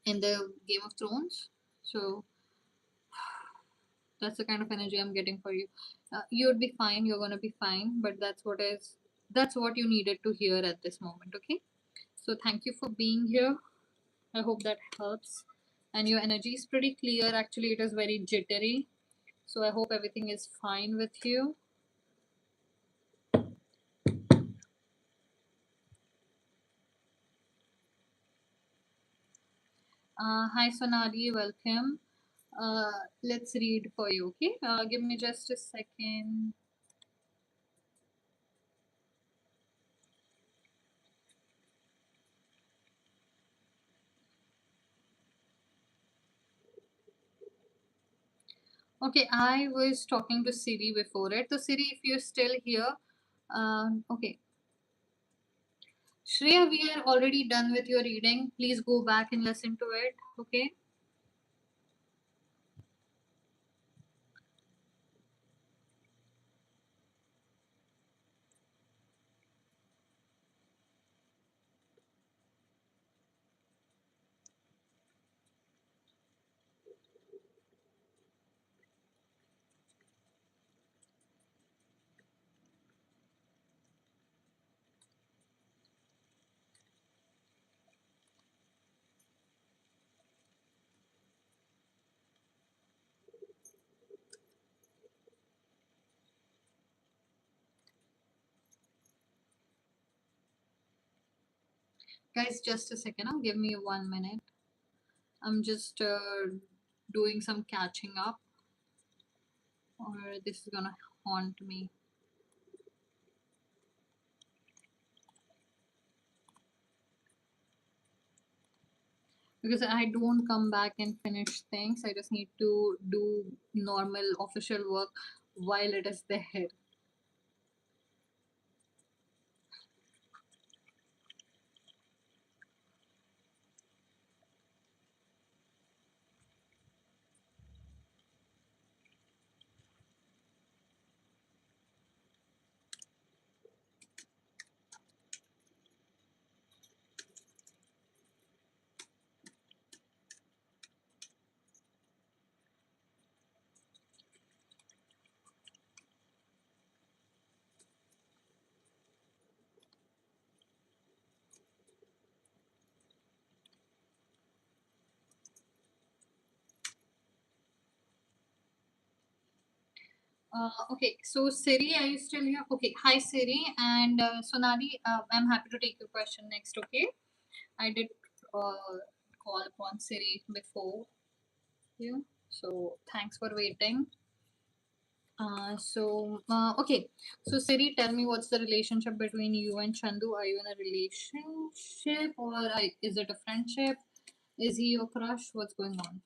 in the Game of Thrones. So that's the kind of energy I'm getting for you. You'd be fine. You're gonna be fine. But that's what you needed to hear at this moment. Okay. So thank you for being here. I hope that helps. And your energy is pretty clear. Actually, it is very jittery. So I hope everything is fine with you. Hi Sonali, welcome. Let's read for you, okay? Give me just a second. Okay, I was talking to Siri before it. So Siri, if you're still here, okay. Shreya, we are already done with your reading. Please go back and listen to it, okay? Guys, just a second. Give me 1 minute. I'm just doing some catching up, or this is gonna haunt me. because I don't come back and finish things. I just need to do normal official work while it is there. Okay, so Siri, are you still here? Okay, hi Siri and Sonali. I'm happy to take your question next. Okay, I did call upon Siri before you, so thanks for waiting. Okay, so Siri, tell me what's the relationship between you and Chandu? Are you in a relationship or is it a friendship? Is he your crush? What's going on?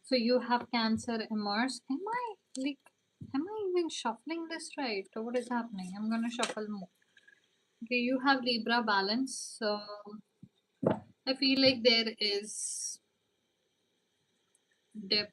So you have Cancer in Mars. Am I even shuffling this right? Or what is happening? I'm gonna shuffle more. Okay, you have Libra balance. So I feel like there is depth.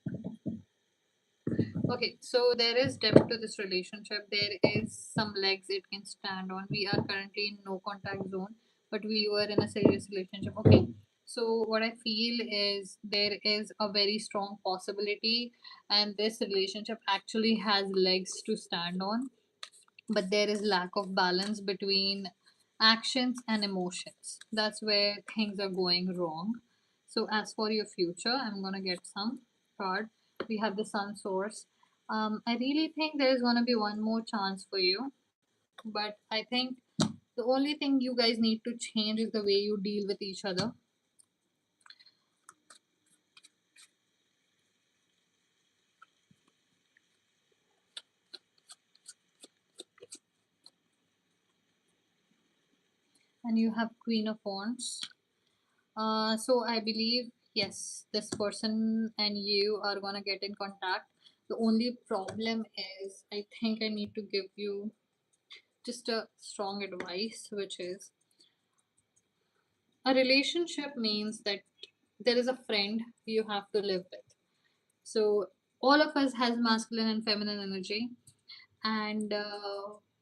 Okay, so there is depth to this relationship. There is some legs it can stand on. We are currently in no contact zone, but we were in a serious relationship. Okay, so what I feel is there is a very strong possibility, and this relationship actually has legs to stand on, but there is lack of balance between actions and emotions. That's where things are going wrong. So as for your future, I'm gonna get some card. We have the sun source. I really think there is gonna be one more chance for you, but I think the only thing you guys need to change is the way you deal with each other. And you have Queen of Wands. So I believe yes, this person and you are gonna get in contact. The only problem is I think I need to give you just a strong advice, which is a relationship means that there is a friend you have to live with. So all of us has masculine and feminine energy, and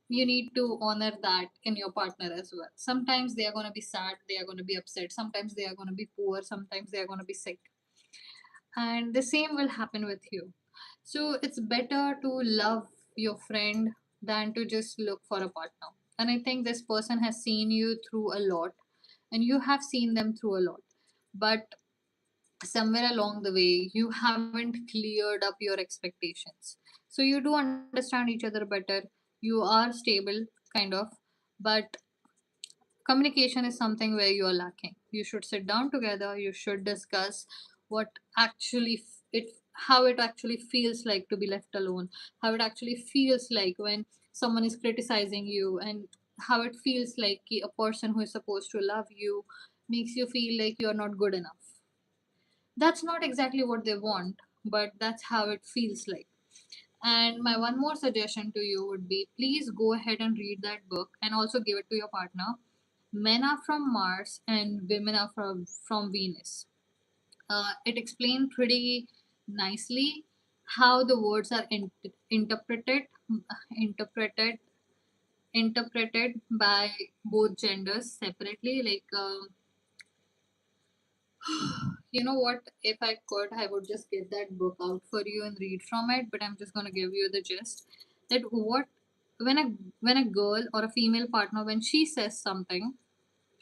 you need to honor that in your partner as well. Sometimes they are going to be sad, they are going to be upset, sometimes they are going to be poor, sometimes they are going to be sick, and the same will happen with you. So it's better to love your friend than to just look for a partner. And I think this person has seen you through a lot, and you have seen them through a lot, but somewhere along the way you haven't cleared up your expectations. So you do understand each other better, you are stable kind of, but communication is something where you are lacking. You should sit down together, you should discuss what actually it how it actually feels like to be left alone, how it actually feels like when someone is criticizing you, and how it feels like a person who is supposed to love you makes you feel like you're not good enough. That's not exactly what they want, but that's how it feels like. And my one more suggestion to you would be please go ahead and read that book and also give it to your partner. Men are from Mars and women are from Venus. It explained pretty nicely how the words are interpreted interpreted by both genders separately. You know what? If I could, I would just get that book out for you and read from it. But I'm just gonna give you the gist that what when a when a girl or a female partner, when she says something,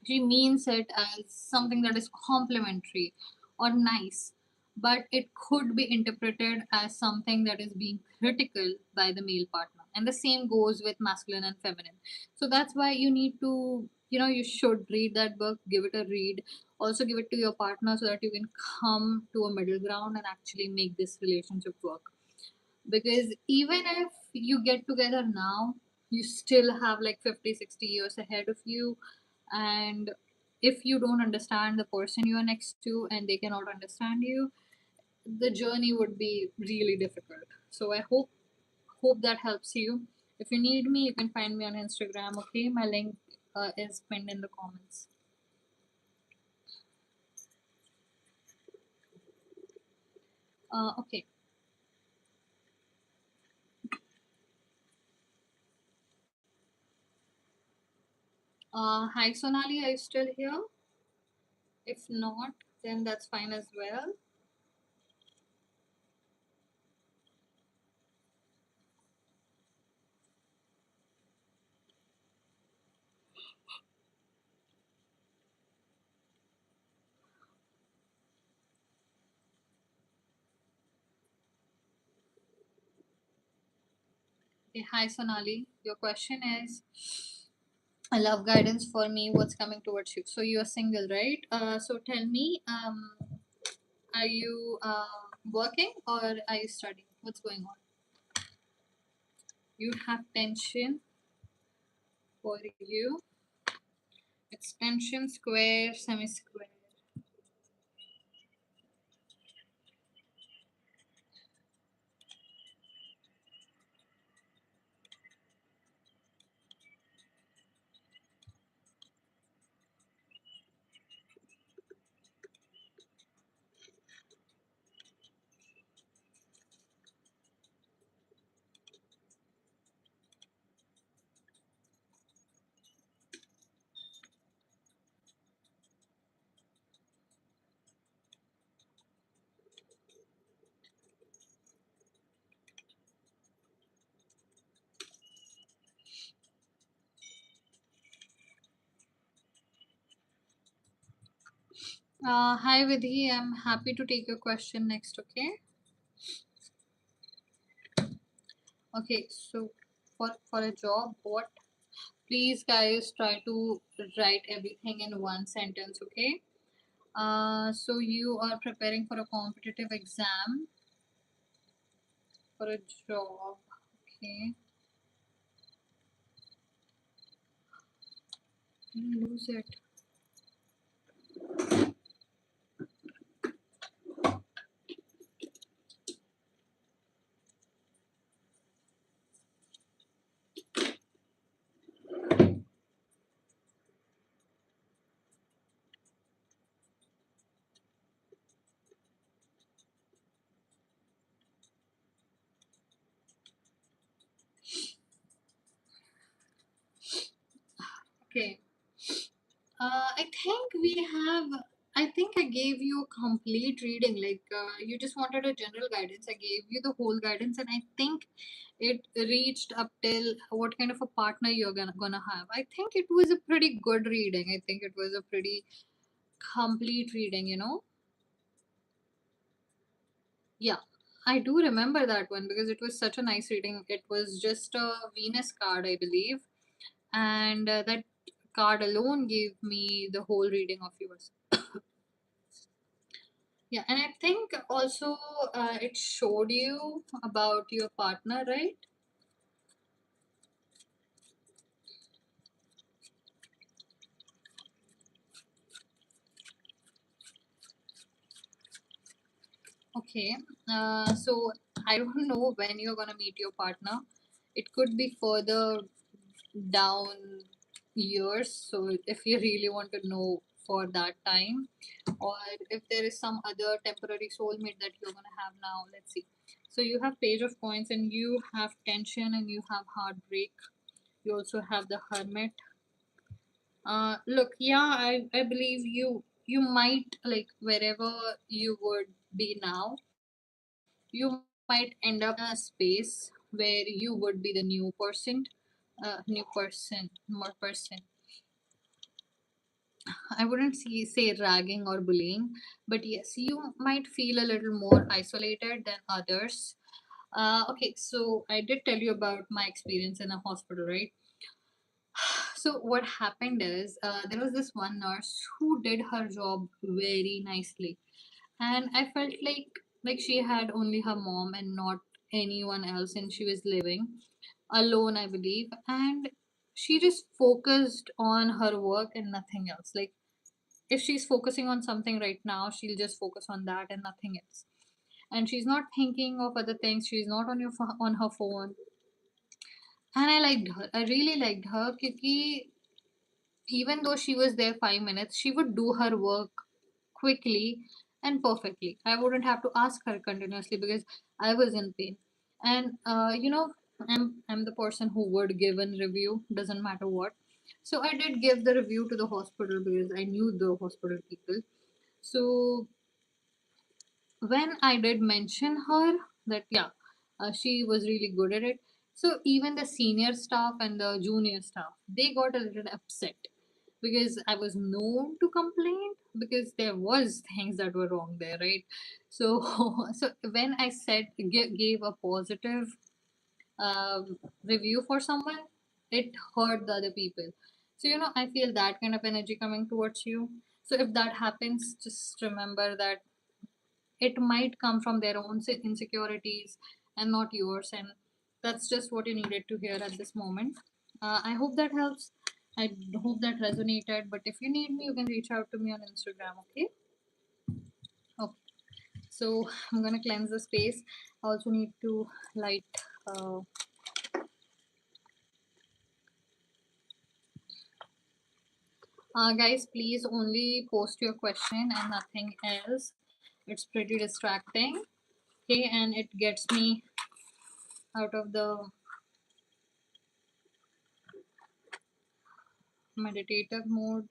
she means it as something that is complimentary or nice, but it could be interpreted as something that is being critical by the male partner. and the same goes with masculine and feminine. So that's why you need to, you should read that book, give it a read, also give it to your partner so that you can come to a middle ground and actually make this relationship work. Because even if you get together now, you still have like 50, 60 years ahead of you. And if you don't understand the person you are next to and they cannot understand you, the journey would be really difficult. So I hope that helps you. If you need me, you can find me on Instagram. Okay, my link is pinned in the comments. Okay. Hi Sonali, are you still here? If not, then that's fine as well. Okay, hi Sonali. Your question is, I love guidance for me. What's coming towards you? So you're single, right? So tell me, are you working or are you studying? What's going on? You have tension for you. It's tension square, semi-square. Hi Vidhi, I'm happy to take your question next. Okay. Okay. So for a job, what? Please, guys, try to write everything in one sentence. Okay. So you are preparing for a competitive exam for a job. Okay. Didn't lose it. Okay. I think we have. I think I gave you a complete reading. Like you just wanted a general guidance. I gave you the whole guidance, and I think it reached up till what kind of a partner you're gonna have. I think it was a pretty good reading. I think it was a pretty complete reading. Yeah, I do remember that one because it was such a nice reading. It was just a Venus card, I believe, and that card alone gave me the whole reading of yours. Yeah, and I think also it showed you about your partner, right? Okay. So I don't know when you're gonna meet your partner. It could be further down years. So if you really want to know for that time, or if there is some other temporary soulmate that you're gonna have now, let's see. So you have Page of Coins, and you have tension, and you have heartbreak. You also have the Hermit. Look, yeah, I believe you might like wherever you would be now, you might end up in a space where you would be the more person. I wouldn't say ragging or bullying, but yes, you might feel a little more isolated than others. Okay, so I did tell you about my experience in a hospital, right? So what happened is there was this one nurse who did her job very nicely, and I felt like she had only her mom and not anyone else, and she was living alone, I believe, and she just focused on her work and nothing else. Like if she's focusing on something right now, she'll just focus on that and nothing else. And she's not thinking of other things. She's not on her phone. And I liked her. I really liked her because even though she was there 5 minutes, she would do her work quickly and perfectly. I wouldn't have to ask her continuously because I was in pain. And I'm the person who would give a review, doesn't matter what. So I did give the review to the hospital because I knew the hospital people. So when I did mention her that yeah, she was really good at it. So even the senior staff and the junior staff, they got a little upset because I was known to complain because there was things that were wrong there, right? So so when I said gave a positive review for someone, it hurt the other people. So I feel that kind of energy coming towards you. So if that happens, just remember that it might come from their own insecurities and not yours, and that's just what you needed to hear at this moment. I hope that helps. I hope that resonated, but if you need me, you can reach out to me on Instagram. Okay. Okay, so I'm gonna cleanse the space. I also need to light uh, guys, please only post your question and nothing else. It's pretty distracting. Okay, and it gets me out of the meditative mode.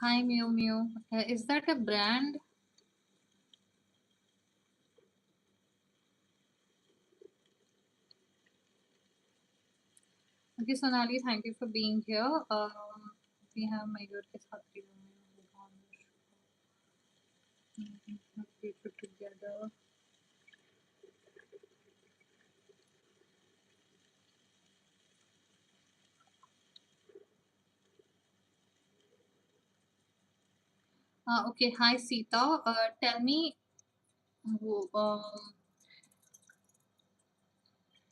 Hi, Mew Mew. Is that a brand? Okay, Sonali, thank you for being here. We have Mayur ke saath bhi put together. Okay, hi Sita. Tell me,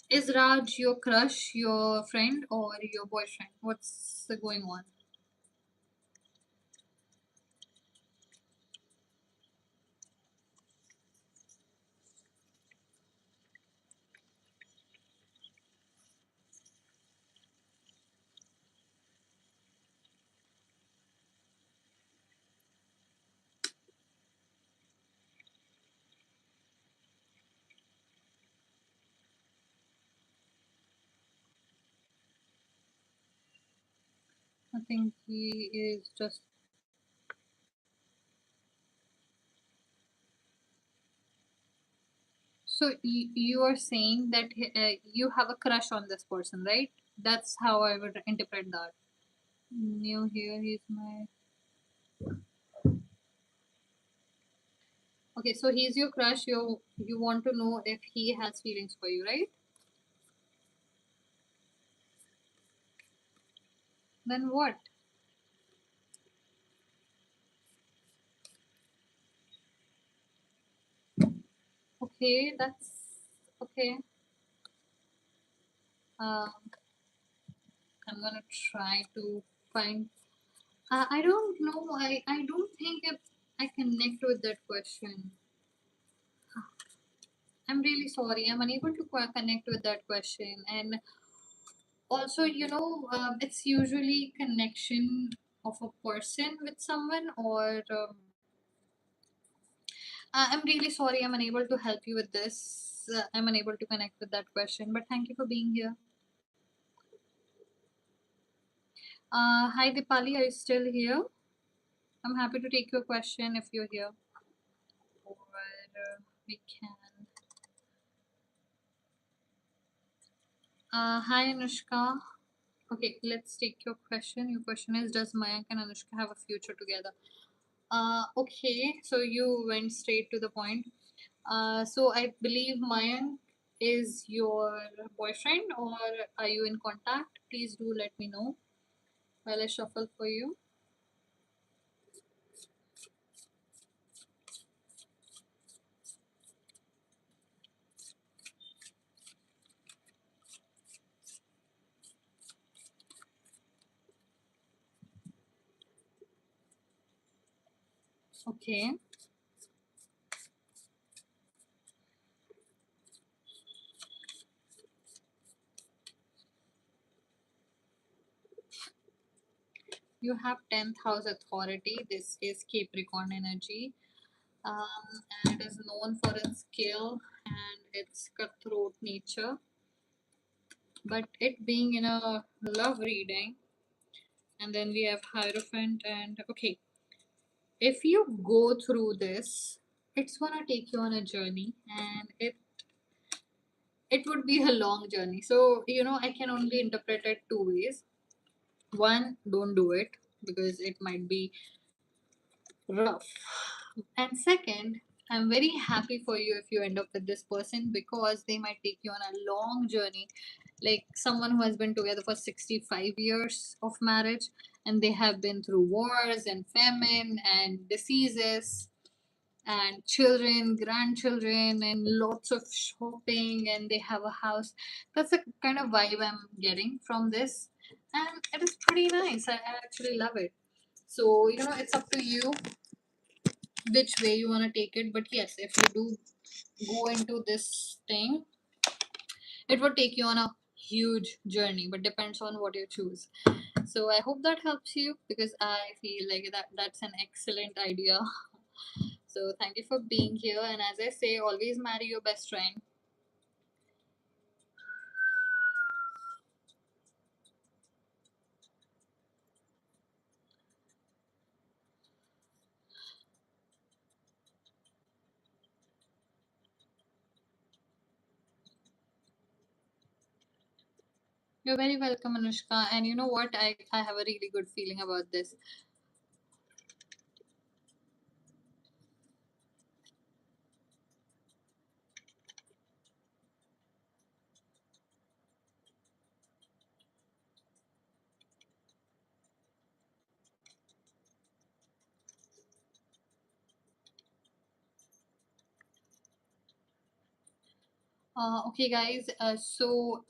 is Raj your crush, your friend, or your boyfriend? What's going on? I think he is just. So you are saying that you have a crush on this person, right? That's how I would interpret that. New here, he's my. Okay, so he's your crush. You want to know if he has feelings for you, right? Then what? Okay, that's okay. Um, I'm gonna try to find. I don't know. I don't think if I connect with that question. I'm really sorry. I'm unable to connect with that question. And also, it's usually connection. of a person with someone, or I'm really sorry, I'm unable to help you with this. I'm unable to connect with that question, but thank you for being here. Hi Dipali, are you still here? I'm happy to take your question if you're here. Or we can. Hi Anushka. Okay, let's take your question. Your question is, does Mayank and Anushka have a future together? Okay, so you went straight to the point. So I believe Mayank is your boyfriend, or are you in contact? Please do let me know while I shuffle for you. Okay. You have 10th house authority. This is Capricorn energy. And it is known for its skill and its cutthroat nature. But it being in a love reading, and then we have Hierophant, and okay, if you go through this, it's gonna take you on a journey, and it would be a long journey. So I can only interpret it two ways. One, don't do it because it might be rough. And second, I'm very happy for you if you end up with this person, because they might take you on a long journey. Like someone who has been together for 65 years of marriage, and they have been through wars and famine and diseases and children, grandchildren, and lots of shopping, and they have a house. That's the kind of vibe I'm getting from this, and it is pretty nice. I actually love it. So, it's up to you which way you want to take it. But yes, if you do go into this thing, it would take you on a huge journey, but depends on what you choose. So I hope that helps you, because I feel like that's an excellent idea. So thank you for being here, and as I say, always marry your best friend. You're very welcome, Anushka. And you know what? I have a really good feeling about this. Okay, guys. So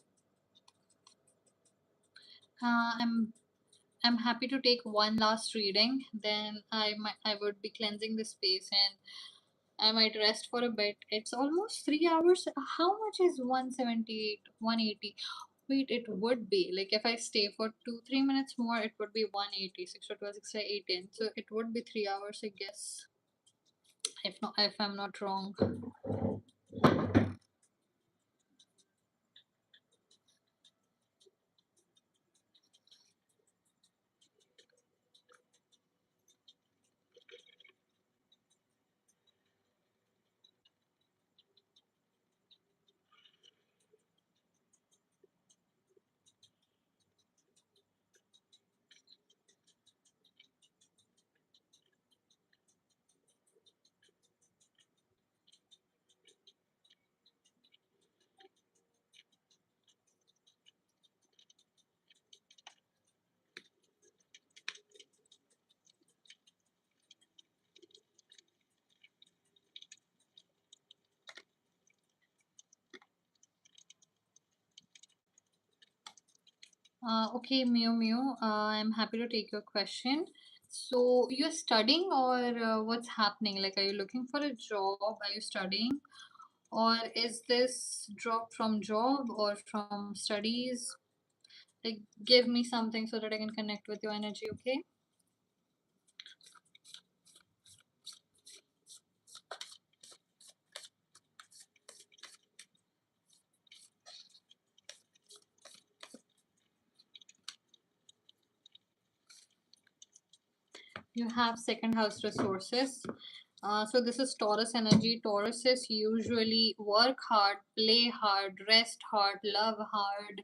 I'm happy to take one last reading. Then I would be cleansing the space, and I might rest for a bit. It's almost 3 hours. How much is 178, 180? Wait, it would be like if I stay for 2-3 minutes more, it would be 180. 6 to 12, 6 to 18. So it would be 3 hours, I guess. If I'm not wrong. Okay, Mew Mew. I'm happy to take your question. So you're studying, or what's happening? Like, are you looking for a job? Are you studying? Or is this drop from job or from studies? Like, give me something so that I can connect with your energy, okay? You have second house resources. So this is Taurus energy. Tauruses usually work hard, play hard, rest hard, love hard,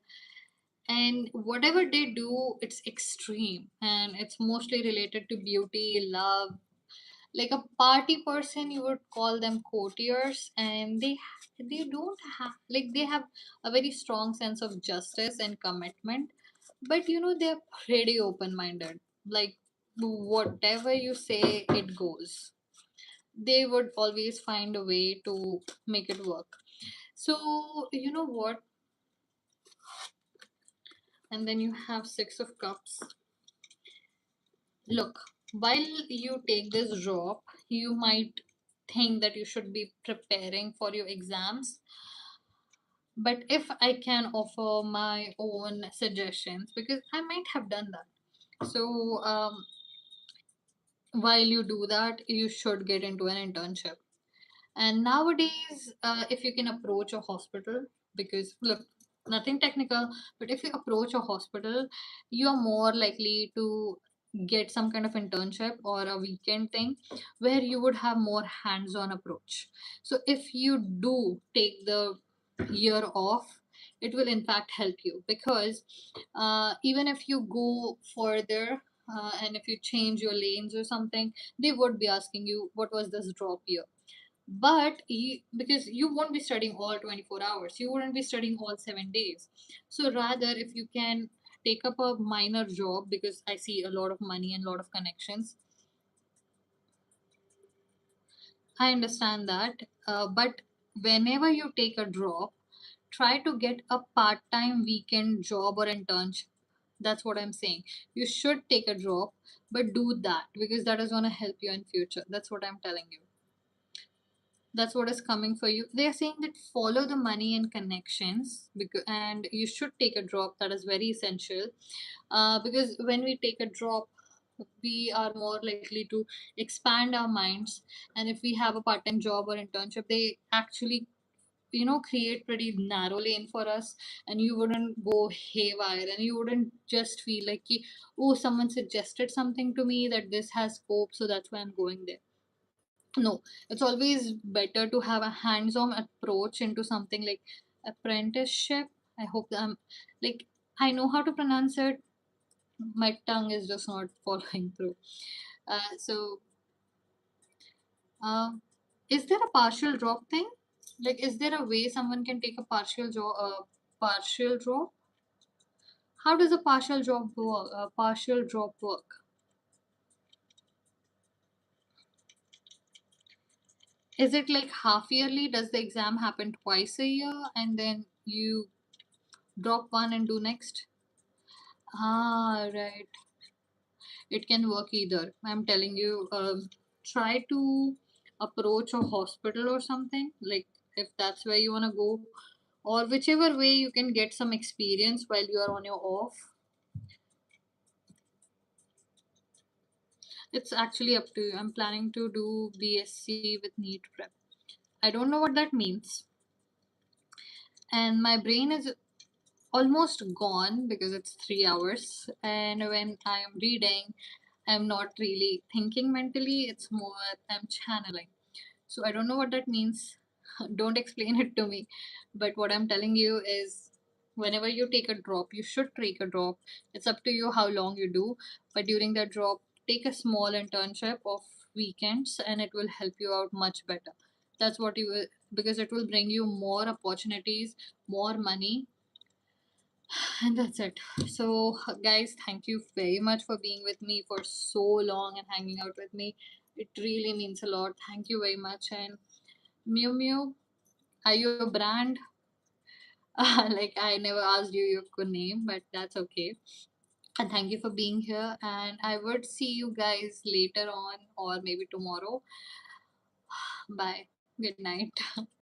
and whatever they do, it's extreme, and it's mostly related to beauty, love. Like a party person, you would call them courtiers, and they don't have, like, they have a very strong sense of justice and commitment, but they're pretty open minded. Like, whatever you say, it goes. They would always find a way to make it work. So you know what, and then you have Six of Cups. Look, while you take this drop, you might think that you should be preparing for your exams. But if I can offer my own suggestions, because I might have done that. So, while you do that, you should get into an internship. And nowadays, if you can approach a hospital, because look, nothing technical, but if you approach a hospital, you are more likely to get some kind of internship or a weekend thing where you would have more hands on approach. So if you do take the year off, it will in fact help you, because even if you go further, and if you change your lanes or something, they would be asking you what was this drop year. But because you won't be studying all 24 hours, you wouldn't be studying all 7 days. So rather, if you can take up a minor job, because I see a lot of money and a lot of connections, I understand that. But whenever you take a drop, try to get a part-time weekend job or internship. That's what I'm saying. You should take a drop, but do that, because that is going to help you in future. That's what I'm telling you. That's what is coming for you. They are saying that follow the money and connections, because, and you should take a drop. That is very essential, because when we take a drop, we are more likely to expand our minds. And if we have a part-time job or internship, they actually create pretty narrow lane for us, and you wouldn't go haywire, and you wouldn't just feel like oh, someone suggested something to me that this has scope, so that's why I'm going there. No, it's always better to have a hands-on approach into something like apprenticeship. I hope that I'm, like, I know how to pronounce it. My tongue is just not following through. So, uh, is there a partial drop thing? Like, is there a way someone can take a partial drop? How does a partial drop work? Partial drop work? Is it like half yearly? Does the exam happen twice a year, and then you drop one and do next? Ah, right. It can work either. I'm telling you, try to approach a hospital or something, like, if that's where you want to go, or whichever way you can get some experience while you are on your off. It's actually up to you. I'm planning to do BSc with NEET prep. I don't know what that means. And my brain is almost gone because it's 3 hours. And when I am reading, I'm not really thinking mentally, it's more I'm channeling. So I don't know what that means. Don't explain it to me. But what I'm telling you is, whenever you take a drop, you should take a drop. It's up to you how long you do. But during that drop, take a small internship of weekends, and it will help you out much better. That's what you will, because it will bring you more opportunities, more money, and that's it. So, guys, thank you very much for being with me for so long and hanging out with me. It really means a lot. Thank you very much. And Mew Mew, are you a brand? Like, I never asked you your good name, but that's okay. And thank you for being here. And I would see you guys later on, or maybe tomorrow. Bye. Good night.